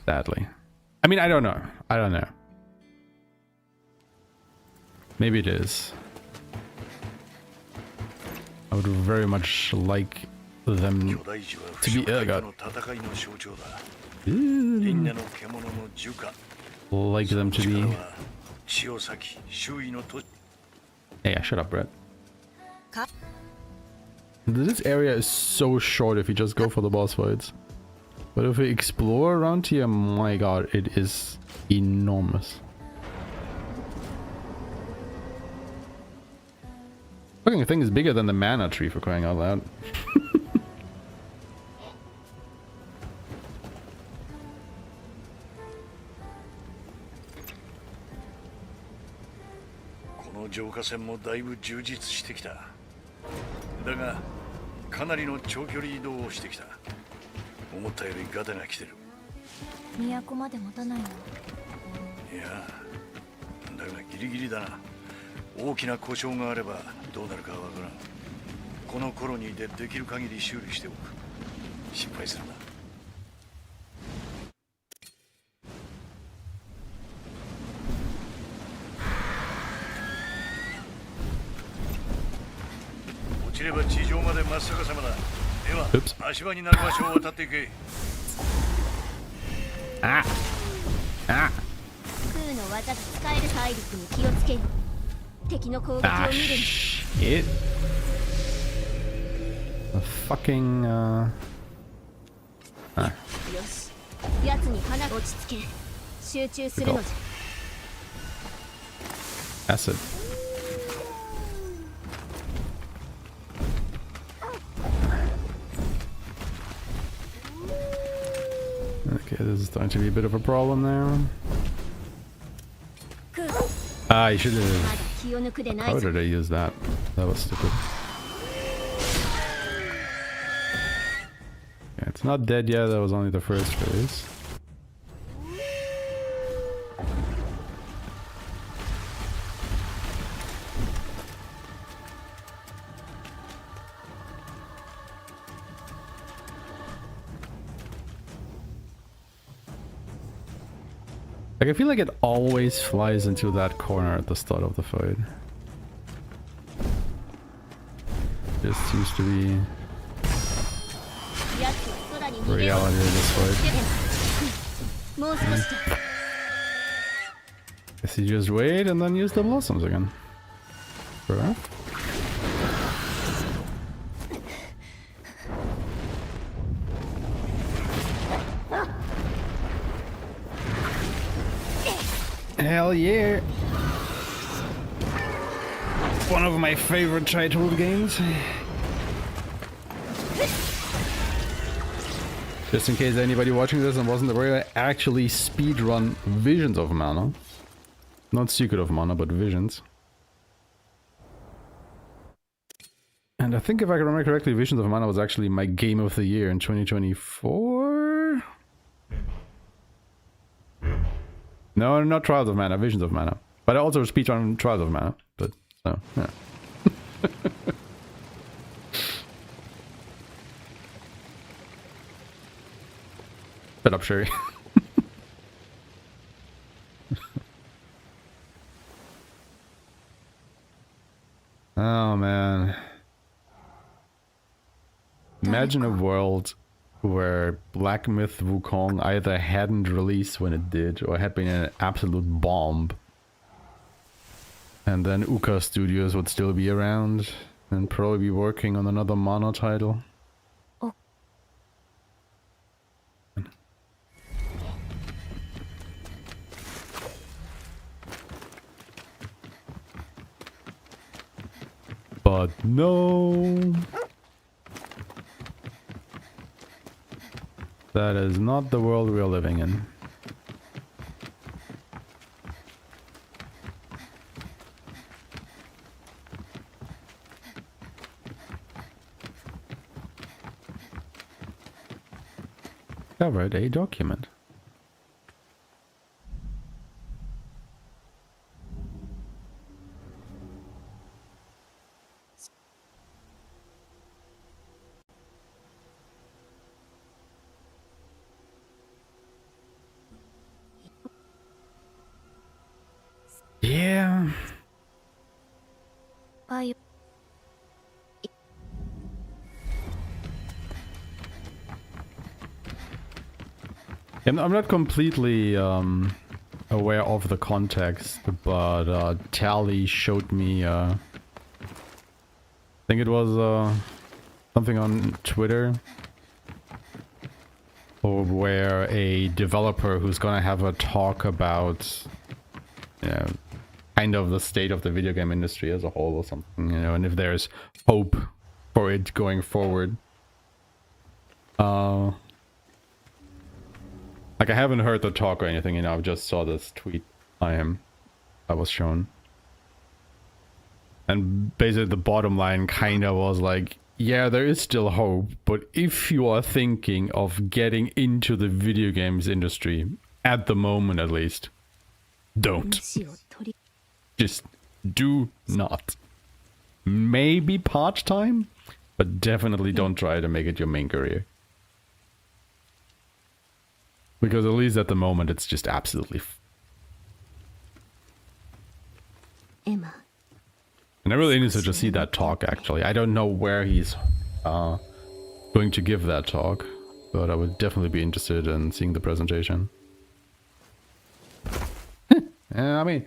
Sadly. I mean, I don't know. I don't know. Maybe it is. I would very much like them to be... Oh god. Like them to be... Hey, shut up, Brett. This area is so short if you just go for the boss fights. But if we explore around here, my god, it is enormous. Fucking thing is bigger than the mana tree, for crying out loud. Oops. Ah! Ah! Ah, shit. A fucking, Ah. acid. Okay, this is starting to be a bit of a problem now. Ah, you should have. How did I use that? That was stupid. Yeah, it's not dead yet, that was only the first phase. Like, I feel like it always flies into that corner at the start of the fight. Just seems to be the reality of this fight. Guess you just wait and then use the blossoms again. Fair. Hell yeah! One of my favorite childhood games. Just in case anybody watching this and wasn't aware, I actually speedrun Visions of Mana. Not Secret of Mana, but Visions. And I think if I can remember correctly, Visions of Mana was actually my game of the year in 2024? No, not Trials of Mana, Visions of Mana. But I also speedrun Trials of Mana. But, so, yeah. Shut up, Sherry. Oh, man. Imagine a world where Black Myth Wukong either hadn't released when it did, or had been an absolute bomb. And then Uka Studios would still be around, and probably be working on another Mana title.
Oh.
But no. That is not the world we are living in. Covered a document. Yeah.
Bye.
And I'm not completely aware of the context, but Tally showed me, I think it was something on Twitter, or where a developer who's gonna have a talk about, you know, kind of the state of the video game industry as a whole or something, you know, and if there's hope for it going forward. Like, I haven't heard the talk or anything, you know, I just saw this tweet I was shown. And basically the bottom line kind of was like, yeah, there is still hope, but if you are thinking of getting into the video games industry, at the moment at least, don't. Just do not. Maybe part-time, but definitely don't try to make it your main career. Because at least at the moment, it's just absolutely...
Emma.
And I really interested to see that talk, actually. I don't know where he's going to give that talk, but I would definitely be interested in seeing the presentation. Yeah, I mean,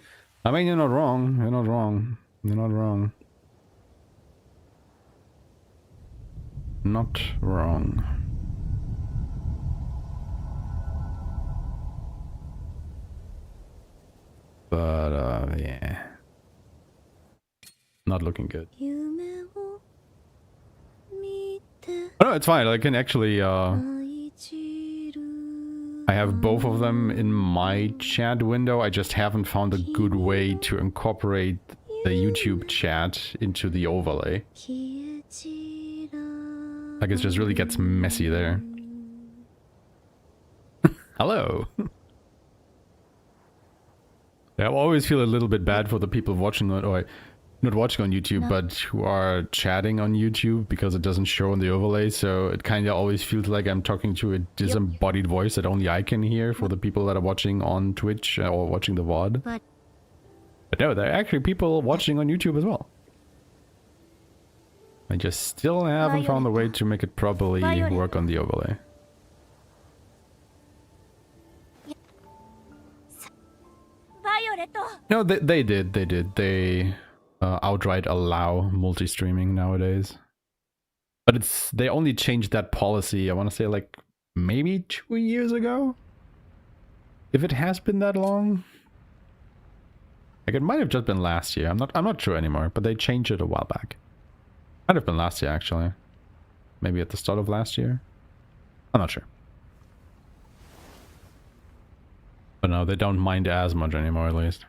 you're not wrong. You're not wrong. You're not wrong. Not wrong. But, yeah. not looking good.
夢を見て
Oh, no, it's fine. I can actually,
愛じる
I have both of them in my chat window. I just haven't found a good way to incorporate the YouTube chat into the overlay.
消え散ら
Like, it just really gets messy there. Hello. Yeah, I always feel a little bit bad for the people watching it, or not watching on YouTube, but who are chatting on YouTube because it doesn't show on the overlay. So it kind of always feels like I'm talking to a disembodied voice that only I can hear for the people that are watching on Twitch or watching the VOD.
But
No, there are actually people watching on YouTube as well. I just still haven't found a way to make it properly work on the overlay. No, they did. They outright allow multi-streaming nowadays. But they only changed that policy, I want to say, like, maybe 2 years ago? If it has been that long? Like, it might have just been last year. I'm not sure anymore, but they changed it a while back. Might have been last year, actually. Maybe at the start of last year? I'm not sure. But no, they don't mind as much anymore, at least.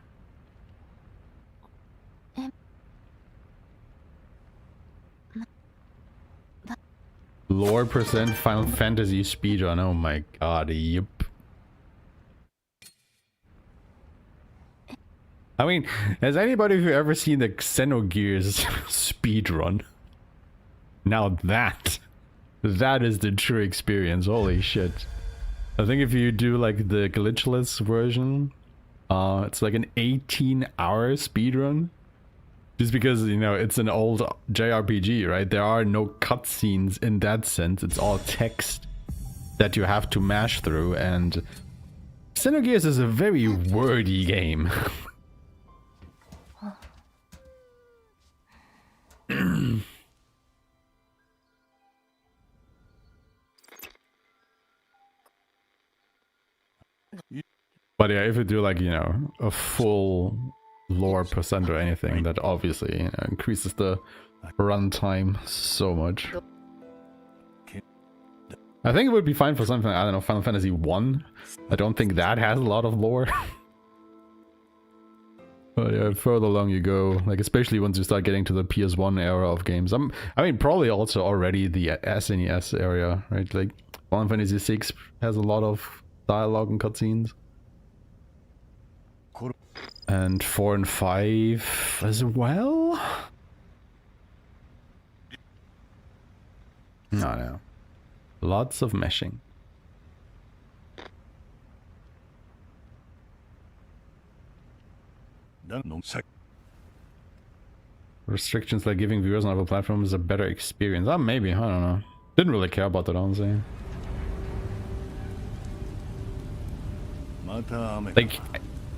Lore percent Final Fantasy speedrun. Oh my god, yep. I mean, has anybody who ever seen the Xenogears speedrun? Now that is the true experience. Holy shit. I think if you do like the glitchless version, it's like an 18-hour speedrun. Just because, you know, it's an old JRPG, right? There are no cutscenes in that sense. It's all text that you have to mash through, and Xenogears is a very wordy game. But yeah, if you do like, you know, a full lore percent or anything, that obviously, you know, increases the runtime so much. I think it would be fine for something, I don't know, Final Fantasy 1. I don't think that has a lot of lore. But yeah, further along you go, like especially once you start getting to the PS1 era of games. I mean, probably also already the SNES area, right? Like Final Fantasy 6 has a lot of dialogue and cutscenes. And 4 and 5 as well? No. Lots of meshing. Restrictions like giving viewers on other platforms a better experience. Oh, maybe. I don't know. Didn't really care about that, honestly. Like,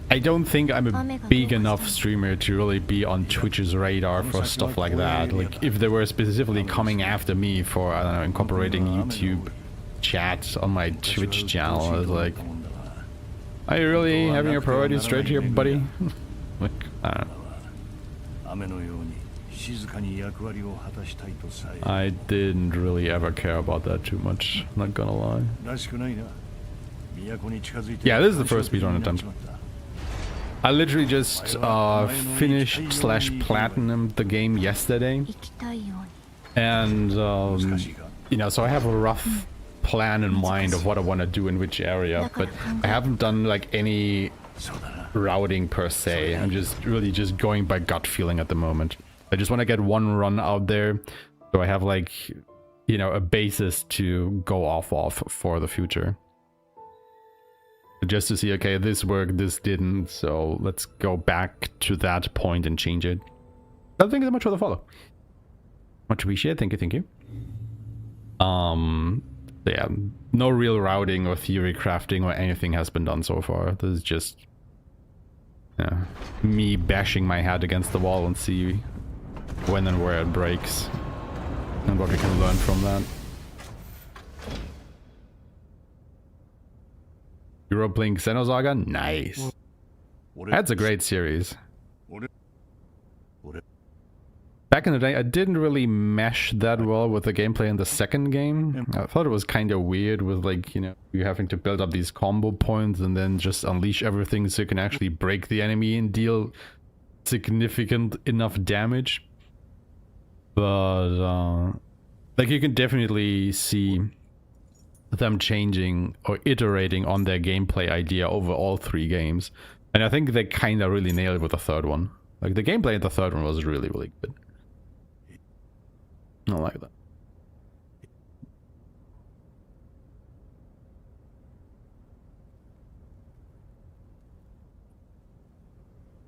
I don't think I'm a big enough streamer to really be on Twitch's radar for stuff like that. Like, if they were specifically coming after me for, I don't know, incorporating YouTube chats on my Twitch channel, I was like, are you really having your priorities straight here, buddy? Like, I don't know. I didn't really ever care about that too much, not gonna lie. Yeah, this is the first speedrun attempt. I literally just finished / platinumed the game yesterday, and you know, so I have a rough plan in mind of what I want to do in which area, but I haven't done like any routing per se. I'm just really just going by gut feeling at the moment. I just want to get one run out there, so I have like, you know, a basis to go off of for the future. Just to see, okay, this worked, this didn't, so let's go back to that point and change it. But thank you so much for the follow. Much appreciated, thank you. Yeah, no real routing or theory crafting or anything has been done so far. This is just me bashing my head against the wall and see when and where it breaks and what we can learn from that. You're playing Xenosaga? Nice. That's a great series. back in the day, I didn't really mesh that well with the gameplay in the second game. I thought it was kind of weird with, like, you know, you having to build up these combo points and then just unleash everything so you can actually break the enemy and deal significant enough damage. But, like, you can definitely see them changing or iterating on their gameplay idea over all 3 games. And I think they kind of really nailed it with the third one. Like, the gameplay in the third one was really, really good. I like that.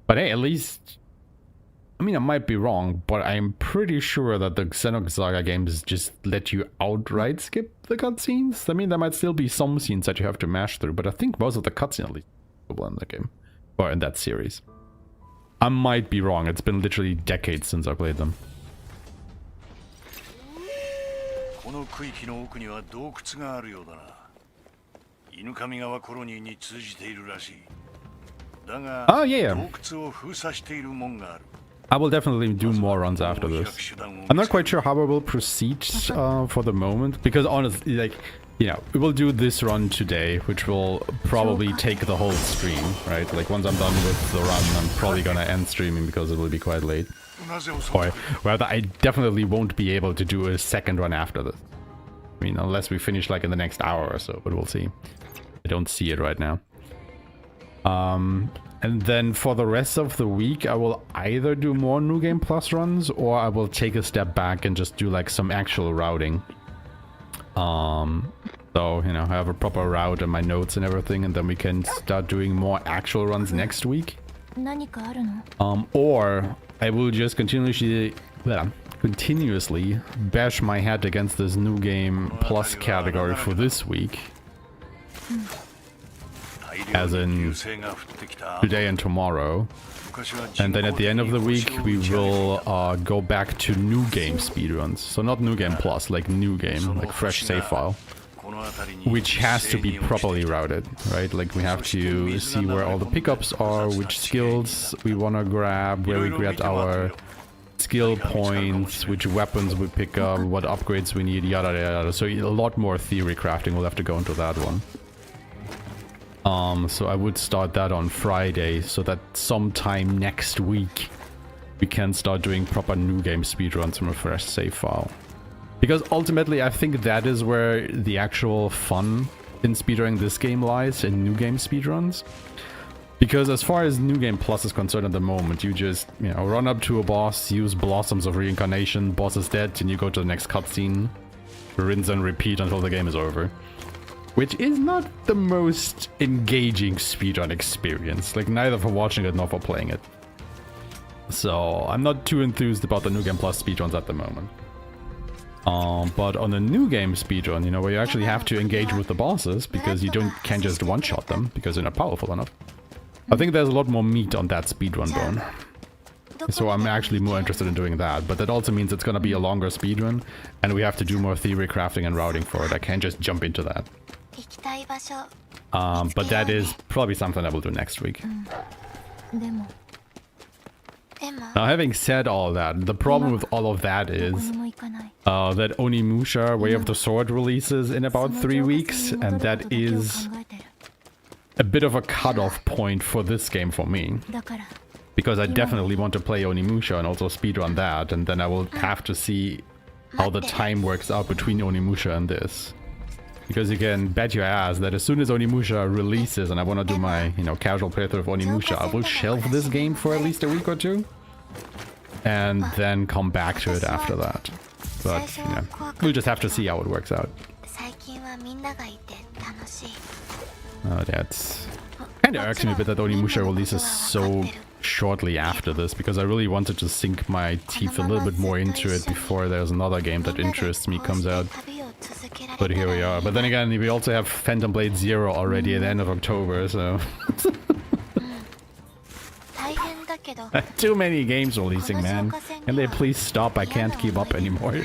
But hey, at least, I mean, I might be wrong, but I'm pretty sure that the Xenosaga Saga games just let you outright skip the cutscenes. I mean, there might still be some scenes that you have to mash through, but I think most of the cutscenes at least are in the game, or in that series. I might be wrong. It's been literally decades since I played them.
この区域の奥には洞窟があるようだな。犬神川コロニーに通じているらしい。だが、洞窟を封鎖している門がある。
I will definitely do more runs after this. I'm not quite sure how I will proceed for the moment, because honestly, like, you know, we will do this run today, which will probably take the whole stream, right? Like, once I'm done with the run, I'm probably gonna end streaming because it will be quite late. Or rather, I definitely won't be able to do a second run after this. I mean, unless we finish like in the next hour or so, but we'll see. I don't see it right now. And then for the rest of the week, I will either do more New Game Plus runs, or I will take a step back and just do like some actual routing. So, you know, I have a proper route and my notes and everything, and then we can start doing more actual runs next week. Or I will just continuously bash my head against this New Game Plus category for this week. As in today and tomorrow. And then at the end of the week, we will go back to New Game speedruns. So not New Game Plus, like New Game, like fresh save file. Which has to be properly routed, right? Like, we have to see where all the pickups are, which skills we want to grab, where we get our skill points, which weapons we pick up, what upgrades we need, yada yada. So a lot more theory crafting. We'll have to go into that one. So I would start that on Friday, so that sometime next week we can start doing proper New Game speedruns from a fresh save file. Because ultimately, I think that is where the actual fun in speedrunning this game lies, in New Game speedruns. Because as far as New Game Plus is concerned at the moment, you just, you know, run up to a boss, use Blossoms of Reincarnation, boss is dead, and you go to the next cutscene, rinse and repeat until the game is over. Which is not the most engaging speedrun experience, like neither for watching it nor for playing it. So I'm not too enthused about the New Game Plus speedruns at the moment. But on a New Game speedrun, you know, where you actually have to engage with the bosses, because you can't just one-shot them, because they're not powerful enough. I think there's a lot more meat on that speedrun bone. So I'm actually more interested in doing that, but that also means it's gonna be a longer speedrun, and we have to do more theory crafting and routing for it. I can't just jump into that. But that is probably something I will do next week. Now, having said all that, the problem with all of that is that Onimusha Way of the Sword releases in about 3 weeks, and that is a bit of a cutoff point for this game for me. Because I definitely want to play Onimusha and also speedrun that, and then I will have to see how the time works out between Onimusha and this. Because you can bet your ass that as soon as Onimusha releases and I want to do my, you know, casual playthrough of Onimusha, I will shelve this game for at least a week or two. And then come back to it after that. But, you know, we'll just have to see how it works out. That's kind of irks me a bit that Onimusha releases so shortly after this, because I really wanted to sink my teeth a little bit more into it before there's another game that interests me comes out. But here we are. But then again, we also have Phantom Blade Zero already at the end of October, so... Too many games releasing, man. Can they please stop? I can't keep up anymore.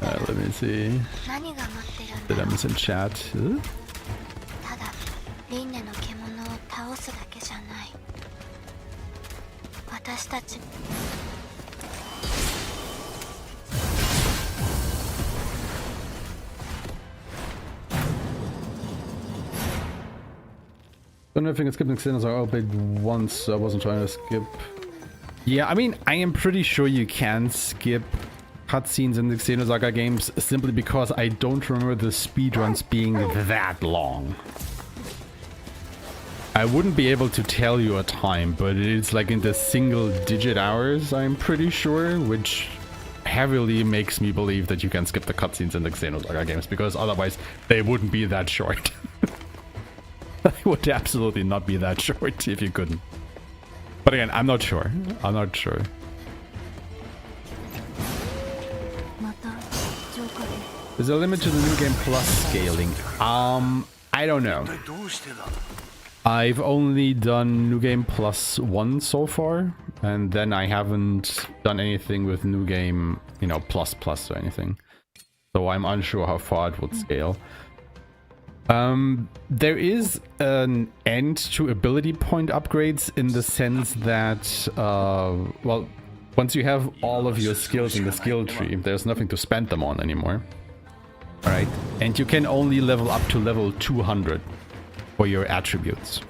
Let me see. Did I miss in chat?
私たち
Don't know if I can skip the extenders. I played once, so I wasn't trying to skip. Yeah, I mean, I am pretty sure you can skip cutscenes in the Xenosaga games simply because I don't remember the speedruns being that long. I wouldn't be able to tell you a time, but it's like in the single-digit hours, I'm pretty sure, which heavily makes me believe that you can skip the cutscenes in the Xenosaga games, because otherwise they wouldn't be that short. They would absolutely not be that short if you couldn't. But again, I'm not sure. I'm not sure. There's a limit to the New Game Plus scaling. I don't know. I've only done New Game Plus 1 so far, and then I haven't done anything with New Game, you know, Plus Plus or anything. So I'm unsure how far it would scale. There is an end to ability point upgrades in the sense that, well, once you have all of your skills in the skill tree, there's nothing to spend them on anymore. Alright, and you can only level up to level 200 for your attributes.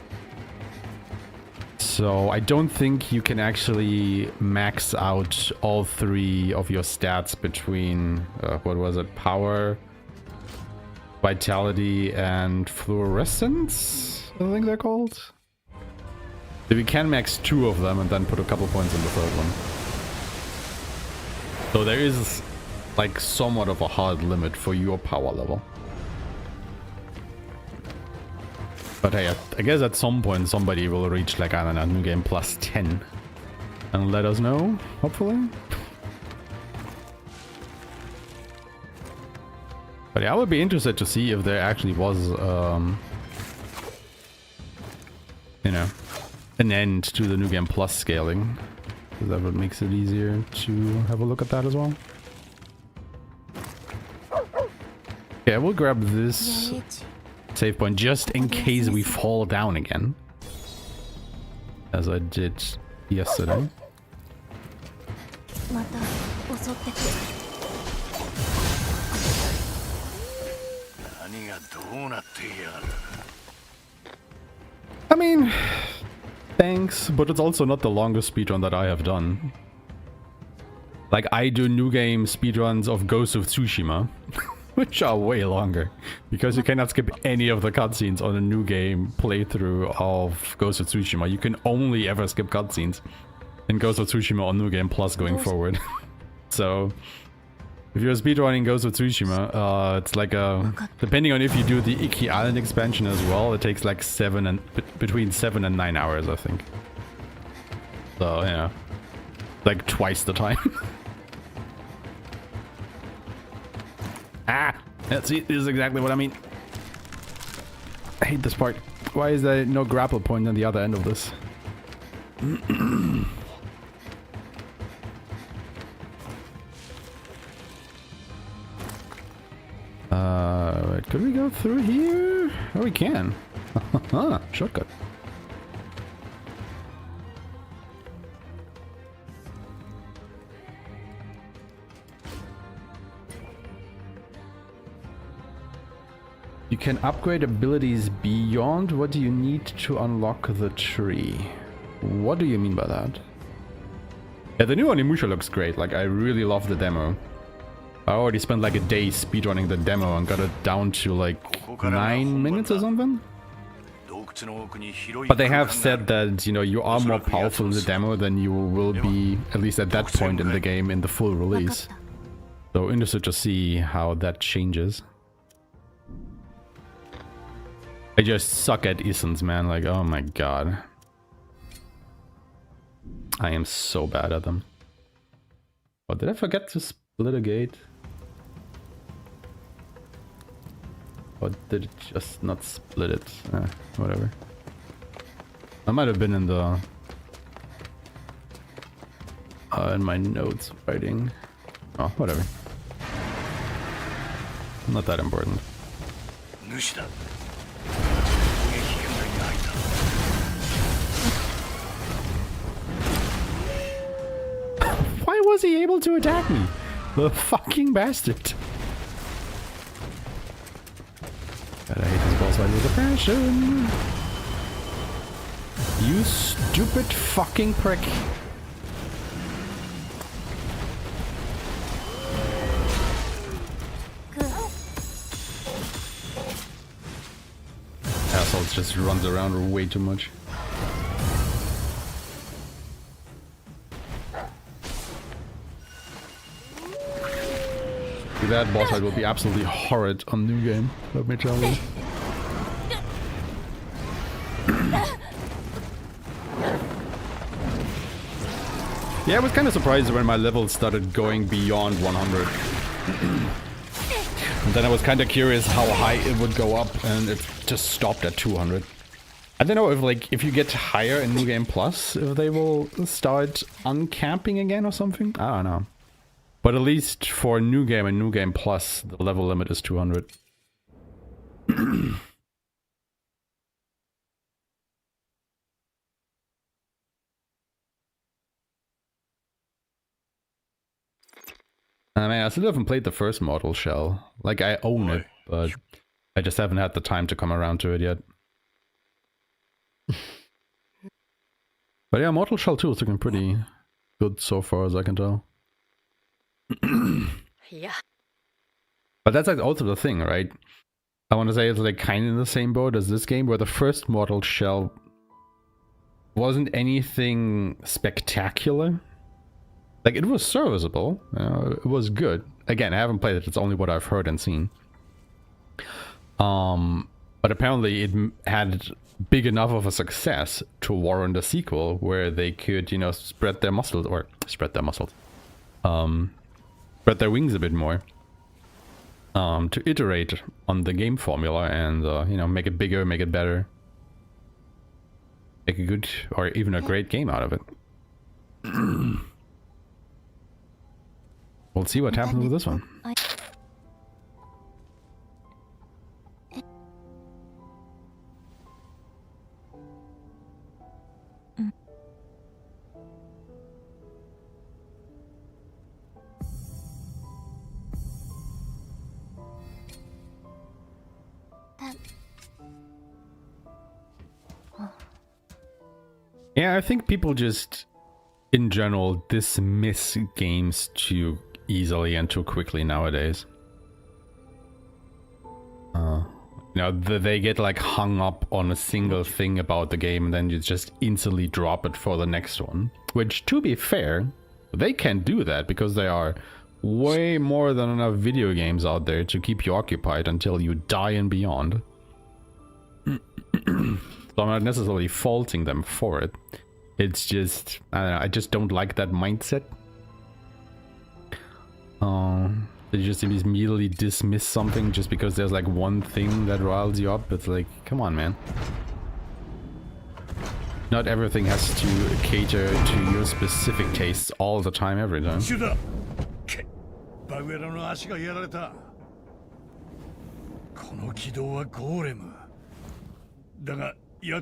So I don't think you can actually max out all 3 of your stats between, what was it, power, vitality, and fluorescence, I think they're called. So we can max 2 of them and then put a couple points in the 3rd one. So there is like somewhat of a hard limit for your power level. But hey, I guess at some point somebody will reach, like, I don't know, New Game Plus 10 and let us know, hopefully. But yeah, I would be interested to see if there actually was, you know, an end to the New Game Plus scaling. Because that would makes it easier to have a look at that as well. Okay, we'll grab this save point just in case we fall down again. As I did yesterday. I mean, thanks, but it's also not the longest speedrun that I have done. Like, I do new game speedruns of Ghost of Tsushima, which are way longer, because you cannot skip any of the cutscenes on a new game playthrough of Ghost of Tsushima. You can only ever skip cutscenes in Ghost of Tsushima on New Game Plus going forward. So, if you're speedrunning Ghost of Tsushima, it's like a... Depending on if you do the Iki Island expansion as well, it takes like between 7 and 9 hours, I think. So, yeah. Like twice the time. Ah! See, this is exactly what I mean. I hate this part. Why is there no grapple point on the other end of this? Could we go through here? Oh, we can. Shortcut. You can upgrade abilities beyond what you need to unlock the tree. What do you mean by that? Yeah, the new Onimusha looks great. Like, I really love the demo. I already spent like a day speedrunning the demo and got it down to like 9 minutes or something. But they have said that, you know, you are more powerful in the demo than you will be, at least at that point in the game, in the full release. So interested to see how that changes. I just suck at Isons, man. Like, oh my god. I am so bad at them. Oh, did I forget to split a gate? Or did it just not split it? Whatever. I might have been in the... in my notes writing. Oh, whatever. Not that important. was he able to attack me? The fucking bastard. God, I hate this boss fight with a passion. You stupid fucking prick. Asshole just runs around way too much. That boss fight will be absolutely horrid on New Game, let me tell you. Yeah, I was kind of surprised when my levels started going beyond 100. And then I was kind of curious how high it would go up, and it just stopped at 200. I don't know if, like, if you get higher in New Game Plus, if they will start uncapping again or something. I don't know. But at least for New Game and New Game Plus, the level limit is 200. I mean, I still haven't played the first Mortal Shell. Like, I own it, but I just haven't had the time to come around to it yet. But yeah, Mortal Shell 2 is looking pretty good so far, as I can tell.
Yeah.
But that's like also the thing, right? I want to say it's like kind of in the same boat as this game, where the first Mortal Shell wasn't anything spectacular. Like, it was serviceable, it was good. Again, I haven't played it, it's only what I've heard and seen. But apparently it had big enough of a success to warrant a sequel where they could, you know, spread their wings a bit more. To iterate on the game formula and, you know, make it bigger, make it better. Make a good, or even a great game out of it. We'll see what happens with this one. Yeah, I think people just, in general, dismiss games too easily and too quickly nowadays. You know, they get like hung up on a single thing about the game and then you just instantly drop it for the next one. Which, to be fair, they can do that because there are way more than enough video games out there to keep you occupied until you die and beyond. So I'm not necessarily faulting them for it. It's just, I don't know, I just don't like that mindset. They just immediately dismiss something just because there's like one thing that riles you up. It's like, come on, man. Not everything has to cater to your specific tastes all the time, every time.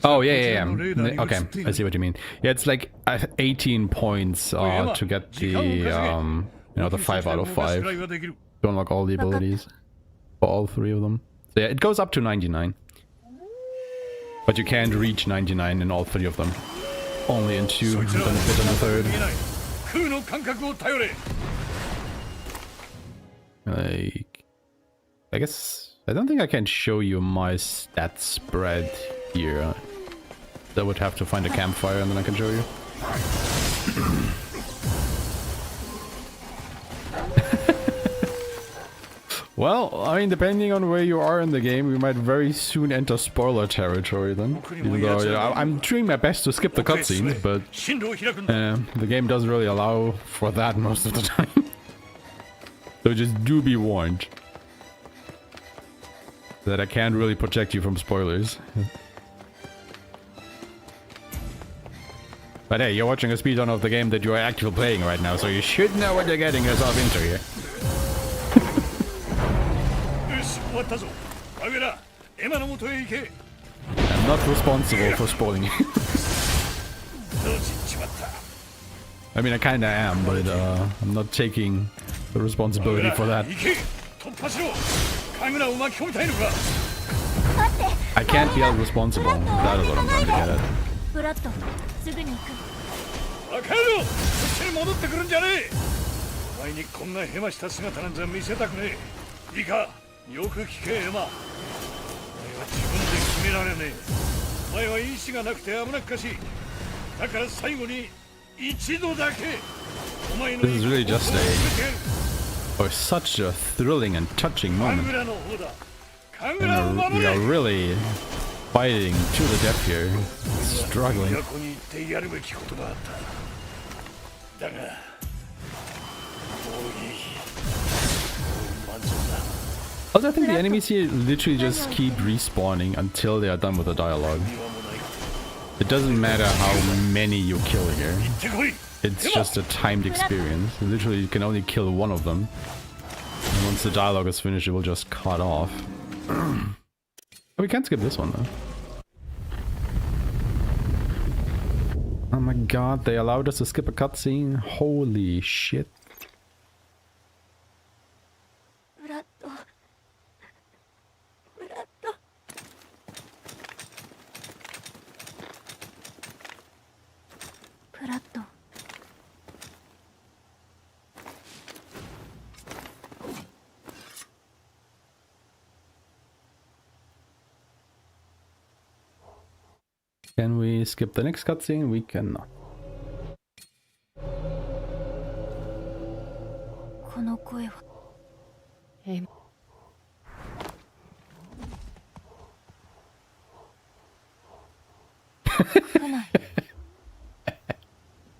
Oh, yeah. Okay, I see what you mean. Yeah, it's like 18 points to get the, you know, the 5 out of 5. To unlock all the abilities for all 3 of them. So yeah, it goes up to 99. But you can't reach 99 in all 3 of them. Only in 2, and then a bit in the 3rd. Like, I guess, I don't think I can show you my stat spread here. I would have to find a campfire and then I can show you. Well, I mean, depending on where you are in the game, we might very soon enter spoiler territory then. Even though, you know, I'm doing my best to skip the cutscenes, but the game doesn't really allow for that most of the time. So just do be warned that I can't really protect you from spoilers. But hey, you're watching a speedrun of the game that you're actually playing right now, so you should know what you're getting yourself into here. I'm not responsible for spoiling you. I mean, I kinda am, but I'm not taking the responsibility for that.
行け突破しろ神楽を巻き込みたいのか
I can't be held responsible. That is what I'm trying to get at.
ブラッドすぐに行く。
バカ野郎こっちに戻ってくるんじゃねえお前にこんなヘマした姿なんざ見せたくねえいいかよく聞けエマお前は自分で決められねえお前は意志がなくて危なっかしいだから最後に一度だけお前の
This is really just such a thrilling and touching
神
moment.
楽の方だ神楽を
And
守
we
れ
are really fighting to the death here. Struggling.
都に行ってやるべきことがあっただがもういいもう満足だ
Also, I think the enemies here literally just keep respawning until they are done with the dialogue. It doesn't matter how many you kill here.
行ってこい
It's just a timed experience. Literally, you can only kill one of them. And once the dialogue is finished, it will just cut off. We can't skip this one, though. Oh my god, they allowed us to skip a cutscene? Holy shit.
ブラッドブラッド ブラッド
Can we skip the next cutscene? We cannot.
この声は
え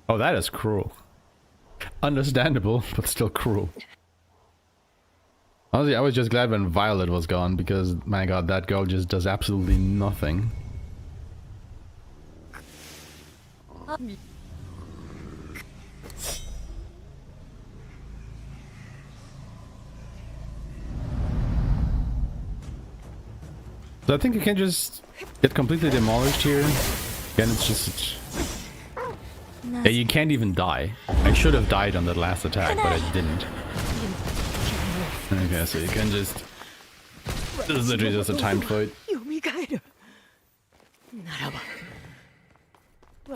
Oh, that is cruel. Understandable, but still cruel. Honestly, I was just glad when Violet was gone, because, my god, that girl just does absolutely nothing. So I think you can just get completely demolished here. Again, it's just... Yeah, you can't even die. I should have died on that last attack, but I didn't. Okay, so you can just... This is literally just a timed fight.
よみがえるならば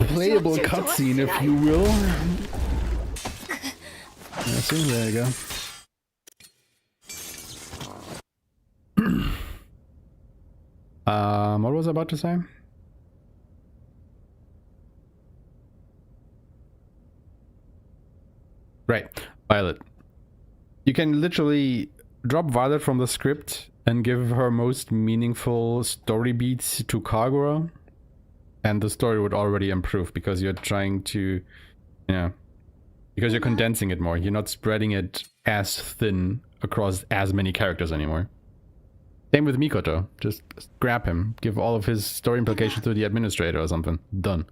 Playable cutscene, if you will. Yeah, see, there you go. What was I about to say? Right, Violet. You can literally drop Violet from the script and give her most meaningful story beats to Kagura, and the story would already improve because you're trying to, you know, because you're condensing it more. You're not spreading it as thin across as many characters anymore. Same with Mikoto. Just grab him, give all of his story implications to the administrator or something. Done.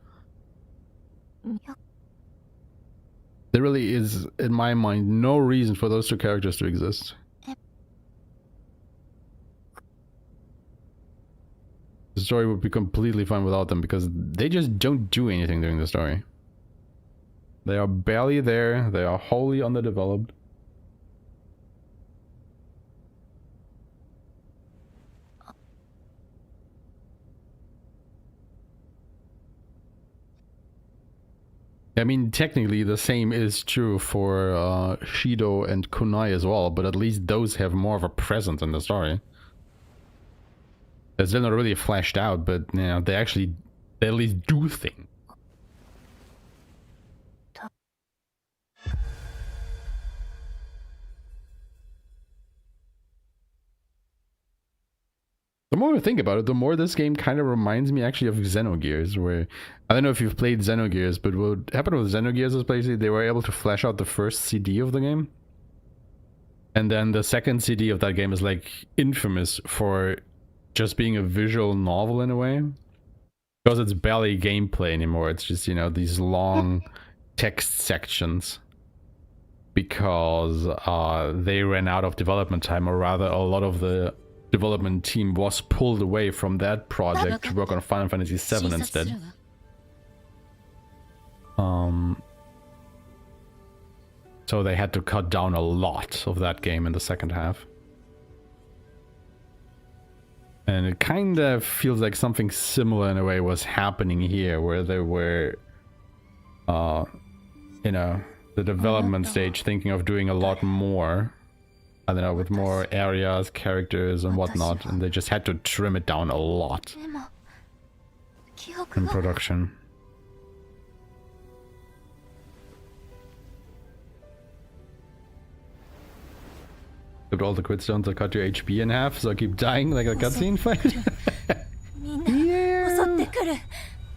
There really is, in my mind, no reason for those two characters to exist. The story would be completely fine without them because they just don't do anything during the story. They are barely there, they are wholly underdeveloped. I mean, technically the same is true for Shido and Kunai as well, but at least those have more of a presence in the story. They're still not really fleshed out, but you know, they at least do things. The more I think about it, the more this game kind of reminds me actually of Xenogears, where I don't know if you've played Xenogears, but what happened with Xenogears is basically they were able to flesh out the first CD of the game. And then the second CD of that game is like infamous for just being a visual novel in a way. Because it's barely gameplay anymore, it's just, you know, these long text sections. Because they ran out of development time, or rather a lot of the development team was pulled away from that project to work on Final Fantasy VII instead. So they had to cut down a lot of that game in the second half. And it kind of feels like something similar in a way was happening here, where they were, you know, the development stage thinking of doing a lot more. I don't know, with more areas, characters and whatnot, and they just had to trim it down a lot
でも記憶
in
が
production. With all the quitstones that cut your HP in half, so I keep dying like a cutscene fight.
みんな襲ってくる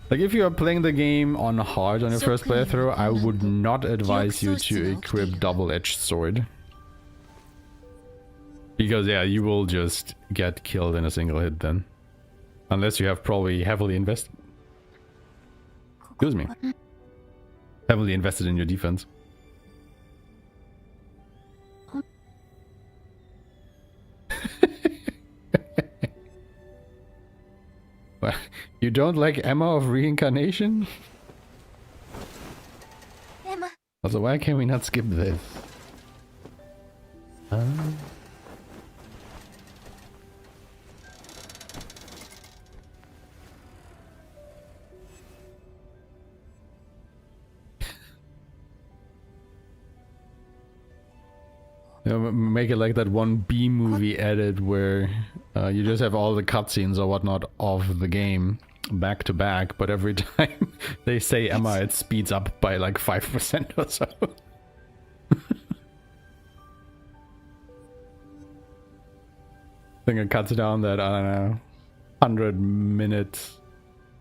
Like if you are playing the game on hard on your first playthrough, I would not advise you to equip double-edged sword. Because yeah, you will just get killed in a single hit then. Unless you have probably heavily invested... Excuse me. Heavily invested in your defense. What? You don't like Aeshmah of Reincarnation?
エマ
Also, why can we not skip this? You know, make it like that one B movie edit where you just have all the cutscenes or whatnot of the game back to back, but every time they say Aeshmah, it speeds up by like 5% or so. I think it cuts down that, I don't know, 100-minute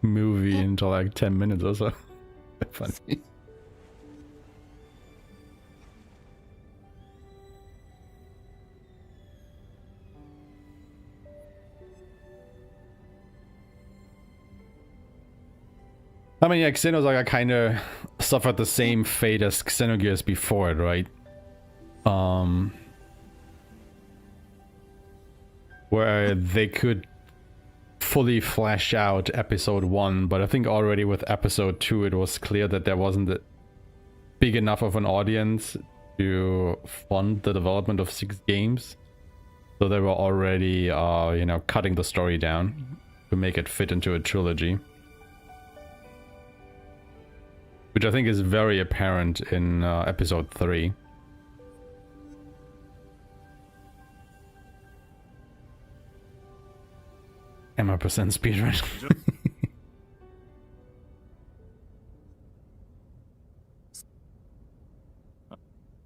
movie into like 10 minutes or so. Funny. I mean, yeah, Xenosaga kind of suffered the same fate as Xenogears before it, right? Where they could fully flesh out episode 1, but I think already with episode 2 it was clear that there wasn't a big enough of an audience to fund the development of 6 games. So they were already, you know, cutting the story down to make it fit into a trilogy. Which I think is very apparent in episode 3. Aeshmah percent speedrun.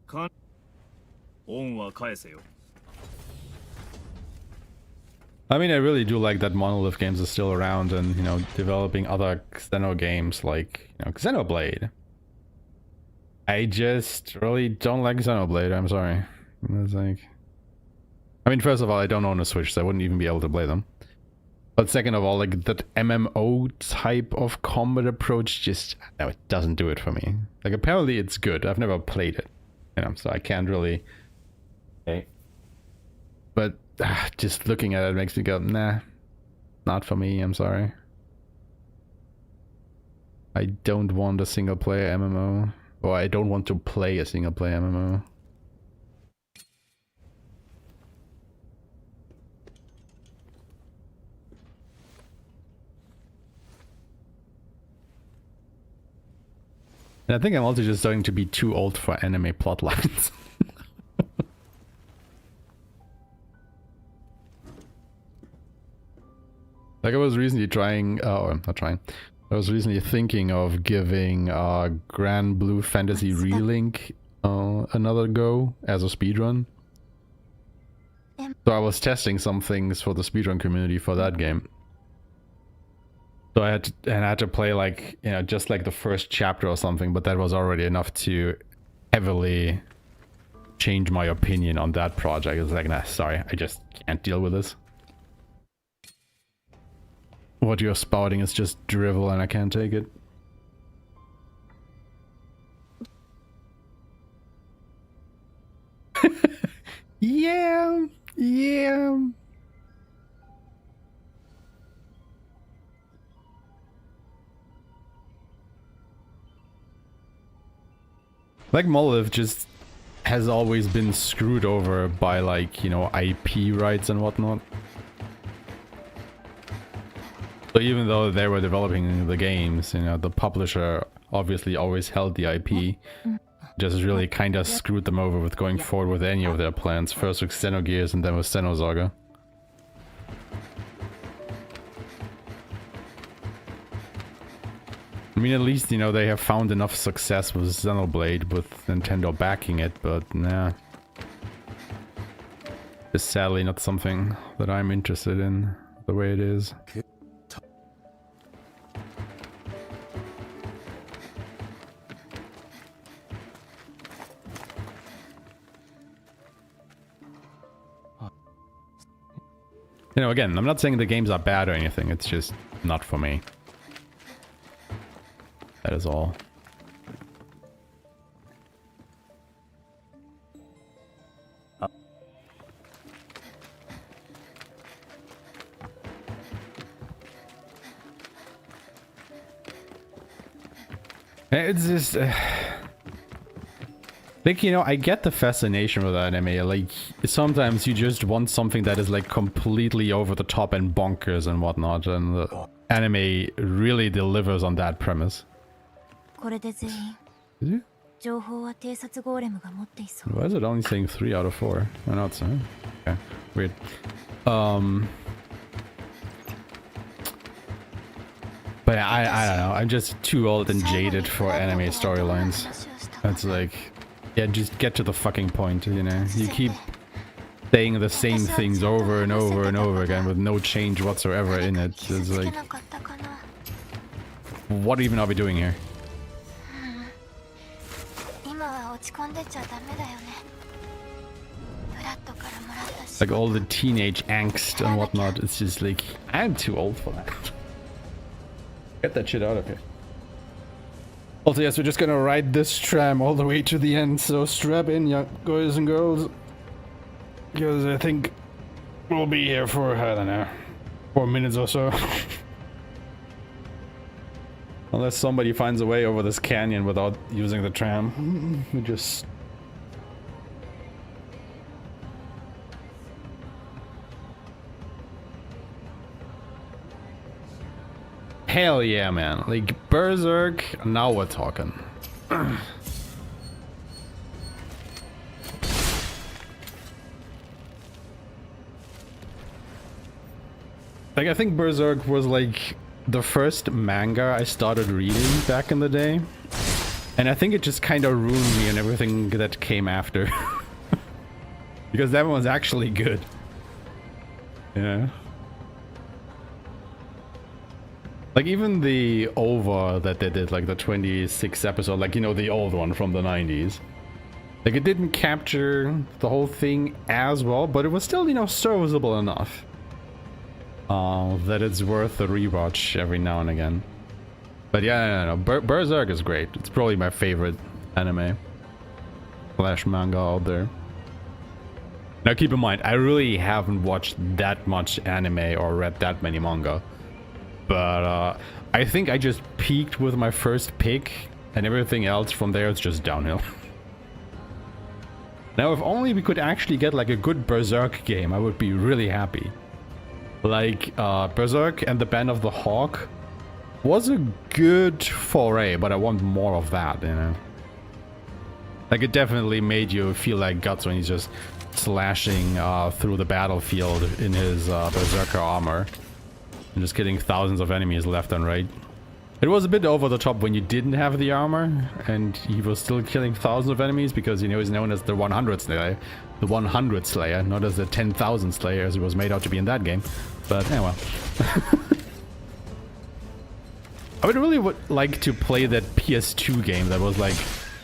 か恩は返せよ
I mean, I really do like that Monolith Games is still around and, you know, developing other Xeno games like, you know, Xenoblade. I just really don't like Xenoblade, I'm sorry. It's like... I mean, first of all, I don't own a Switch, so I wouldn't even be able to play them. But second of all, like, that MMO type of combat approach just... No, it doesn't do it for me. Like, apparently it's good. I've never played it. You know, so I can't really... Okay. But... just looking at it makes me go, nah, not for me, I'm sorry. I don't want a single player MMO. Or I don't want to play a single player MMO. And I think I'm also just starting to be too old for anime plotlines. Like I was recently trying, not trying, I was recently thinking of giving Grand Blue Fantasy Relink another go as a speedrun. So I was testing some things for the speedrun community for that game. So I had to play like, you know, just like the first chapter or something, but that was already enough to heavily change my opinion on that project. It's like, nah, sorry, I just can't deal with this. What you're spouting is just drivel and I can't take it. Yeah, yeah. Like Monolith just has always been screwed over by, like, you know, IP rights and whatnot. So even though they were developing the games, you know, the publisher obviously always held the IP. Just really kind of screwed them over with going forward with any of their plans. First with Xenogears and then with Xenosaga. I mean, at least, you know, they have found enough success with Xenoblade with Nintendo backing it, but nah. It's sadly not something that I'm interested in the way it is. You know, again, I'm not saying the games are bad or anything, it's just not for me. That is all. It's just... like, you know, I get the fascination with anime. Like, sometimes you just want something that is, like, completely over the top and bonkers and whatnot, and the anime really delivers on that premise. Is it? Why is it only saying 3 out of 4? Why not, so? Okay, weird. But I don't know, I'm just too old and jaded for anime storylines. It's like, yeah, just get to the fucking point, you know? You keep saying the same things over and over and over again with no change whatsoever in it. It's like, what even are we doing here? Like all the teenage angst and whatnot, it's just like, I'm too old for that. Get that shit out of here. Also, yes, we're just gonna ride this tram all the way to the end, so strap in, young boys and girls. Because I think we'll be here for, I don't know, 4 minutes or so. Unless somebody finds a way over this canyon without using the tram. We just... Hell yeah, man. Like, Berserk, now we're talking. Like, I think Berserk was like the first manga I started reading back in the day. And I think it just kind of ruined me and everything that came after. Because that one was actually good. Yeah. Like, even the OVA that they did, like the 26th episode, like, you know, the old one from the 90s. Like, it didn't capture the whole thing as well, but it was still, you know, serviceable enough. That it's worth a rewatch every now and again. But yeah, no. Berserk is great. It's probably my favorite anime / manga out there. Now keep in mind, I really haven't watched that much anime or read that many manga. But I think I just peaked with my first pick, and everything else from there is just downhill. Now, if only we could actually get like a good Berserk game, I would be really happy. Like, Berserk and the Band of the Hawk was a good foray, but I want more of that, you know? Like, it definitely made you feel like Guts when he's just slashing through the battlefield in his Berserker armor. And just killing thousands of enemies left and right. It was a bit over the top when you didn't have the armor, and he was still killing thousands of enemies because, you know, he's known as the 100 Slayer. The 100 Slayer, not as the 10,000 Slayer as he was made out to be in that game. But, well. I would really like to play that PS2 game that was like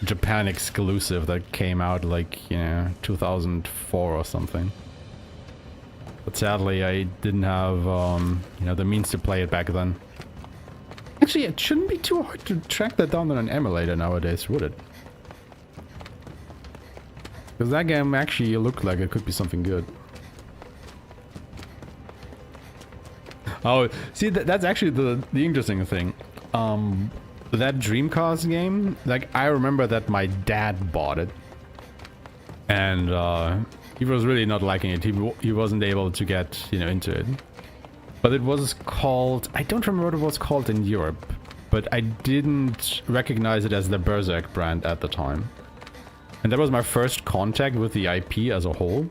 Japan exclusive that came out like, you know, 2004 or something. But sadly, I didn't have, you know, the means to play it back then. Actually, it shouldn't be too hard to track that down on an emulator nowadays, would it? Because that game actually looked like it could be something good. Oh, see, that's actually the interesting thing. That Dreamcast game, like, I remember that my dad bought it. And he was really not liking it. He wasn't able to get, you know, into it. But it was called... I don't remember what it was called in Europe. But I didn't recognize it as the Berserk brand at the time. And that was my first contact with the IP as a whole.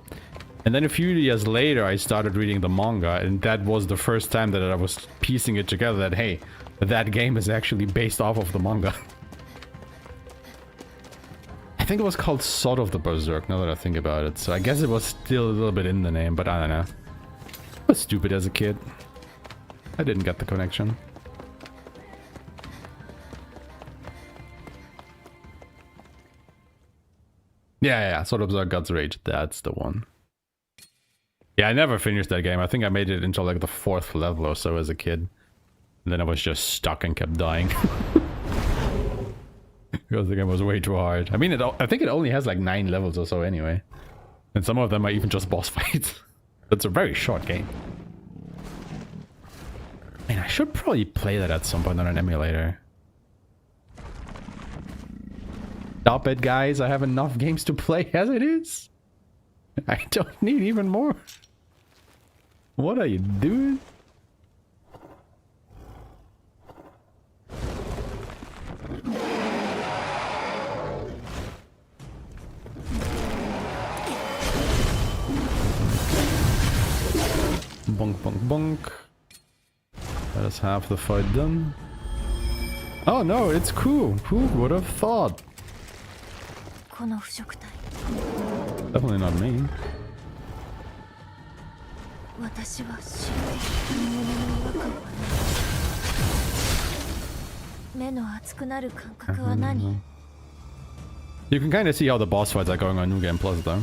And then a few years later, I started reading the manga. And that was the first time that I was piecing it together that, hey, that game is actually based off of the manga. I think it was called Sword of the Berserk, now that I think about it. So I guess it was still a little bit in the name, but I don't know. I was stupid as a kid. I didn't get the connection. Yeah, Sword of Berserk God's Rage. That's the one. Yeah, I never finished that game. I think I made it into like the 4th level or so as a kid. And then I was just stuck and kept dying. Because the game was way too hard. I mean, I think it only has like 9 levels or so anyway. And some of them are even just boss fights. It's a very short game. I mean, I should probably play that at some point on an emulator. Stop it, guys. I have enough games to play as it is. I don't need even more. What are you doing? Bonk, bonk, bonk. Let us have the fight done. Oh no, it's cool. Who would have thought?
この腐食体
Definitely not me.
私は白い胸の違和感はない目の熱くなる感覚は何
You can kind of see how the boss fights are going on New Game Plus though.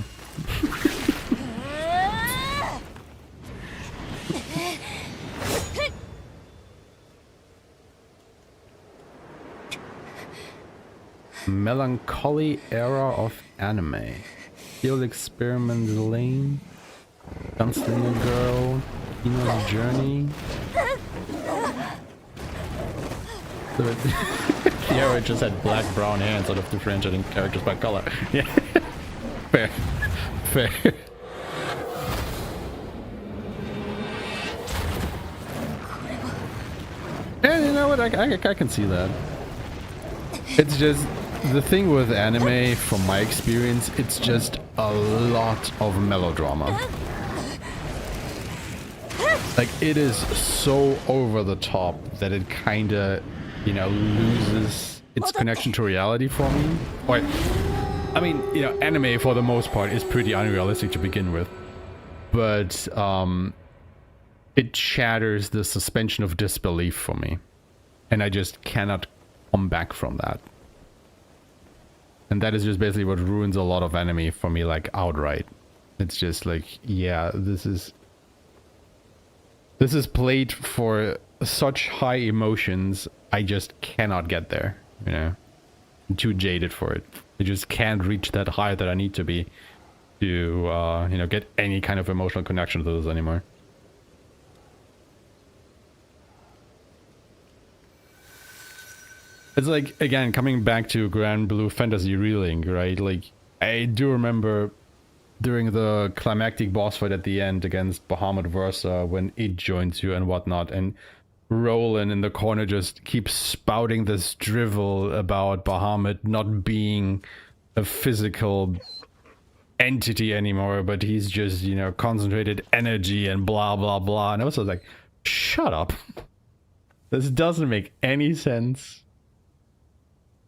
Melancholy era of anime. Field experiment lane. Gunslinger girl. Kino's journey. So the era just had black brown hair instead of differentiating characters by color. Yeah. Fair. Fair. And you know what? I can see that. It's just the thing with anime, from my experience, it's just a lot of melodrama. Like, it is so over the top that it kinda, you know, loses its connection to reality for me. Or, I mean, you know, anime for the most part is pretty unrealistic to begin with. But, it shatters the suspension of disbelief for me. And I just cannot come back from that. And that is just basically what ruins a lot of anime for me, like, outright. It's just like, yeah, this is played for such high emotions, I just cannot get there, you know? I'm too jaded for it. I just can't reach that high that I need to be to, you know, get any kind of emotional connection to this anymore. It's like, again, coming back to Grand Blue Fantasy Relink, right? Like, I do remember during the climactic boss fight at the end against Bahamut Versa, when it joins you and whatnot, and Roland in the corner just keeps spouting this drivel about Bahamut not being a physical entity anymore, but he's just, you know, concentrated energy and blah, blah, blah. And I was like, shut up. This doesn't make any sense.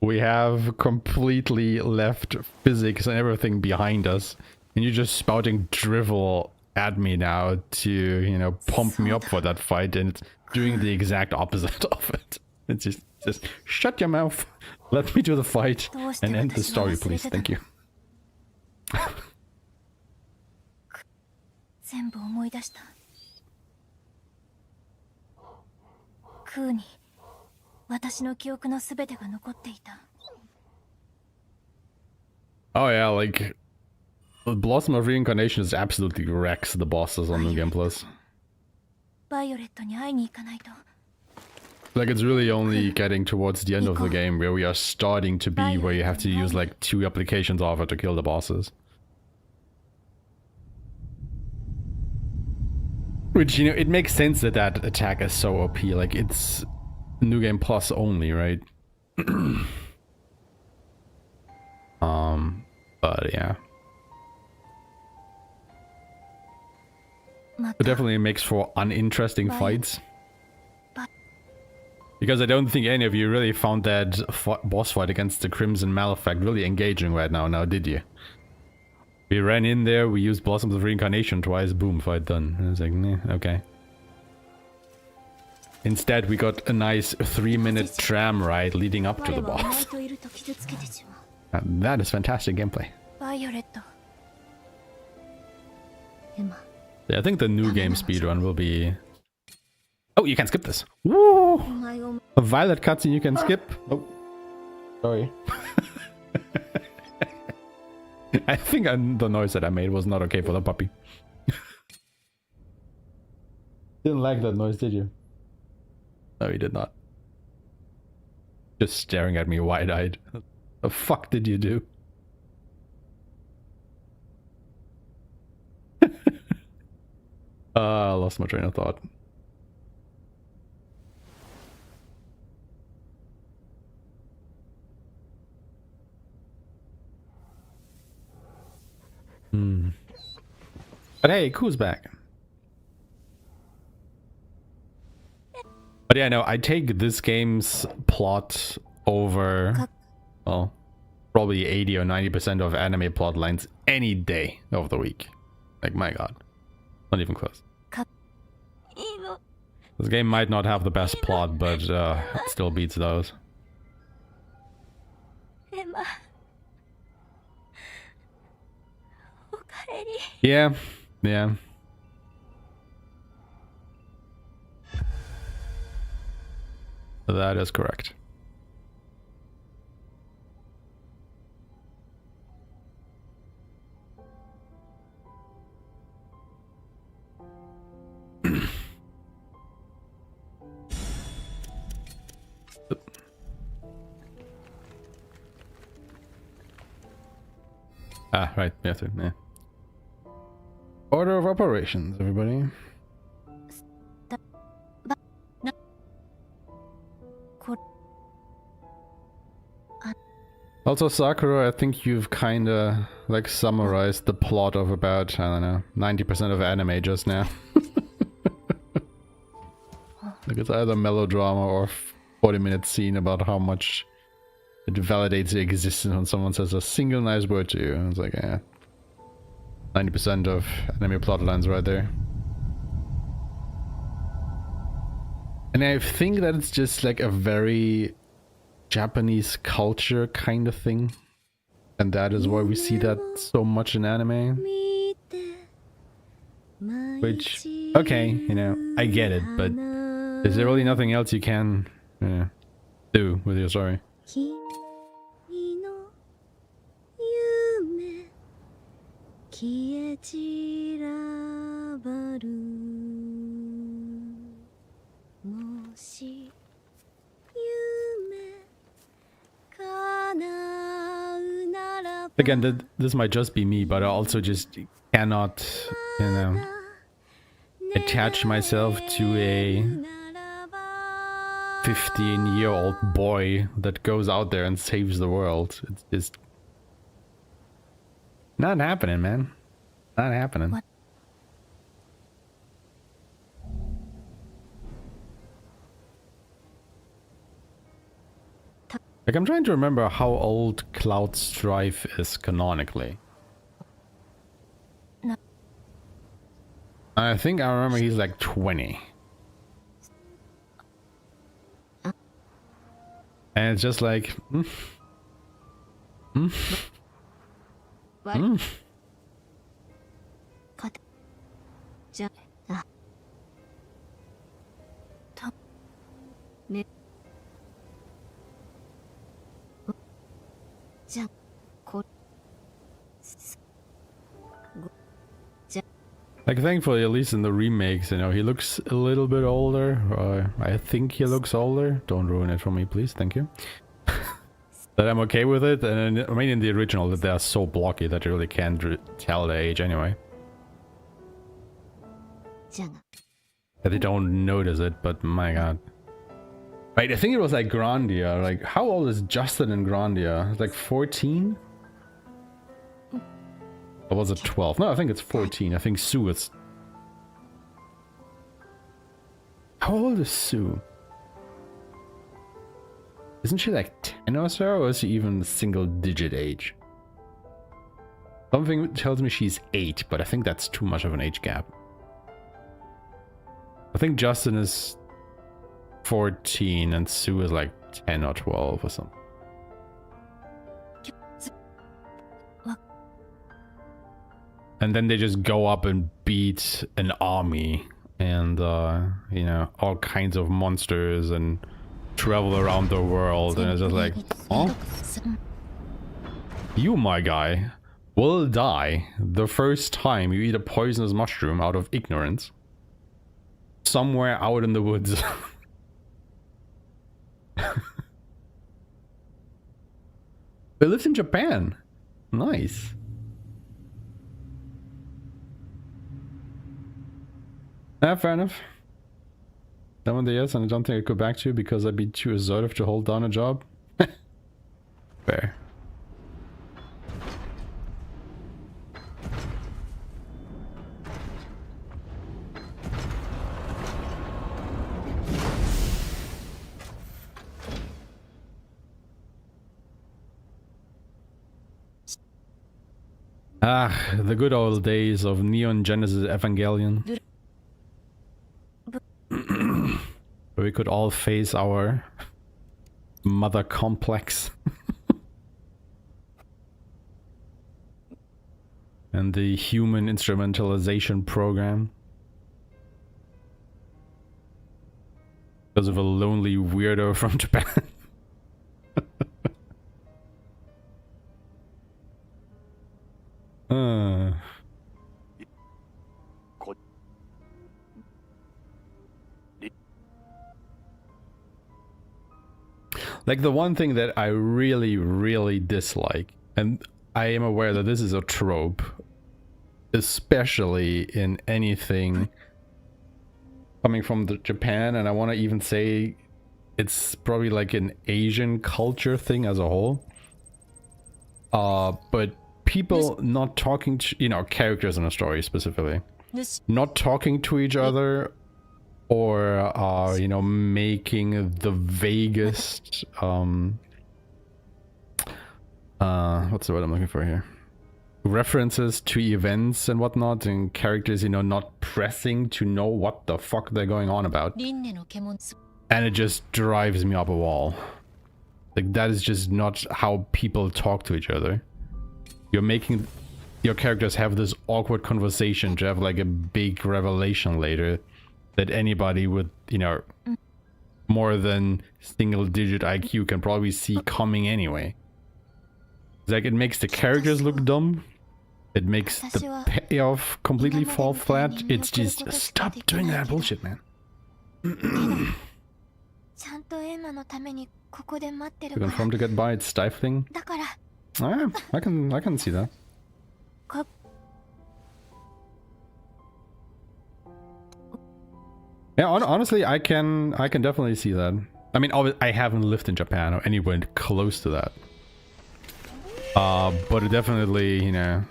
We have completely left physics and everything behind us. And you're just spouting drivel at me now to, you know, pump me up for that fight. And it's doing the exact opposite of it. It's just shut your mouth. Let me do the fight and end the story, please. Thank you.
全部思い出した。空に私の記憶のすべてが残っていた。
Oh yeah, like the Blossom of Reincarnation is absolutely wrecks the bosses on New Game Plus.
バイオレットに会いに行かないと。
Like, it's really only getting towards the end of the game where we are starting to be where you have to use like 2 applications of it to kill the bosses. Which, you know, it makes sense that that attack is so OP. Like, it's New Game Plus only, right? But yeah. It definitely makes for uninteresting fights. Because I don't think any of you really found that boss fight against the Crimson Malefact really engaging right now, did you? We ran in there, we used Blossoms of Reincarnation twice, boom, fight done. And I was like, meh, okay. Instead, we got a nice 3-minute tram ride leading up to the boss. That is fantastic gameplay.
Violet.
Yeah, I think the new game speedrun will be... Oh, you can skip this. Woo! A Violet cutscene you can skip. Oh, sorry. I think the noise that I made was not okay for the puppy. Didn't like that noise, did you? No, you did not. Just staring at me wide-eyed. The fuck did you do? I lost my train of thought. But hey, Ku's back. But yeah, no, I take this game's plot over, well, probably 80 or 90% of anime plot lines any day of the week. Like, my god. Not even close. This game might not have the best plot, but it still beats those. Yeah, yeah. That is correct. Ah, right, we have to, yeah. Order of operations, everybody. Also, Sakura, I think you've kinda, like, summarized the plot of about, I don't know, 90% of anime just now. Like, it's either melodrama or 40-minute scene about how much it validates the existence when someone says a single nice word to you. And it's like, yeah. 90% of anime plotlines right there. And I think that it's just like a very Japanese culture kind of thing. And that is why we see that so much in anime. Which, okay, you know, I get it, but is there really nothing else you can do with your story? Again, this might just be me, but I also just cannot, you know, attach myself to a 15-year-old boy that goes out there and saves the world. It's just not happening, man. Not happening.
What?
Like, I'm trying to remember how old Cloud Strife is canonically.
No.
I think I remember he's like 20. And it's just like... Like, thankfully, at least in the remakes, you know, he looks a little bit older. I think he looks older. Don't ruin it for me, please. Thank you. That I'm okay with it. And I mean, in the original, that they're so blocky that you really can't tell the age anyway. They don't notice it, but my god. Right, I think it was like Grandia. Like, how old is Justin in Grandia? It's like 14? Or was it 12? No, I think it's 14. I think Sue is... How old is Sue? Isn't she like 10 or so? Or is she even single digit age? Something tells me she's 8, but I think that's too much of an age gap. I think Justin is 14 and Sue is like 10 or 12 or something. And then they just go up and beat an army and, you know, all kinds of monsters and travel around the world. And it's just like, oh, you, my guy, will die the first time you eat a poisonous mushroom out of ignorance. Somewhere out in the woods. They lived in Japan. Nice. Yeah, fair enough. 70 years, and I don't think I could back to you because I'd be too assertive to hold down a job. Fair. Ah, the good old days of Neon Genesis Evangelion. Where we could all face our mother complex. And the human instrumentalization program. Because of a lonely weirdo from Japan. Like the one thing that I really dislike, and I am aware that this is a trope, especially in anything coming from Japan, and I want to even say it's probably like an Asian culture thing as a whole. But people not talking to, you know, characters in a story specifically, not talking to each other, or you know, making the vaguest what's the word I'm looking for here, references to events and whatnot, and characters, you know, not pressing to know what the fuck they're going on about, and it just drives me up a wall. Like, that is just not how people talk to each other. You're making your characters have this awkward conversation to have like a big revelation later that anybody with, you know, more than single digit IQ can probably see coming anyway. Like, it makes the characters look dumb. It makes the payoff completely fall flat. It's just, stop doing that bullshit, man. To confirm to get by, it's stifling. Ah, I can see that. Yeah, honestly, I can definitely see that. I mean, I haven't lived in Japan or anywhere close to that. But it definitely, you know,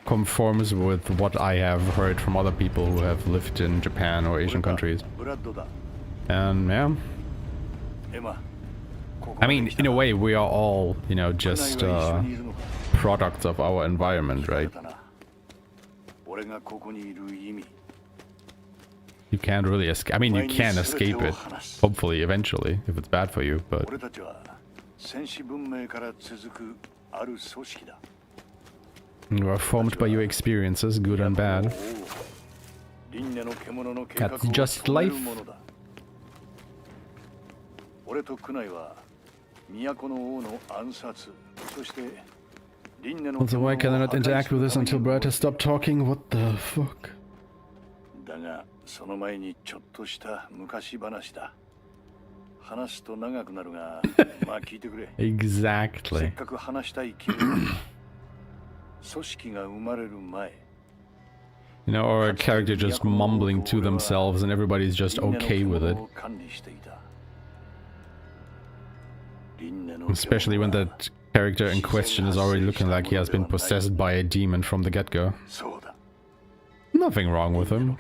conforms with what I have heard from other people who have lived in Japan or Asian countries. And yeah. I mean, in a way, we are all, you know, just products of our environment, right? You can't really escape. I mean, you can escape it, hopefully, eventually, if it's bad for you, but... You are formed by your experiences, good and bad. That's just life. Also, why can I not interact with this until Brad has stopped talking? What the fuck? Exactly. You know, or a character just mumbling to themselves and everybody's just okay with it. Especially when that character in question is already looking like he has been possessed by a demon from the get-go. Nothing wrong with him.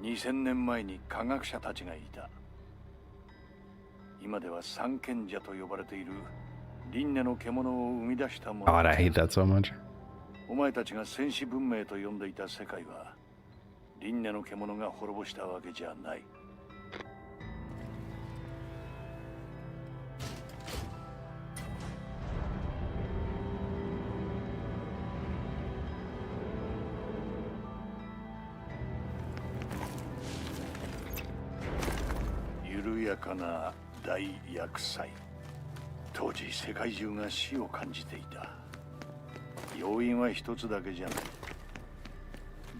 2000年前に科学者たちがいた。今では三賢者と呼ばれている輪廻の獣を生み出したもの。
God, I hate that so much.
お前たちが戦士文明と呼んでいた世界は輪廻の獣が滅ぼしたわけじゃない。緩やかな大厄災。当時世界中が死を感じていた。要因は一つだけじゃない。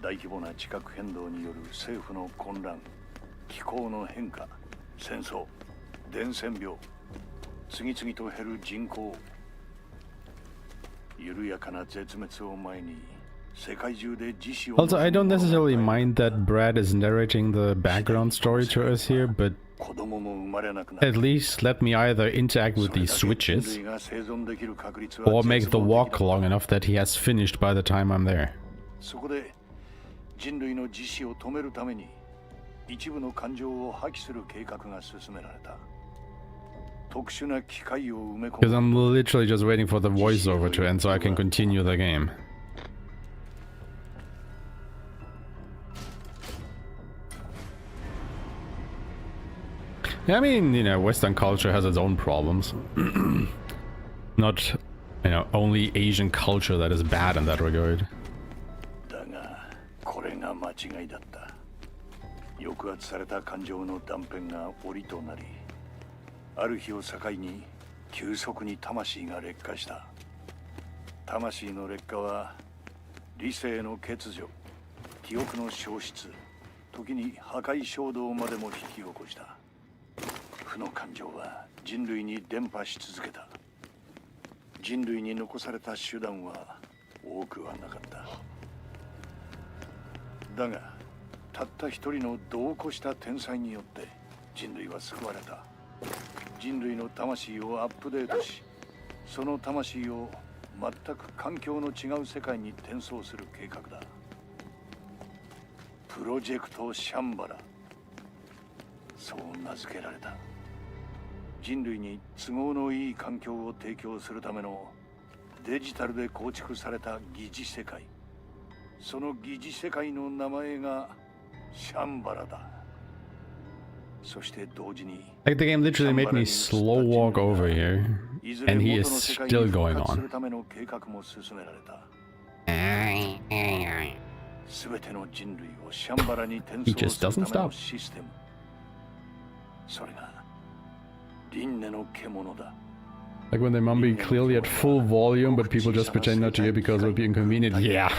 大規模な地殻変動による政府の混乱、気候の変化、戦争、伝染病、次々と減る人口。緩やかな絶滅を前に世界中で自死を。
Also, I don't necessarily mind that Brad is narrating the background story to us here, but at least let me either interact with these switches or make the walk long enough that he has finished by the time I'm there.
そこで人類の自死を止めるために一部の感情を破棄する計画が進められた。特殊な機械を埋め込む。
Because I'm literally just waiting for the voiceover to end so I can continue the game. Yeah, I mean, you know, Western culture has its own problems. Not, you know, only Asian culture that is bad in that regard.
だが、これが間違いだった。抑圧された感情の断片が檻となり、ある日を境に急速に魂が劣化した。魂の劣化は理性の欠如、記憶の消失、時に破壊衝動までも引き起こした。負の感情は人類に伝播し続けた。人類に残された手段は多くはなかった。だが、たった一人の度を超した天才によって人類は救われた。人類の魂をアップデートし、その魂を全く環境の違う世界に転送する計画だ。プロジェクトシャンバラ、そう名付けられた。人類に都合のいい環境を提供するためのデジタルで構築された疑似世界。その疑似世界の名前がシャンバラだ。そして同時に
Like the game literally made me slow walk over here, and he is still going on.
全ての人類をシャンバラに転送するためのシステム。それが輪廻の獣だ。
Like when they mumble clearly at full volume, but people just pretend not to hear because it would be inconvenient. Yeah.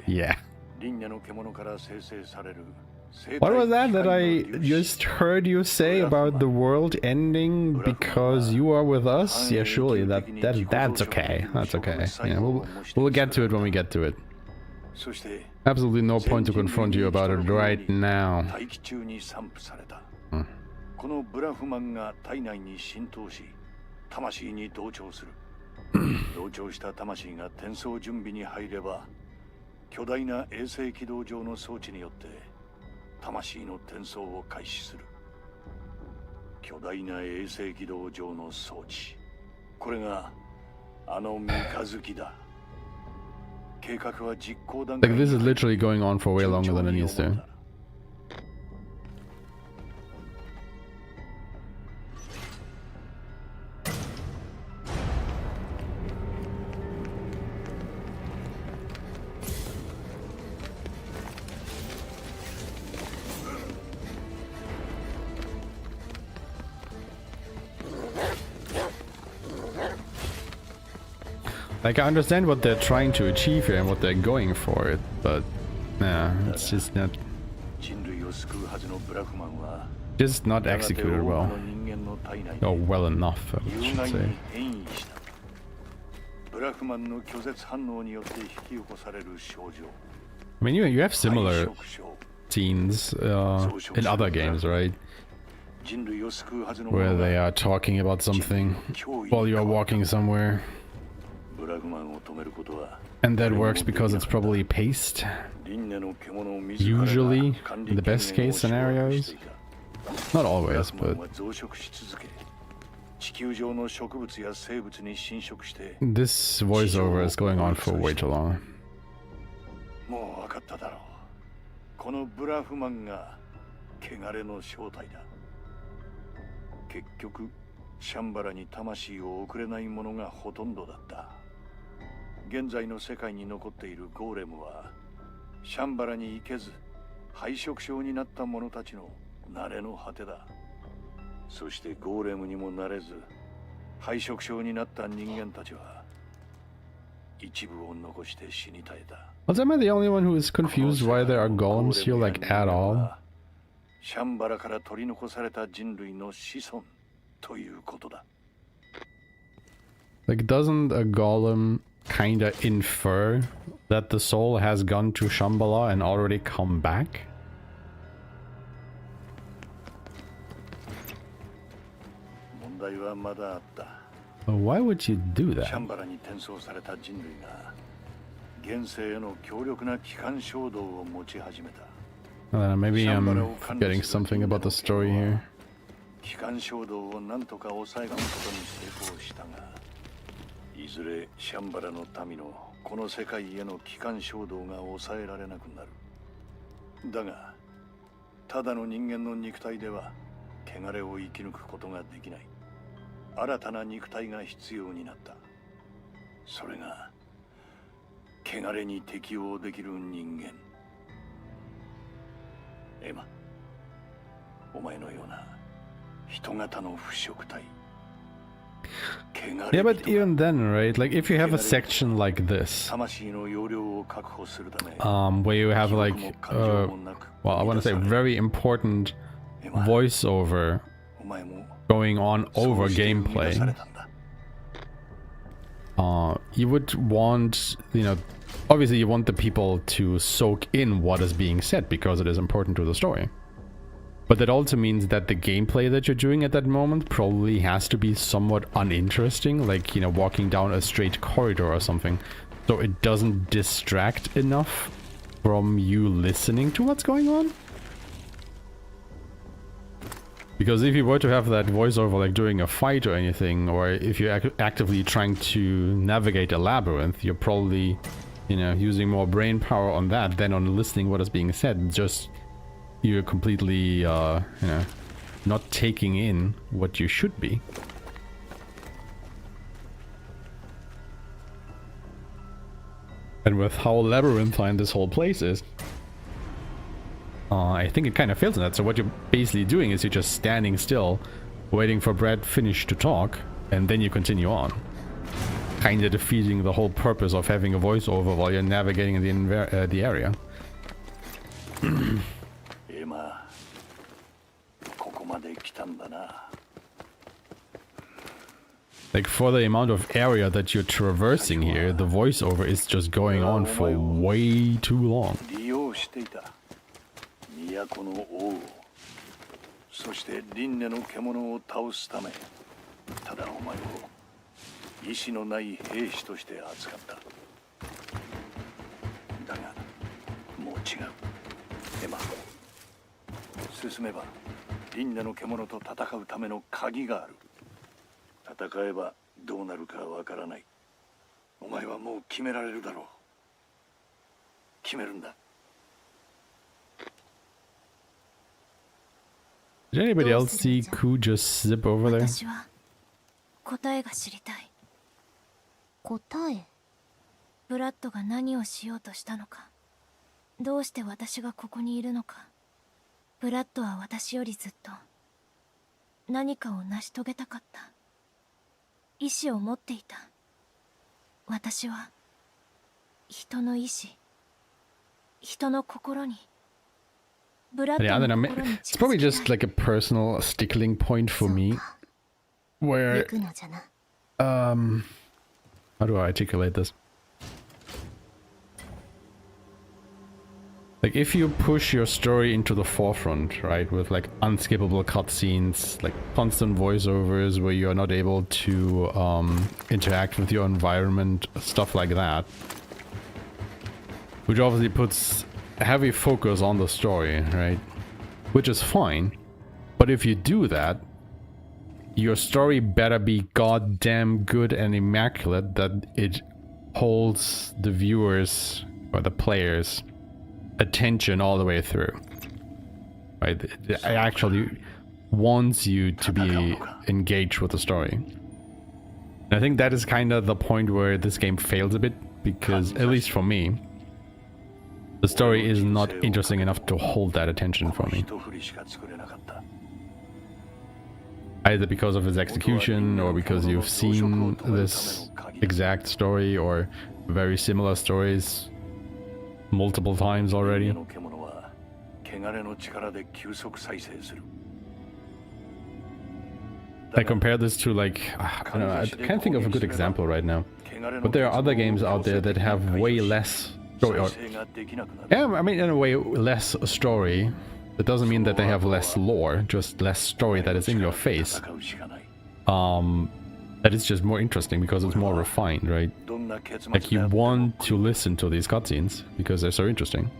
Yeah. What was that I just heard you say about the world ending because you are with us? Yeah, surely that's okay. That's okay. Yeah, we'll get to it when we get to it. Absolutely no point to confront you about it right now.
このブラフマンが体内に浸透し、魂に同調する。同調した魂が転送準備に入れば、巨大な衛星軌道上の装置によって魂の転送を開始する。巨大な衛星軌道上の装置。これがあの三日月だ。計画は実行段階。
Like this is literally going on for way longer than it needs to. Like, I understand what they're trying to achieve here and what they're going for, but nah, it's just not executed well. Or well enough, I should say. I mean, you have similar scenes in other games, right? Where they are talking about something while you are walking somewhere. And that works because it's probably paced. Usually, in the best case scenarios. Not always, but... This voiceover is going on for way too long.
もう分かっただろう。このブラフマンが汚れの正体だ。結局シャンバラに魂を送れないものがほとんどだった。現在の世界に残っているゴーレムはシャンバラに行けず敗色症になった者たちの慣れの果てだ。そしてゴーレムにもなれず敗色症になった人間たちは一部を残して死に絶えた。
Was am I the only one who is confused why there are golems here, like, at all?
シャンバラから取り残された人類の子孫ということだ。
Like, doesn't a golem kinda infer that the soul has gone to Shambhala and already come back? Why would you do that?
シャンバラに転送された人類が現世への強力な機関衝動を持ち始めた。
Maybe I'm forgetting something about the story here.
機関衝動を何とか抑え込むことに成功したが、いずれシャンバラの民のこの世界への機関衝動が抑えられなくなる。だが、ただの人間の肉体では汚れを生き抜くことができない。新たな肉体が必要になった。それが汚れに適応できる人間。エマ、お前のような人型の腐食体。
Yeah, but even then, right? Like, if you have a section like this, where you have like, well, I want to say very important voiceover going on over gameplay, you would want, you know, obviously you want the people to soak in what is being said because it is important to the story. But that also means that the gameplay that you're doing at that moment probably has to be somewhat uninteresting, like, you know, walking down a straight corridor or something, so it doesn't distract enough from you listening to what's going on. Because if you were to have that voiceover like during a fight or anything, or if you're actively trying to navigate a labyrinth, you're probably, you know, using more brain power on that than on listening what is being said. Just you're completely, you know, not taking in what you should be. And with how labyrinthine this whole place is, I think it kind of fails in that. So what you're basically doing is you're just standing still, waiting for Brad Finish to talk, and then you continue on. Kinda defeating the whole purpose of having a voiceover while you're navigating the area. Like, for the amount of area that you're traversing here, the voiceover is just going on for way too long.
都の王そして輪廻の獣を倒すためただお前を意志のない兵士として扱っただがもう違うエマ進めば輪廻の獣と戦うための鍵がある戦えばどうなるかわからないお前はもう決められるだろう決めるんだ
Did anybody else see Ku just zip over there?
私は答えが知りたい。
答え？
ブラッドが何をしようとしたのか、どうして私がここにいるのか。ブラッドは私よりずっと何かを成し遂げたかった。意志を持っていた。私は人の意志、人の心に。
Yeah, I don't know. It's probably just like a personal stickling point for me, where how How do I articulate this? Like, if you push your story into the forefront, right, with like unskippable cutscenes, like constant voiceovers where you're not able to interact with your environment, stuff like that, which obviously puts heavy focus on the story, right, which is fine, but if you do that, your story better be goddamn good and immaculate that it holds the viewers or the players' attention all the way through, right? It actually wants you to be engaged with the story. And I think that is kind of the point where this game fails a bit, because at least for me, the story is not interesting enough to hold that attention for me, either because of its execution or because you've seen this exact story or very similar stories multiple times already. I compare this to, like, I don't know, I can't think of a good example right now, but there are other games out there that have way less story, or, yeah, I mean, in a way, less story. That doesn't mean that they have less lore, just less story that is in your face. That is just more interesting because it's more refined, right? Like, you want to listen to these cutscenes because they're so interesting.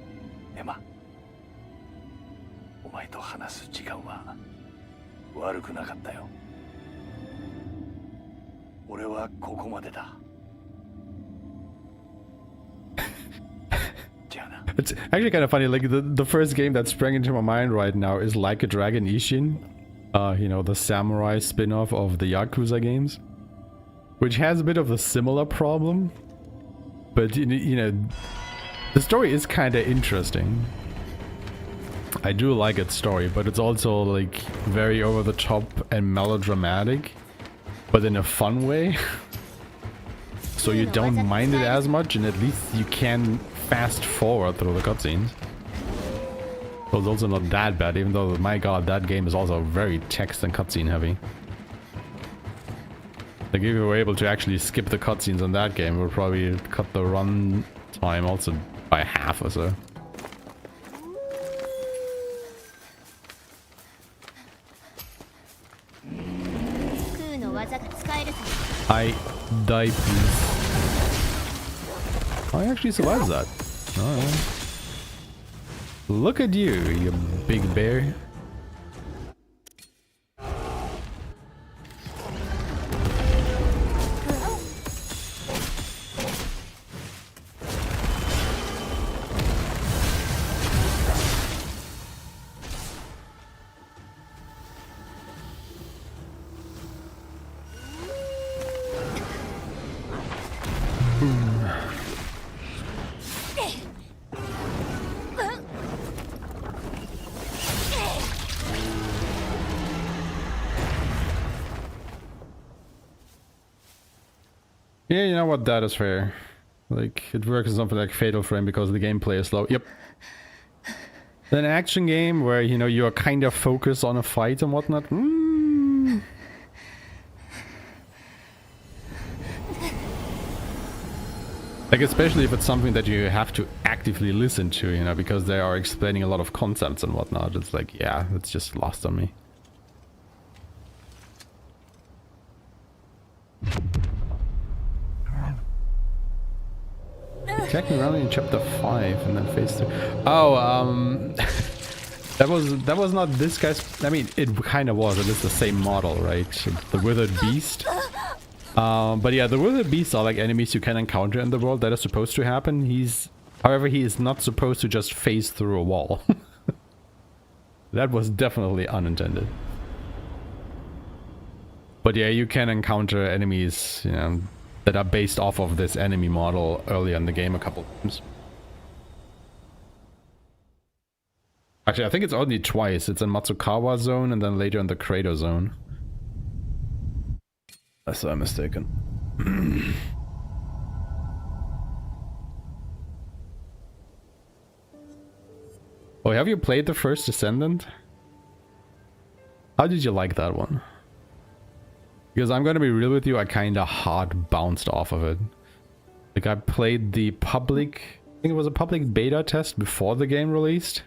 It's actually kind of funny, like the first game that sprang into my mind right now is Like a Dragon Ishin. You know, the samurai spin-off of the Yakuza games, which has a bit of a similar problem, but you know, the story is kind of interesting. I do like its story, but it's also like very over the top and melodramatic, but in a fun way. So you don't mind it as much, and at least you can fast forward through the cutscenes. So it's also not that bad, even though, my god, that game is also very text and cutscene heavy. Like, if you were able to actually skip the cutscenes in that game, it would probably cut the run time also by half or so. I die, please. I actually survived that. Alright. Look at you, you big bear. Yeah, you know what, that is fair. Like, it works in something like Fatal Frame because the gameplay is slow. Yep. An action game where, you know, you're kind of focused on a fight and whatnot. Like, especially if it's something that you have to actively listen to, you know, because they are explaining a lot of concepts and whatnot. It's like, yeah, it's just lost on me. Attacking around in chapter 5 and then phase 2. Oh, that was not this guy's. I mean, it kind of was. It is the same model, right? The Withered Beast. But yeah, the Withered Beasts are like enemies you can encounter in the world. That is supposed to happen. However, he is not supposed to just phase through a wall. That was definitely unintended. But yeah, you can encounter enemies, you know, that are based off of this enemy model earlier in the game a couple times. Actually, I think it's only twice. It's in Matsukawa zone and then later in the Kratos zone. Unless I'm mistaken. Oh, have you played the first Descendant? How did you like that one? Because I'm gonna be real with you, I kinda hard bounced off of it. Like I played the public, I think it was a public beta test before the game released.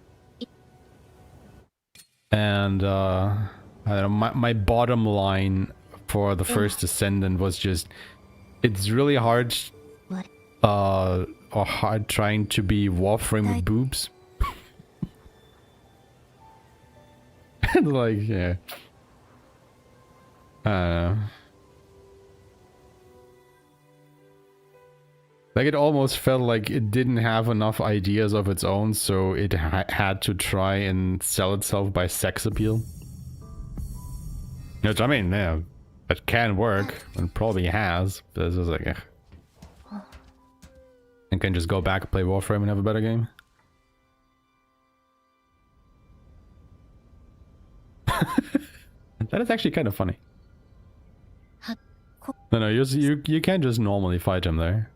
And I don't know, my bottom line for the first Descendant was just, it's really hard, or hard trying to be Warframe with boobs. And like, yeah. I don't know. Like it almost felt like it didn't have enough ideas of its own, so it had to try and sell itself by sex appeal. Which, I mean, yeah, it can work, and probably has, but it's just like, eh. And can just go back and play Warframe and have a better game. That is actually kind of funny. No, you can't just normally fight him there.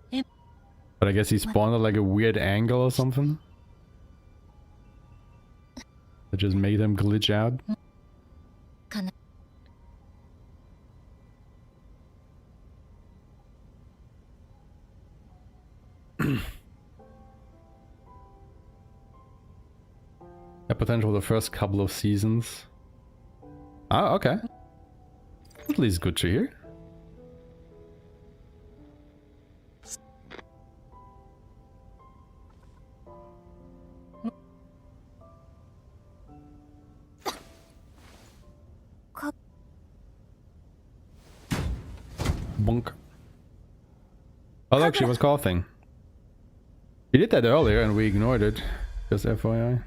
But I guess he spawned at like a weird angle or something. That just made him glitch out. A potential the first couple of seasons. Ah, okay. At least good to hear. Bonk. Oh look, she was coughing. We did that earlier and we ignored it. Just FYI.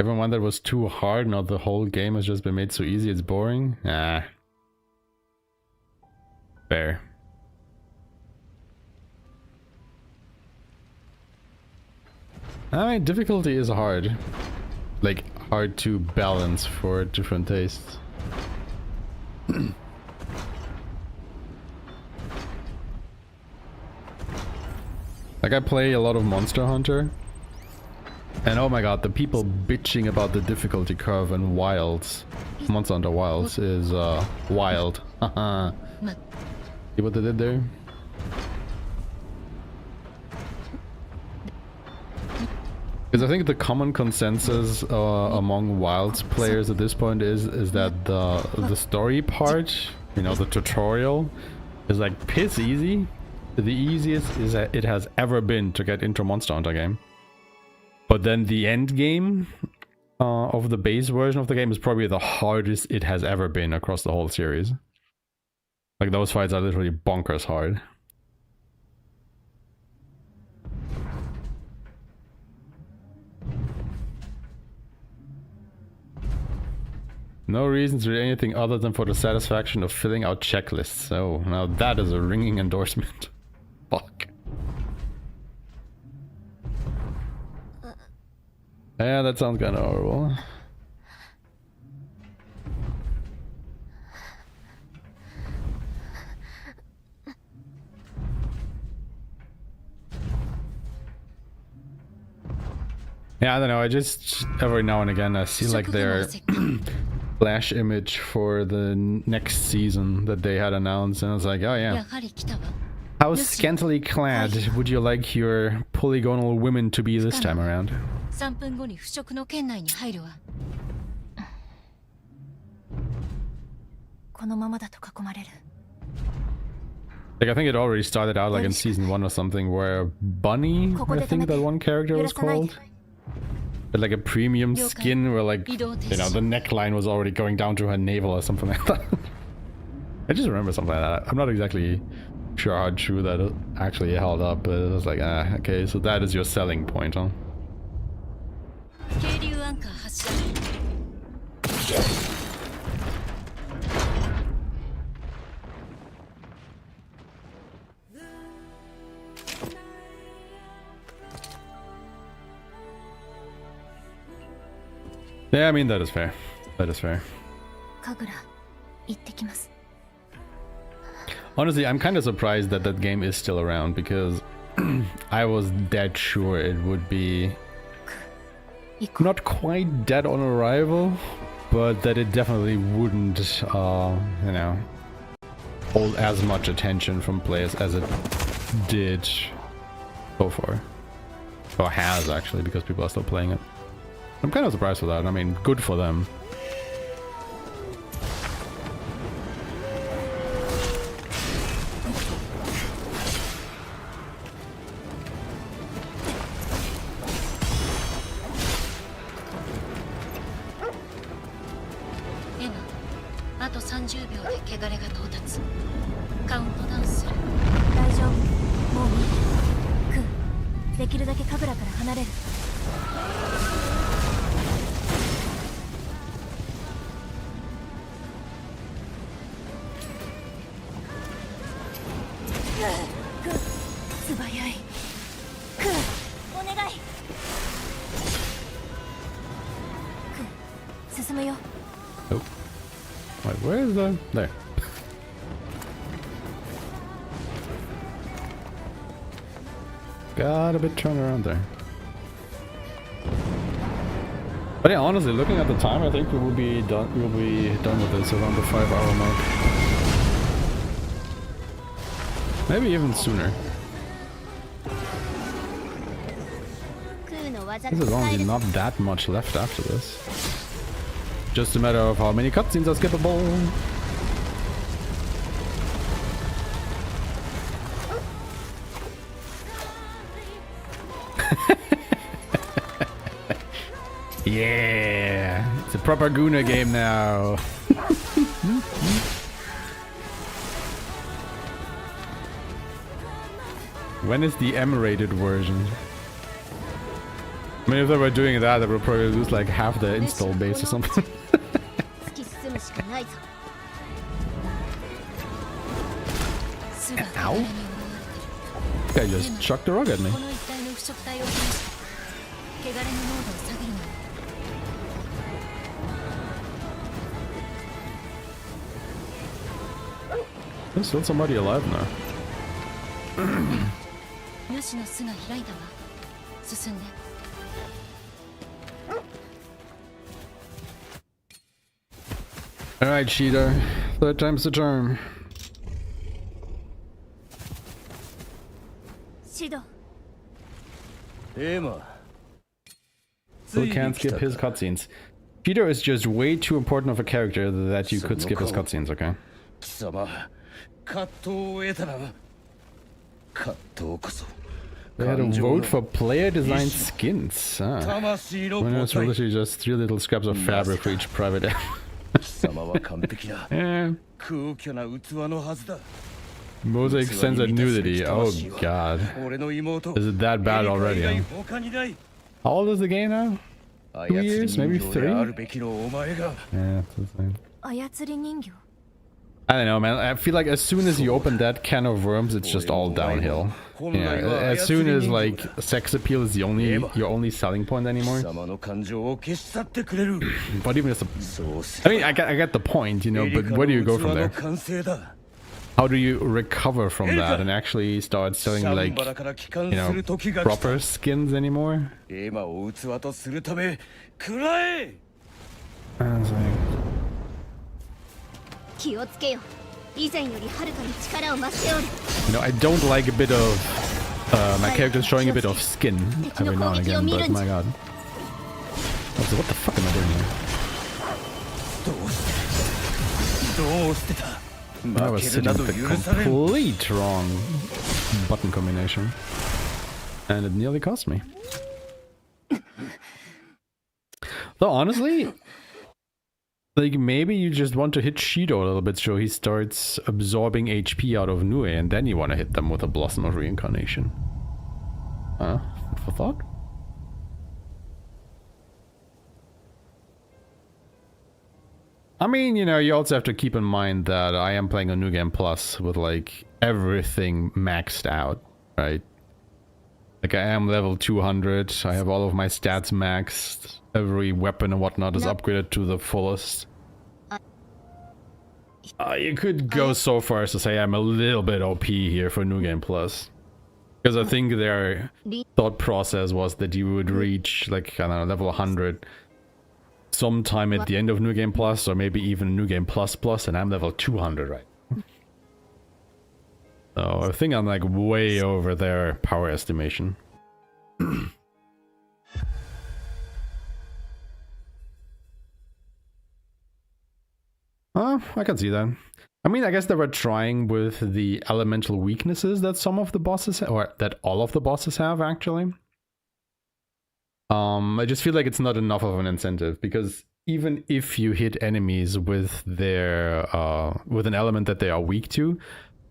Everyone that was too hard, not the whole game has just been made so easy it's boring. Ah. Fair. I mean, difficulty is hard. Like, hard to balance for different tastes. Like, I play a lot of Monster Hunter. And oh my god, the people bitching about the difficulty curve in Wilds, Monster Hunter Wilds, is wild. Haha. See what they did there? Because I think the common consensus among Wilds players at this point is that the story part, you know, the tutorial, is like piss easy. The easiest is that it has ever been to get into a Monster Hunter game. But then the end game of the base version of the game is probably the hardest it has ever been across the whole series. Like those fights are literally bonkers hard. No reason to do anything other than for the satisfaction of filling out checklists. Oh, now that is a ringing endorsement. Fuck. Yeah, that sounds kind of horrible. Yeah, I don't know, I just, every now and again I see like their flash image for the next season that they had announced, and I was like, oh yeah. How scantily clad would you like your polygonal women to be this time around? Like, I think it already started out like in season 1 or something, where Bunny, I think that one character was called, had like a premium skin where, like, you know, the neckline was already going down to her navel or something like that. I just remember something like that. I'm not exactly sure how true that actually held up, but it was like, ah, okay, so that is your selling point, huh? Yeah, I mean, that is fair. That is fair. Honestly, I'm kind of surprised that that game is still around, because I was dead sure it would be not quite dead on arrival, but that it definitely wouldn't, you know, hold as much attention from players as it did so far. Or has, actually, because people are still playing it. I'm kind of surprised for that. I mean, good for them. Oh. Wait, where is the... There. Got a bit turned around there. But yeah, honestly, looking at the time, I think we will be done. We'll be done with this around the 5-hour mark. Maybe even sooner. There's honestly not that much left after this. Just a matter of how many cutscenes are skippable. Yeah, it's a proper Guna game now. When is the M-rated version? I mean, if they were doing that, they would probably lose like half the install base or something. Ow! Guy just chucked a rug at me. There's still somebody alive now. Alright, Cheetah. Third time's the charm. Who can't skip his cutscenes? Cheetah is just way too important of a character that you could skip his cutscenes, okay? They had a vote for player designed skins. Ah. When it's literally just 3 little scraps of fabric for each private. Yeah. Mosaic censored nudity. Oh god. Is it that bad already? Huh? How old is the game now? 2 years? Maybe 3? Yeah, that's insane. I don't know, man. I feel like as soon as you open that can of worms, it's just all downhill. Yeah, as soon as like sex appeal is the only your only selling point anymore. But even I mean, I get the point, you know. But where do you go from there? How do you recover from that and actually start selling like, you know, proper skins anymore? I was like, you know, I don't like a bit of my characters showing a bit of skin every now and again, but my god. Also, what the fuck am I doing here? I was sitting with the complete wrong button combination. And it nearly cost me. Though honestly, like maybe you just want to hit Shido a little bit so he starts absorbing HP out of Nue, and then you want to hit them with a Blossom of Reincarnation. Huh? For thought? I mean, you know, you also have to keep in mind that I am playing a New Game Plus with like everything maxed out, right? Like I am level 200, I have all of my stats maxed, every weapon and whatnot is upgraded to the fullest. You could go so far as to say I'm a little bit OP here for New Game Plus. Because I think their thought process was that you would reach, like, I don't know, level 100 sometime at the end of New Game Plus, or maybe even New Game Plus Plus, and I'm level 200 right now. So I think I'm like way over their power estimation. I can see that. I mean, I guess they were trying with the elemental weaknesses that some of the bosses have, or that all of the bosses have, actually. I just feel like it's not enough of an incentive, because even if you hit enemies with their with an element that they are weak to,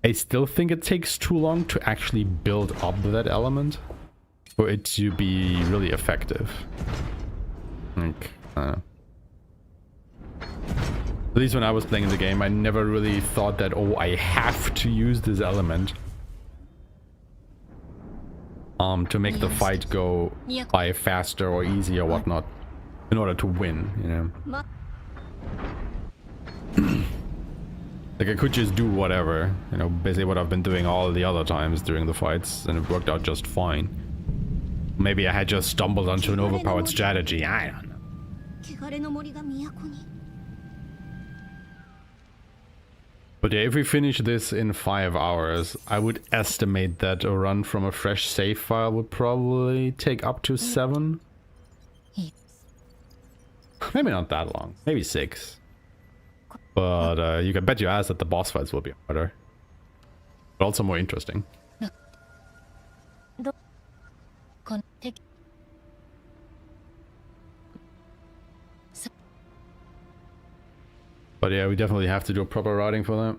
I still think it takes too long to actually build up that element for it to be really effective. Like, at least when I was playing the game, I never really thought that, oh, I have to use this element to make the fight go by faster or easier or whatnot in order to win, you know. Like, I could just do whatever, you know, basically what I've been doing all the other times during the fights, and it worked out just fine. Maybe I had just stumbled onto an overpowered strategy, I don't know. But yeah, if we finish this in 5 hours, I would estimate that a run from a fresh save file would probably take up to 7. Maybe not that long, maybe 6. But you can bet your ass that the boss fights will be harder. But also more interesting. But yeah, we definitely have to do a proper routing for that.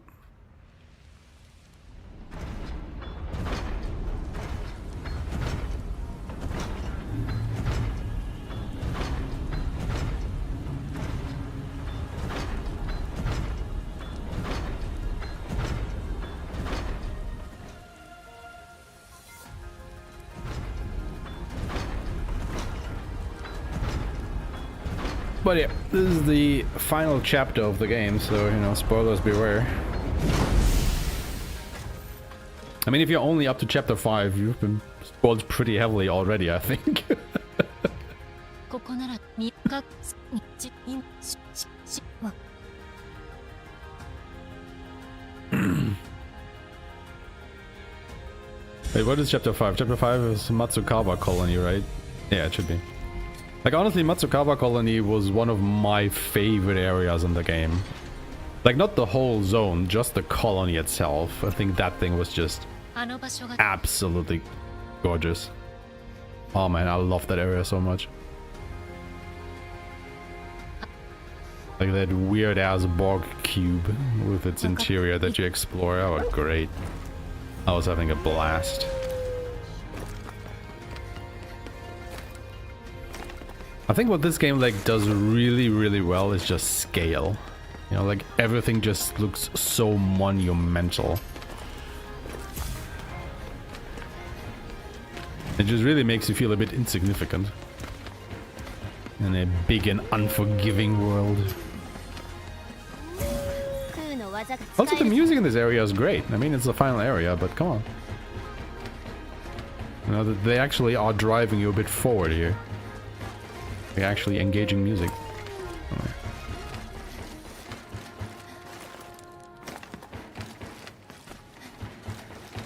But yeah, this is the final chapter of the game, so, you know, spoilers beware. I mean, if you're only up to chapter 5, you've been spoiled pretty heavily already, I think. Wait, what is chapter 5? Chapter 5 is Matsukawa Colony, right? Yeah, it should be. Like, honestly, Matsukawa Colony was one of my favorite areas in the game. Like, not the whole zone, just the colony itself. I think that thing was just absolutely gorgeous. Oh man, I love that area so much. Like that weird-ass bog cube with its interior that you explore. Oh, great. I was having a blast. I think what this game like does really, really well is just scale. You know, like everything just looks so monumental. It just really makes you feel a bit insignificant in a big and unforgiving world. Also, the music in this area is great. I mean, it's the final area, but come on. You know, they actually are driving you a bit forward here. They're actually engaging music.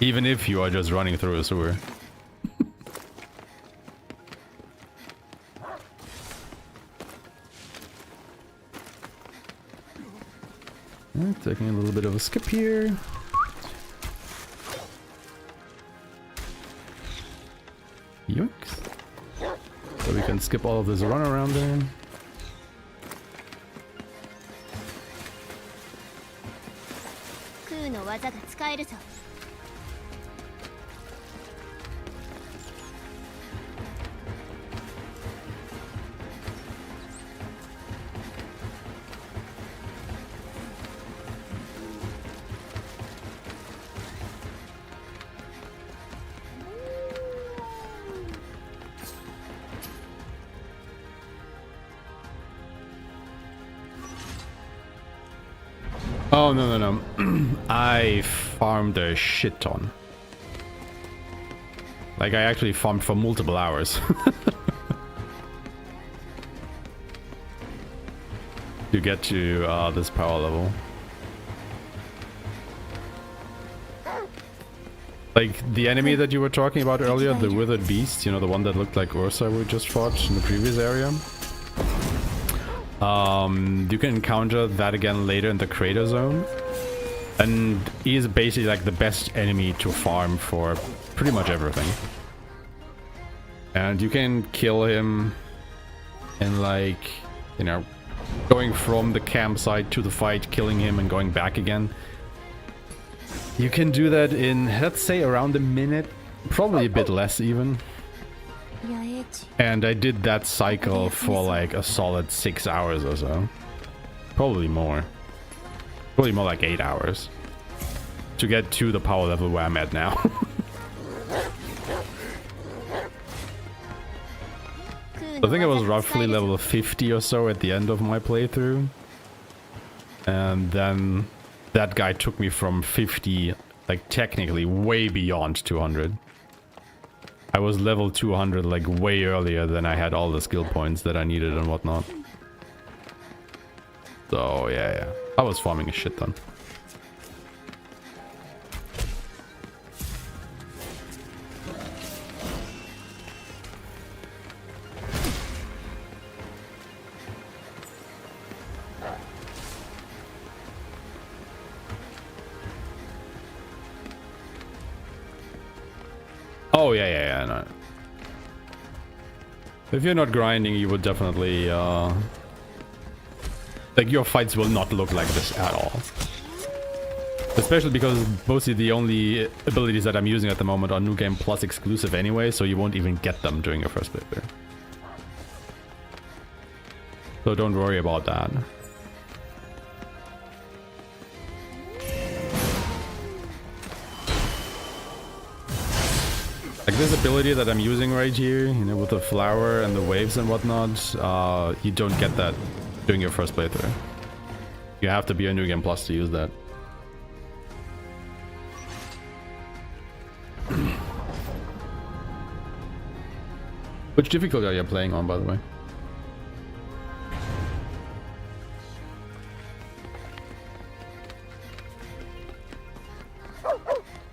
Even if you are just running through a sewer. Taking a little bit of a skip here. Yoinks. So we can skip all of this run around there. Oh, no. I farmed a shit ton. Like, I actually farmed for multiple hours. to get to this power level. Like, the enemy that you were talking about earlier, the withered beast, you know, the one that looked like Ursa we just fought in the previous area. You can encounter that again later in the crater zone. And he is basically like the best enemy to farm for pretty much everything. And you can kill him in, like, you know, going from the campsite to the fight, killing him and going back again. You can do that in, let's say, around a minute, probably a bit less even. And I did that cycle for like a solid 6 hours or so. Probably more. Probably more like 8 hours. To get to the power level where I'm at now. I think I was roughly level 50 or so at the end of my playthrough. And then that guy took me from 50, like technically way beyond 200. I was level 200 like way earlier than I had all the skill points that I needed and whatnot. So yeah. I was farming a shit ton. Oh, yeah, no. If you're not grinding, you would definitely, like, your fights will not look like this at all. Especially because mostly the only abilities that I'm using at the moment are New Game Plus exclusive anyway, so you won't even get them during your first playthrough. So don't worry about that. Like this ability that I'm using right here, you know, with the flower and the waves and whatnot, you don't get that during your first playthrough. You have to be a New Game Plus to use that. Which difficulty are you playing on, by the way?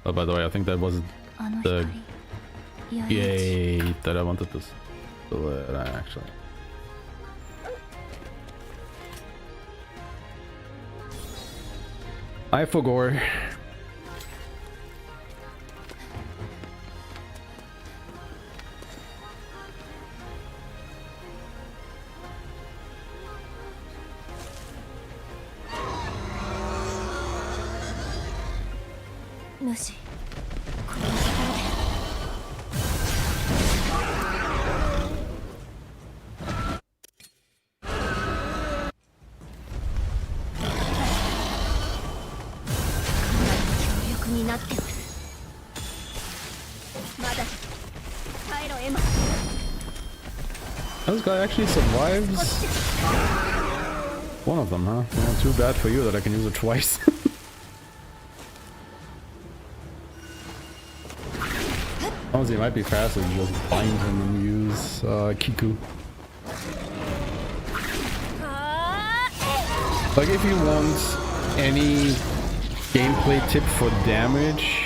Oh, by the way, I think that was the gate that I wanted to split, actually. I forgot. This guy actually survives. One of them, huh? Yeah, too bad for you that I can use it twice. Honestly, it might be faster to just bind him and use Kiku. Like, if you want any gameplay tip for damage,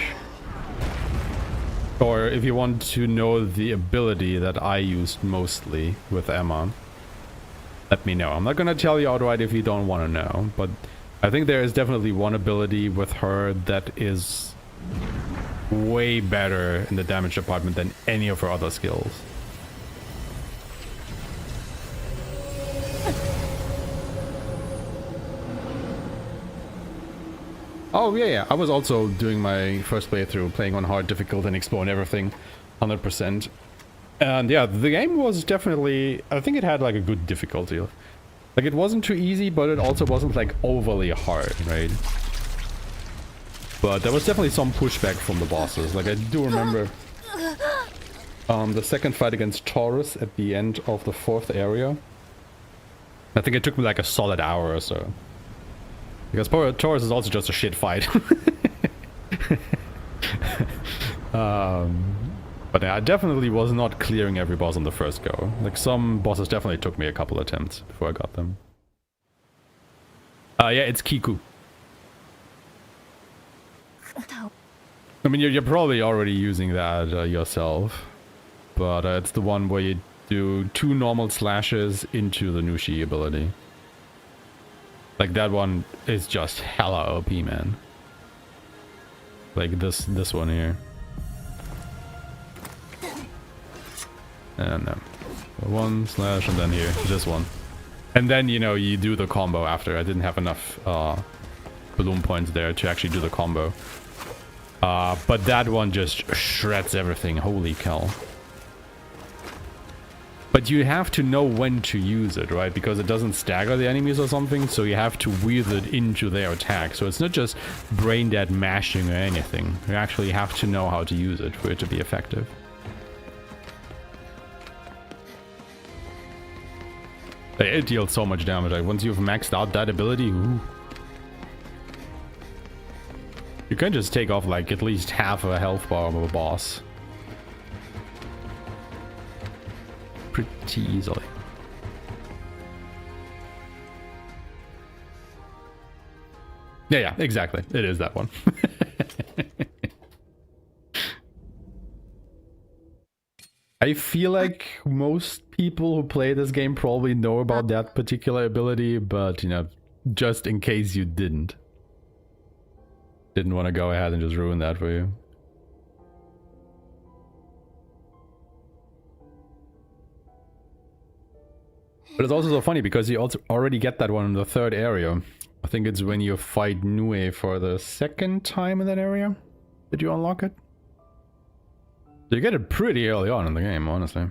or if you want to know the ability that I used mostly with Aeshmah, let me know. I'm not gonna tell you outright if you don't want to know, but I think there is definitely one ability with her that is way better in the damage department than any of her other skills. Oh yeah, I was also doing my first playthrough playing on hard difficult and exploring everything 100%. And yeah, the game was definitely, I think it had like a good difficulty. Like, it wasn't too easy, but it also wasn't like overly hard, right? But there was definitely some pushback from the bosses. Like, I do remember the second fight against Taurus at the end of the 4th area. I think it took me like a solid hour or so. Because Taurus is also just a shit fight. But I definitely was not clearing every boss on the first go. Like, some bosses definitely took me a couple attempts before I got them. Yeah, it's Kiku. I mean, you're probably already using that yourself. But it's the one where you do 2 normal slashes into the Nushi ability. Like, that one is just hella OP, man. Like this one here. And 1 slash and then here, this one. And then, you know, you do the combo after. I didn't have enough balloon points there to actually do the combo. But that one just shreds everything. Holy cow. But you have to know when to use it, right? Because it doesn't stagger the enemies or something, so you have to weave it into their attack. So it's not just brain dead mashing or anything. You actually have to know how to use it for it to be effective. It deals so much damage. Like, once you've maxed out that ability, ooh. You can just take off like at least half a health bar of a boss. Pretty easily. Yeah, exactly. It is that one. I feel like most people who play this game probably know about that particular ability, but, you know, just in case you didn't want to go ahead and just ruin that for you. But it's also so funny because you also already get that one in the 3rd area. I think it's when you fight Nue for the 2nd time in that area that you unlock it. So you get it pretty early on in the game, honestly.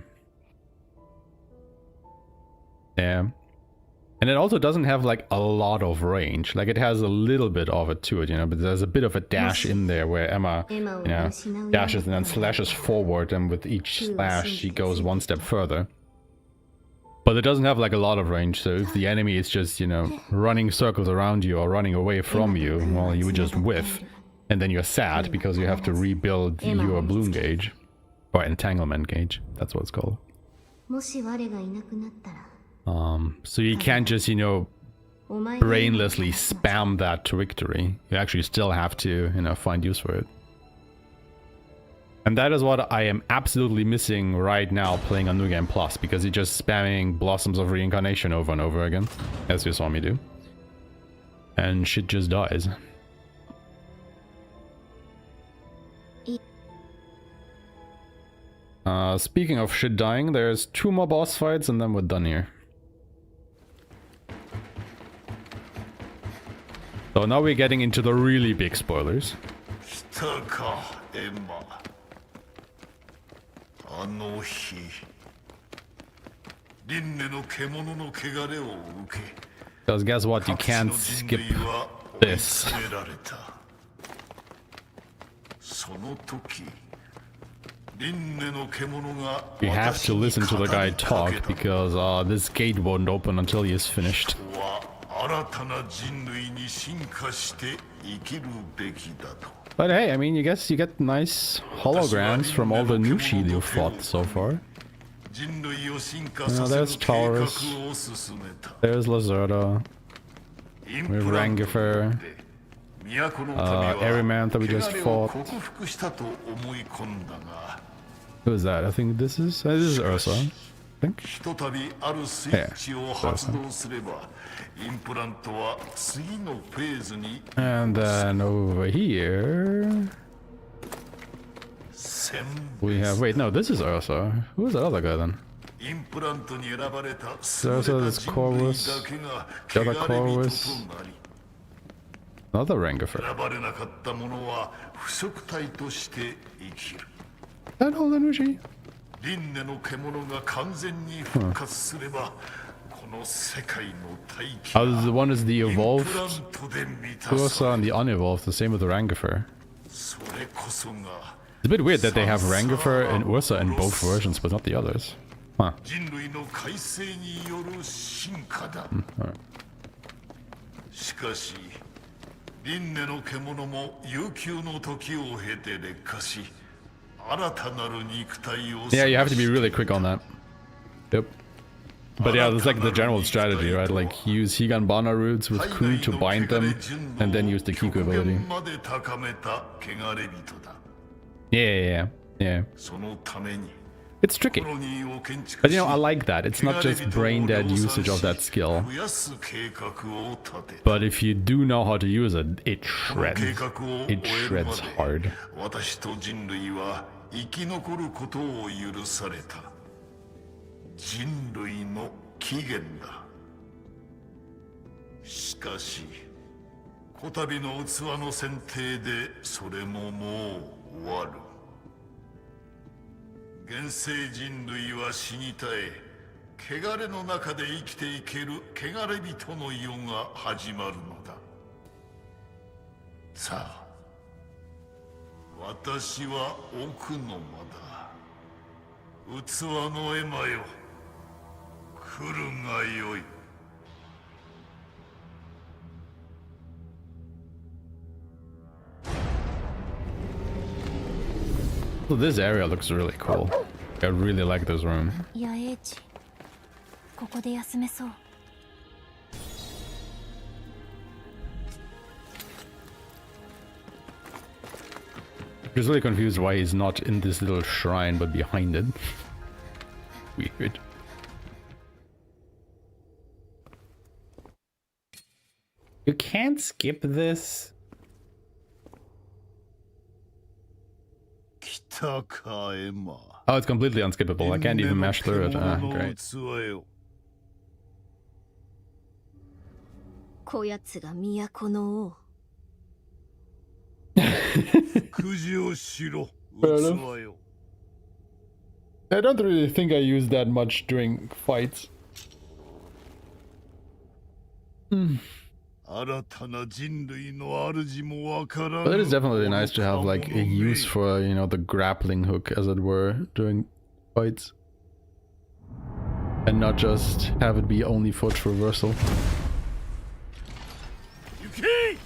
Yeah. And it also doesn't have like a lot of range. Like, it has a little bit of it to it, you know, but there's a bit of a dash in there where Aeshmah, you know, dashes and then slashes forward, and with each slash she goes 1 step further. But it doesn't have like a lot of range, so if the enemy is just, you know, running circles around you or running away from you, well, you would just whiff. And then you're sad because you have to rebuild your bloom gauge. Or entanglement gauge, that's what it's called. So you can't just, you know, brainlessly spam that to victory. You actually still have to, you know, find use for it. And that is what I am absolutely missing right now playing on New Game Plus, because you're just spamming Blossoms of Reincarnation over and over again, as you saw me do. And shit just dies. Speaking of shit dying, there's 2 more boss fights and then we're done here. So now we're getting into the really big spoilers. Because guess what, you can't skip this. You have to listen to the guy talk, because this gate won't open until he is finished. But hey, I mean, you guess you get nice holograms from all the Nushi you've fought so far. There's Taurus, there's Lacerda, with Rangifer, Erymanth that we just fought. Who is that? I think this is Ursa. I think. Yeah, and then over here we have. Wait, no, this is Ursa. Who is the other guy then? Ursa is Corvus. The other Corvus. Another Rangifer. That all the Nushi? The one is the evolved Ursa and the unevolved, the same with the Rangifer. It's a bit weird that they have Rangifer and Ursa in both versions, but not the others. Huh. Alright.
輪廻の獣も悠久の時を経て劣化し
Yeah, you have to be really quick on that. Yep. But yeah, it's like the general strategy, right? Like use Higanbana roots with Ku to bind them, and then use the Kiku ability. Yeah. It's tricky. But you know, I like that. It's not just brain dead usage of that skill. But if you do know how to use it, it shreds. It shreds hard.
人類の起源だ。しかし、こたびの器の選定でそれももう終わる。現世人類は死に絶え、汚れの中で生きていける汚れ人の世が始まるのだ。さあ、私は奥の間だ。器のエマよ。 来るがよい。
So this area looks really cool. I really like this room.
ヤエイチ、ここで休めそう。
I'm just really confused why he's not in this little shrine but behind it. Weird. You can't skip this. Oh, it's completely unskippable. I can't even mash through it. Ah, great.
こやつが都の王。
くじをしろ、器よ。
I don't really think I use that much during fights. But it is definitely nice to have like a use for, you know, the grappling hook, as it were, during fights. And not just have it be only for traversal.
Yuki!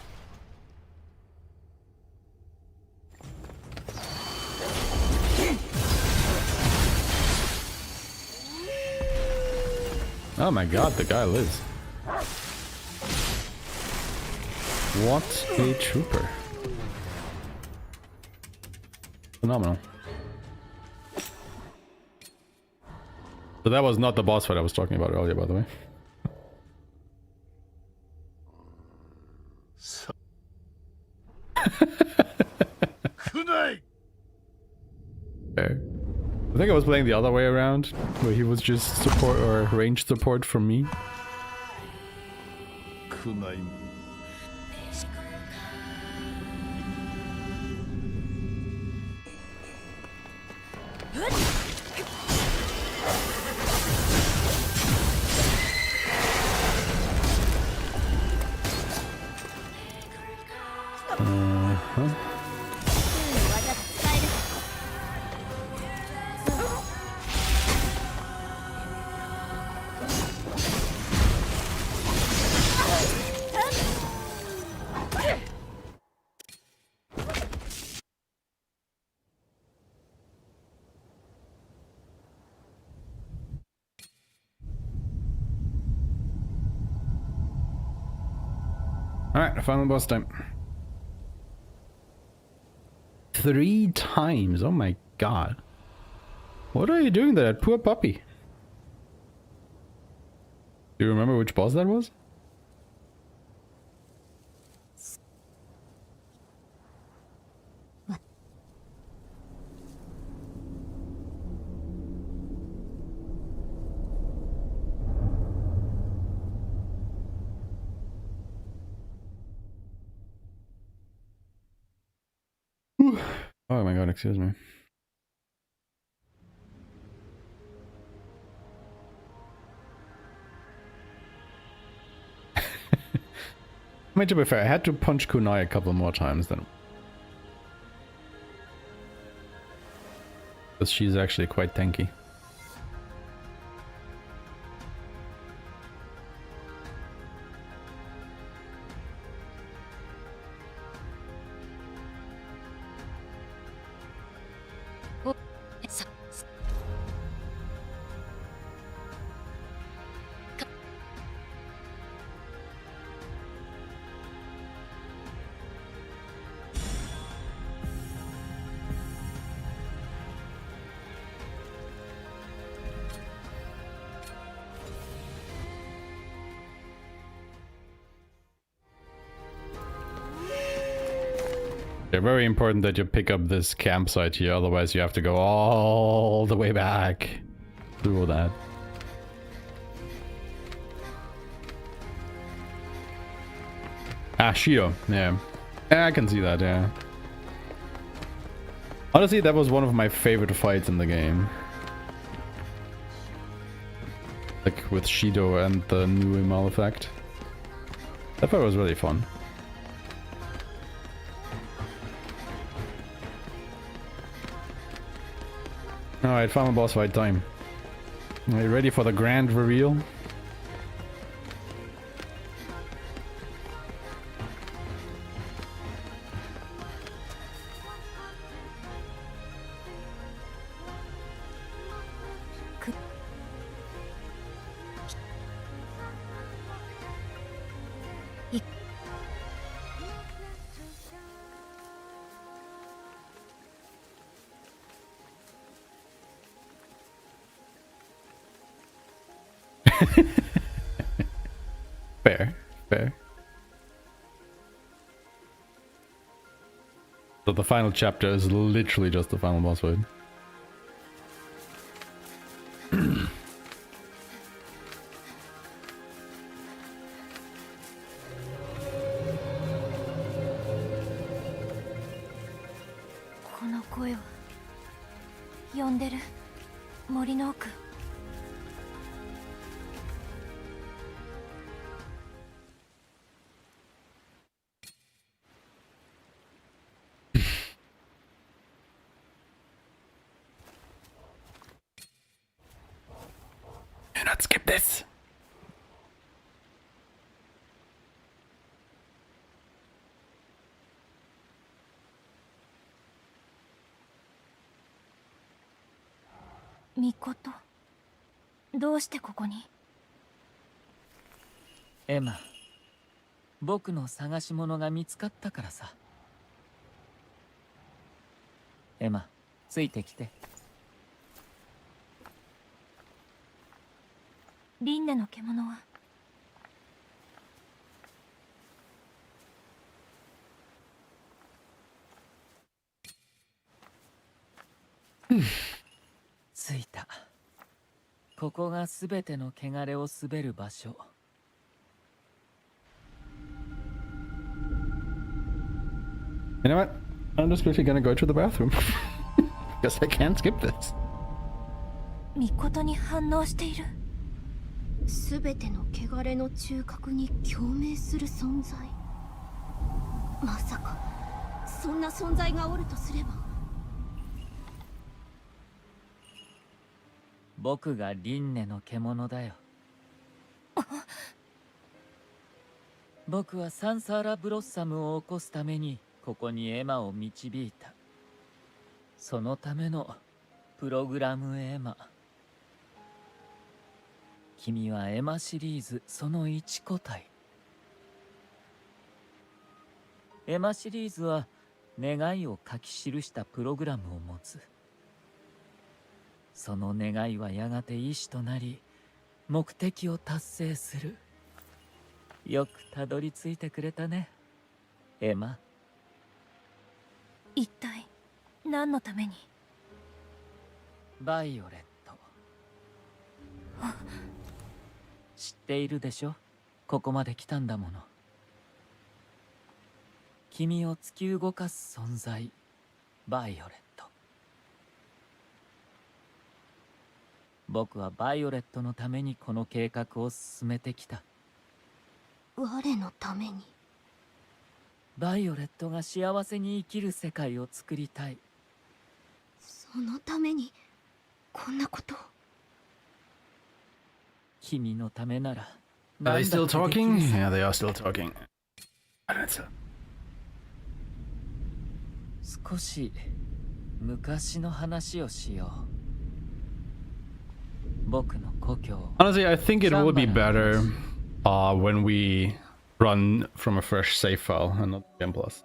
Oh my god, the guy lives. What a trooper. Phenomenal. So that was not the boss fight I was talking about earlier, by the way. Okay. I think I was playing the other way around, where he was just support or range support from me. Alright, final boss time. 3 times, oh my god. What are you doing to that poor puppy? Do you remember which boss that was? Oh my god, excuse me. I mean, to be fair, I had to punch Kunai a couple more times then. Because she's actually quite tanky. Yeah, very important that you pick up this campsite here, otherwise you have to go all the way back through all that. Ah, Shido, yeah. Yeah, I can see that, yeah. Honestly, that was one of my favorite fights in the game. Like with Shido and the new Imal effect. That fight was really fun. Alright, final boss fight time. Are you ready for the grand reveal? Fair, fair. So the final chapter is literally just the final boss fight. Do not skip this.
Mikoto, どうしてここに？
エマ、僕の探し物が見つかったからさ。エマ、ついてきて。
リンネの獣は？
着いた。ここがすべての汚れを滑る場所。
You know what? I'm just quickly gonna go to the bathroom. Because I can't skip this.
ミコトに反応している。
すべての汚れの中核に共鳴する存在。まさかそんな存在がおるとすれば。
僕がリンネの獣だよ。僕はサンサーラブロッサムを起こすためにここにエマを導いた。そのためのプログラムエマ。君はエマシリーズその1個体。エマシリーズは願いを書き記したプログラムを持つ。その願いはやがて意志となり目的を達成する。よくたどり着いてくれたね、エマ。
一体何のために？
バイオレット。知っているでしょ、ここまで来たんだもの。君を突き動かす存在、バイオレット。僕はバイオレットのためにこの計画を進めてきた。
我のために。
バイオレットが幸せに生きる世界を作りたい。
そのためにこんなことを。
君のためなら。
Are they still talking? Yeah, they are still talking. I don't know.
少し昔の話をしよう。僕の故郷。
Honestly, I think it would be better when we run from a fresh save file and not Game Plus,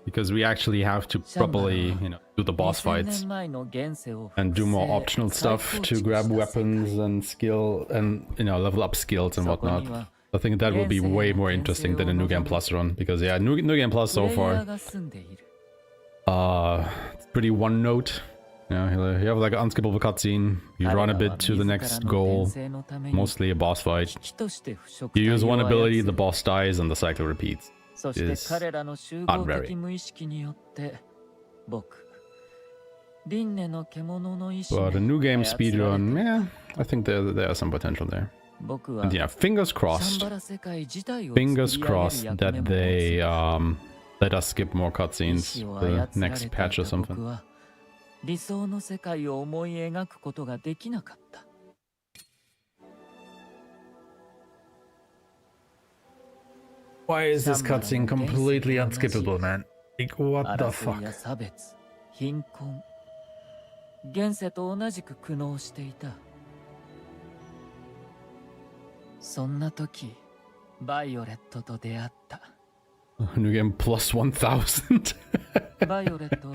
because we actually have to properly, you know, do the boss fights and do more optional stuff to grab weapons and skill and, you know, level up skills and whatnot. I think that will be way more interesting than a New Game Plus run, because yeah, New Game Plus so far It's pretty one note. You know, you have like an unskippable cutscene, you run a bit to the next goal, mostly a boss fight. You use one ability, the boss dies, and the cycle repeats. Is not very. But a new game speedrun, yeah, I think there are some potential there. And yeah, fingers crossed that they let us skip more cutscenes the next patch or something.
理想の世界を思い描くことができなかった。
Why is this cutscene completely unskippable, man? Like, what the fuck?
差別、貧困、現世と同じく苦悩していた。そんな時、バイオレットと出会った。
New game plus 1000.
バイオレットは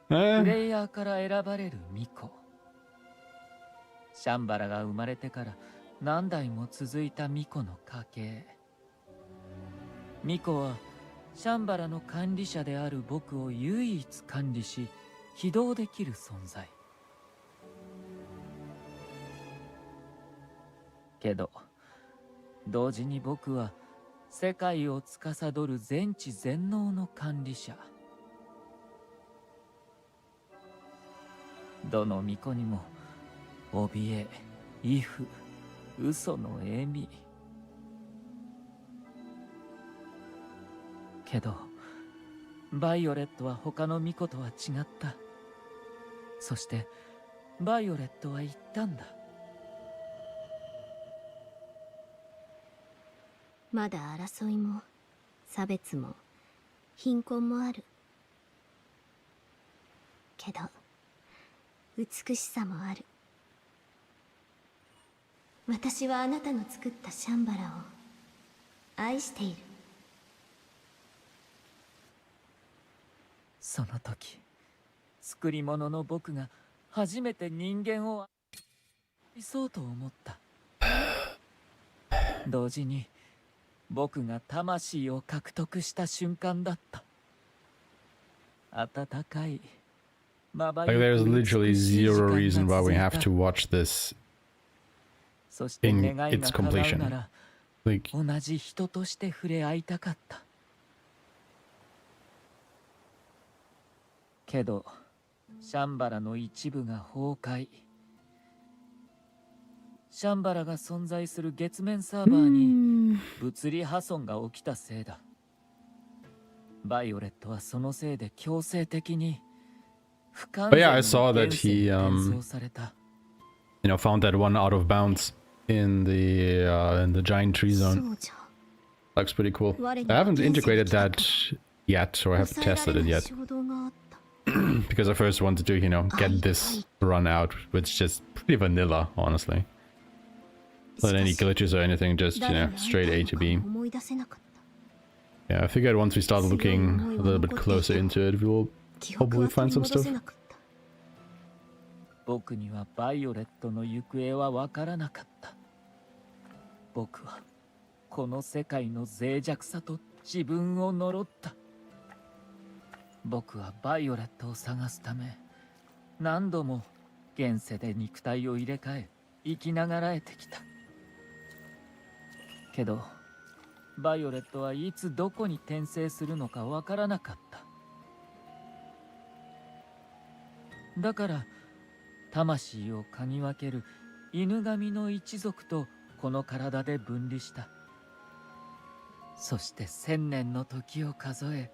プレイヤーから選ばれる巫女。シャンバラが生まれてから何代も続いた巫女の家系。巫女はシャンバラの管理者である僕を唯一管理し、起動できる存在。けど、同時に僕は世界を司る全知全能の管理者。どの巫女にも怯え、畏怖、嘘の笑み。けどバイオレットは他の巫女とは違った。そしてバイオレットは言ったんだ。
まだ争いも差別も貧困もある。けど美しさもある。私はあなたの作ったシャンバラを愛している。
その時、作り物の僕が初めて人間を愛そうと思った。同時に僕が魂を獲得した瞬間だった。温かい
Like there's literally zero reason why we have to watch this in its completion. Like,
同じ人として触れ合いたかった。けどシャンバラの一部が崩壊。シャンバラが存在する月面サーバーに物理破損が起きたせいだ。バイオレットはそのせいで強制的に不完
but
全
yeah, I
に
saw that
現世
he
に転送された。
found that one out of bounds in the giant tree
そ
zone.
うじゃ。
Looks pretty cool. I haven't integrated that yet, or I haven't
抑えら
tested
れ
it
ない
yet
衝動があった。
because I first wanted to, get this run out, which is just pretty vanilla, honestly. Not any glitches or anything, just, straight A to B.
思い出せなかった。
Yeah, I figured once we start looking a little bit closer into it, we'll
記憶
hopefully
は
find
取り
some
戻
stuff.
せなかった。
僕にはバイオレットの行方は分からなかった。僕はこの世界の脆弱さと自分を呪った。僕はバイオレットを探すため何度も現世で肉体を入れ替え生きながらえてきた。けどバイオレットはいつどこに転生するのか分からなかった。だから魂を嗅ぎ分ける犬神の一族とこの体で分離した。そして1000年の時を数え、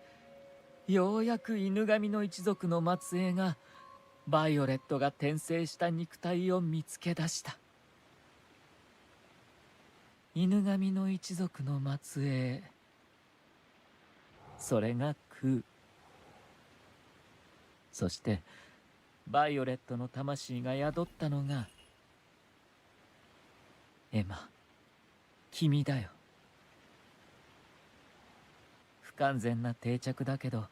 ようやく犬神の一族の末裔がバイオレットが転生した肉体を見つけ出した。犬神の一族の末裔、それがクー。そしてバイオレットの魂が宿ったのがエマ、君だよ。不完全な定着だけど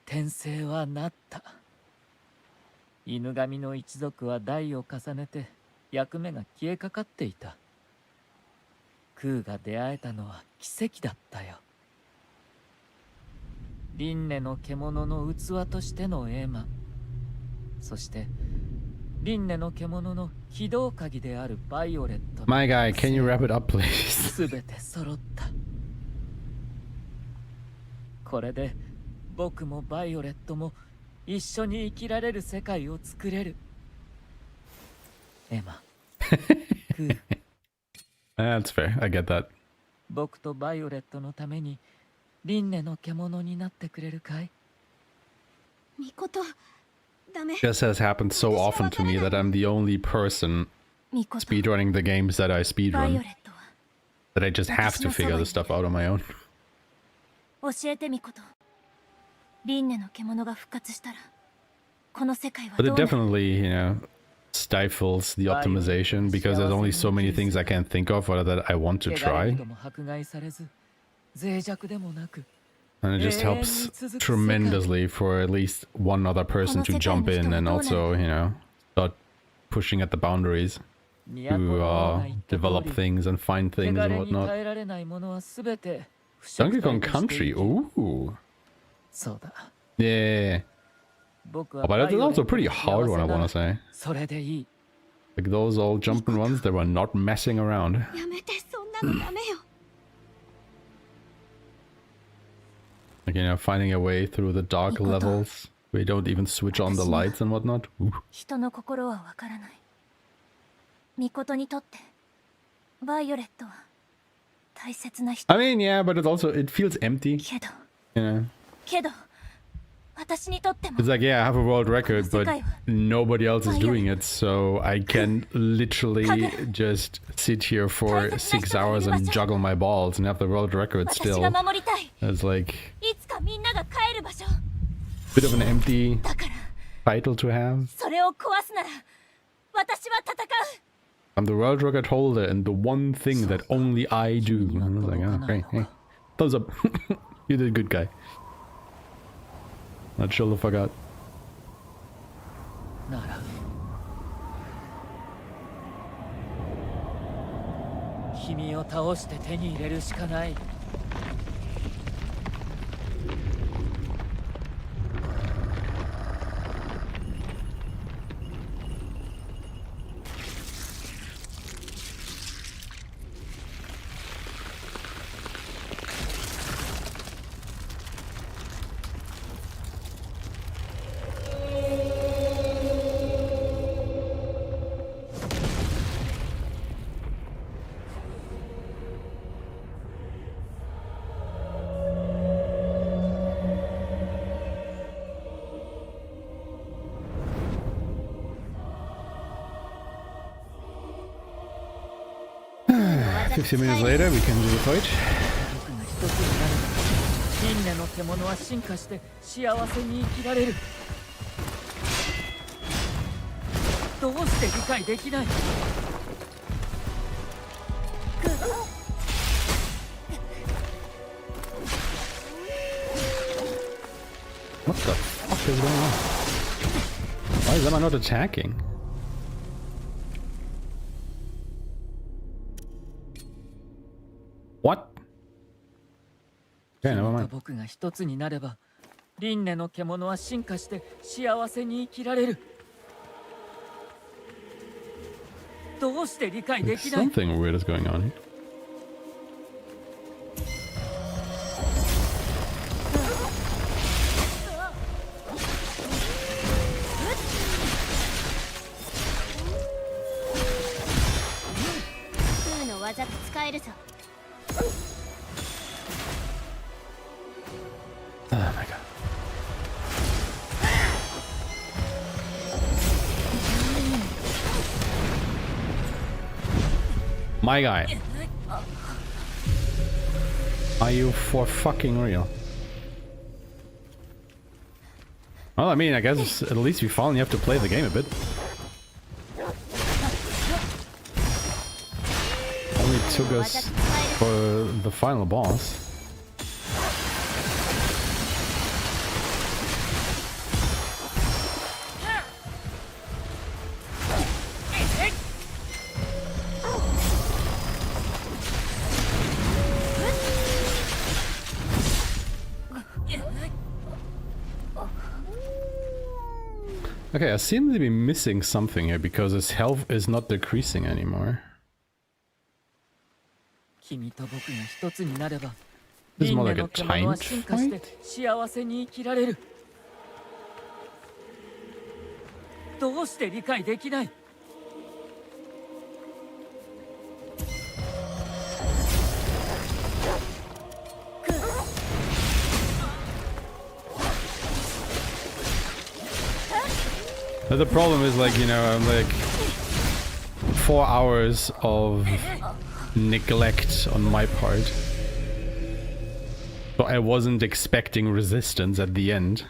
転生はなった。犬神の一族は代を重ねて役目が消えかかっていた。クーが出会えたのは奇跡だったよ。輪廻の獣の器としてのエーマ、そして輪廻の獣の非道鍵であるバイオレットの
My guy, can you wrap it up, please?
すべて揃った。これで僕もバイオレットも一緒に生きられる世界を作れる。エマ、クー、
That's fair. I get that.
僕とバイオレットのために輪廻の獣になってくれるかい？
みこと、ダメ。
This has happened so often to me that I'm the only person
みこと、
speedrunning the games that I
バイオ
speedrun.
レットは
That I just have to figure this stuff out on my own.
教えてみこと。輪廻の獣が復活したら、この世界は
But
ど
it
うなる？
definitely, stifles the optimization because there's only so many things I can think of or that I want to
汚れ
try.
とも迫害されず、脆弱でもなく、
And it just helps tremendously for at least one other person to jump in and also, start pushing at the boundaries to develop things and find things
汚
and
れに
whatnot.
耐えられないものはすべて
Donkey Kong Country, ooh.
そうだ。
Yeah.
僕
Oh,
は
but that's
バイオレッ
also
ト
pretty
の
hard
幸
one, I
せな
want
ら
to say.
それでいい。
Like those old jumping ones, they were not messing around.
やめて、そんなのダメよ。
Like, finding a way through the dark levels where you don't even switch on the lights and whatnot. Ooh.
人の心はわからない。みことにとって、バイオレットは大切な人。
I mean, yeah, but it feels empty.
けど、
You know,
私にとっても
it's like, yeah, I have a world record, but nobody else is doing it, so I can literally just sit here for 6 hours and juggle my balls and have the world record
私
still.
が守りたい。
It's like
いつかみんなが帰る場所。
a bit of an empty
だから、
title to have.
それを壊すなら、私は戦う。
I'm the world record holder and the one thing that only I do. And I was like, oh, great, hey. Thumbs up. You did good, guy. Not sure if I got.
なら君を倒して手に入れるしかない。
50 minutes later, we can do the fight.
僕が一つになれば輪廻の獣は進化して幸せに生きられる。どうして理解できない？
What the fuck is going on? Why is Emma not attacking? What? Okay, never
君と
mind.
僕が一つになれば輪廻の獣は進化して幸せに生きられる。どうして理解できない？
Something weird is going on here.
Q の技が使えるぞ。
Oh my god. My guy. Are you for fucking real? Well, I mean, I guess at least we finally have to play the game a bit. Only took us for the final boss. Okay, I seem to be missing something here because his health is not decreasing anymore.
君と僕が一つになれば
This is
輪
more
廻
like a
の獣は
timed
進化して
fight?
幸せに生きられる。どうして理解できない？
But the problem is, like, you know, I'm like 4 hours of neglect on my part. So I wasn't expecting resistance at the end.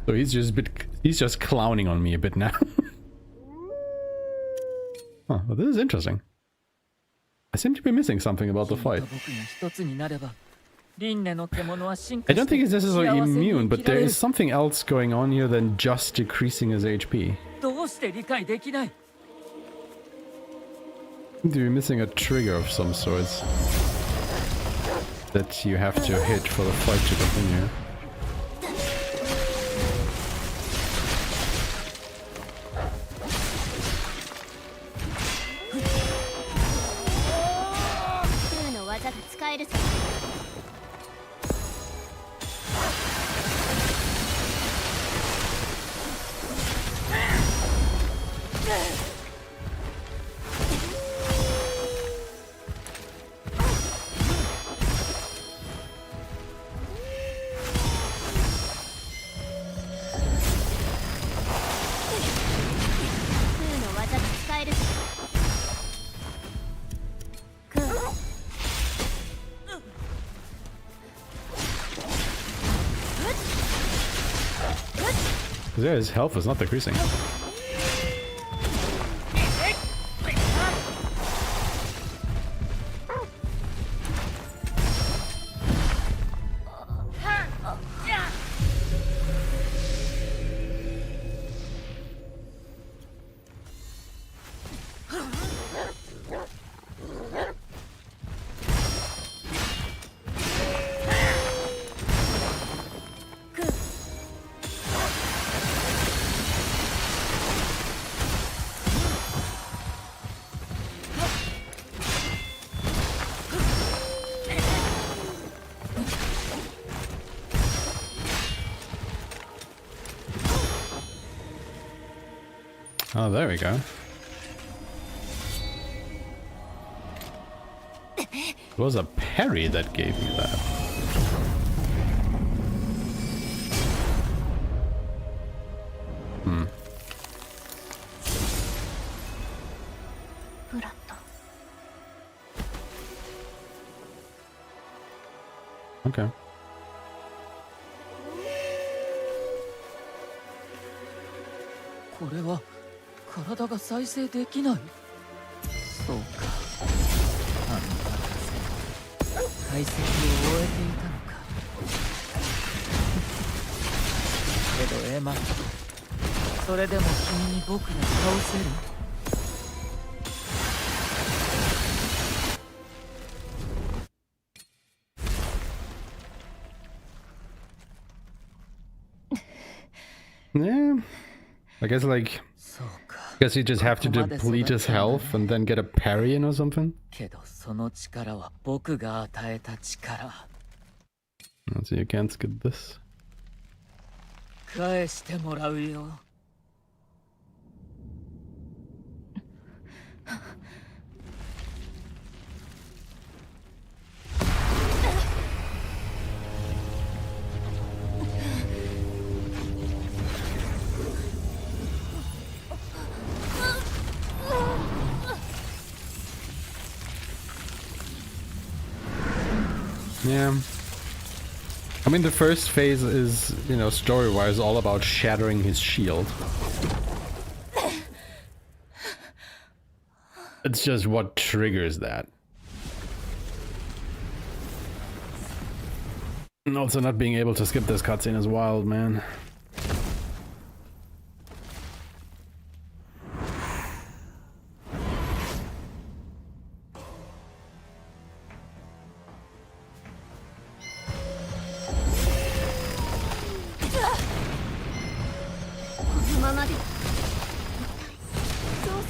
So he's just clowning on me a bit now. Huh, well, this is interesting. I seem to be missing something about the fight. I don't think he's necessarily immune, but there is something else going on here than just decreasing his HP. Seem to be missing a trigger of some sorts that you have to hit for the fight to continue. Yeah, his health is not decreasing. Oh, there we go. It was a parry that gave me that. Hmm. Okay.
これは体が再生できない。そうか。あの博士、解析を終えていたのか。けどエマ、それでも君に僕が倒せる。
Yeah. I guess like, guess you just have to deplete his health and then get a parry in or something.
けどその力は僕が与えた力。
So you can't skip this.
返してもらうよ。
Yeah. I mean, the first phase is, you know, story-wise all about shattering his shield. It's just what triggers that. And also not being able to skip this cutscene is wild, man.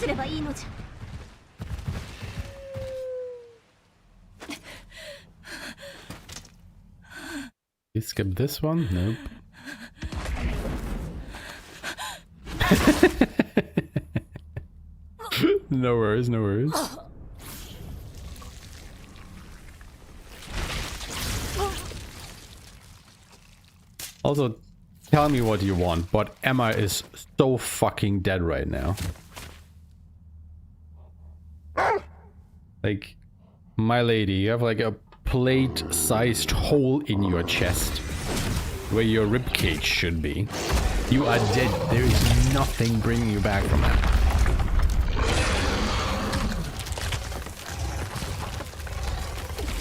すればいいのじゃ。
You skip this one? Nope. No worries, no worries. Also, tell me what you want, but Emma is so fucking dead right now. Like, my lady, you have like a plate-sized hole in your chest where your ribcage should be. You are dead. There is nothing bringing you back from that.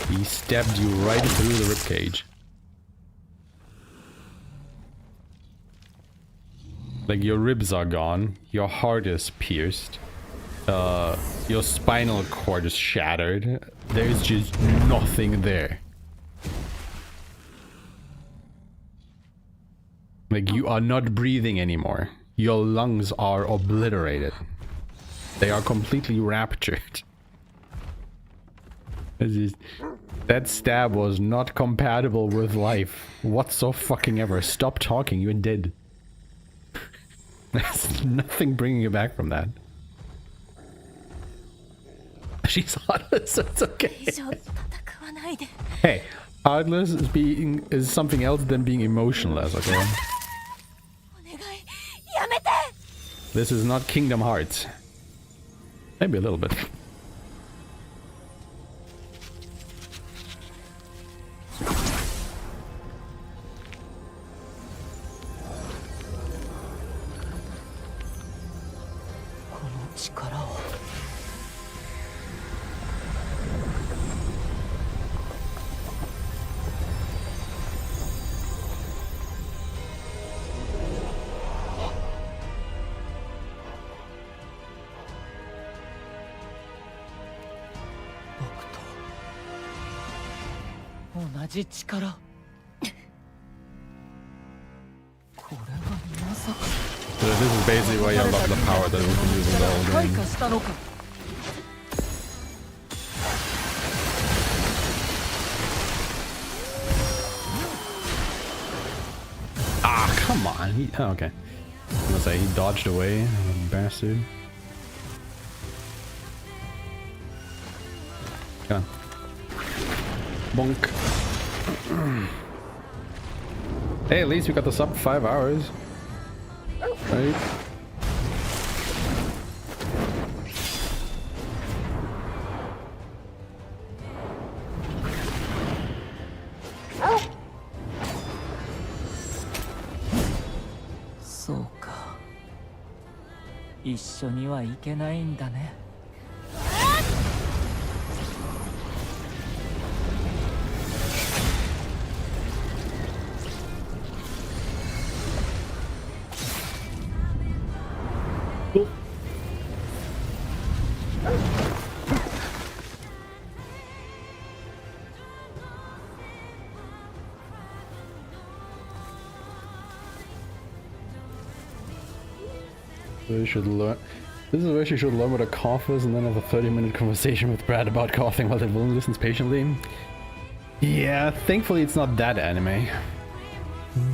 He stabbed you right through the ribcage. Like, your ribs are gone, your heart is pierced, your spinal cord is shattered. There's just nothing there. Like, you are not breathing anymore. Your lungs are obliterated. They are completely raptured. That stab was not compatible with life whatsoever. Stop talking, you're dead. There's nothing bringing you back from that. She's heartless, so it's okay. Hey, heartless is something else than being emotionless, okay? This is not Kingdom Hearts. Maybe a little bit.
So this
is basically why you unlock the power that we've been using the whole game. Ah, come on. Oh, okay. I was gonna say, he dodged away, bastard. Come on. Bonk. Hey, at least we got the sub 5 hours. Right?
So ka. 一緒には行けないんだね。
We should learn. This is where she should learn what a cough is and then have a 30-minute conversation with Brad about coughing while the villain listens patiently. Yeah, thankfully it's not that anime.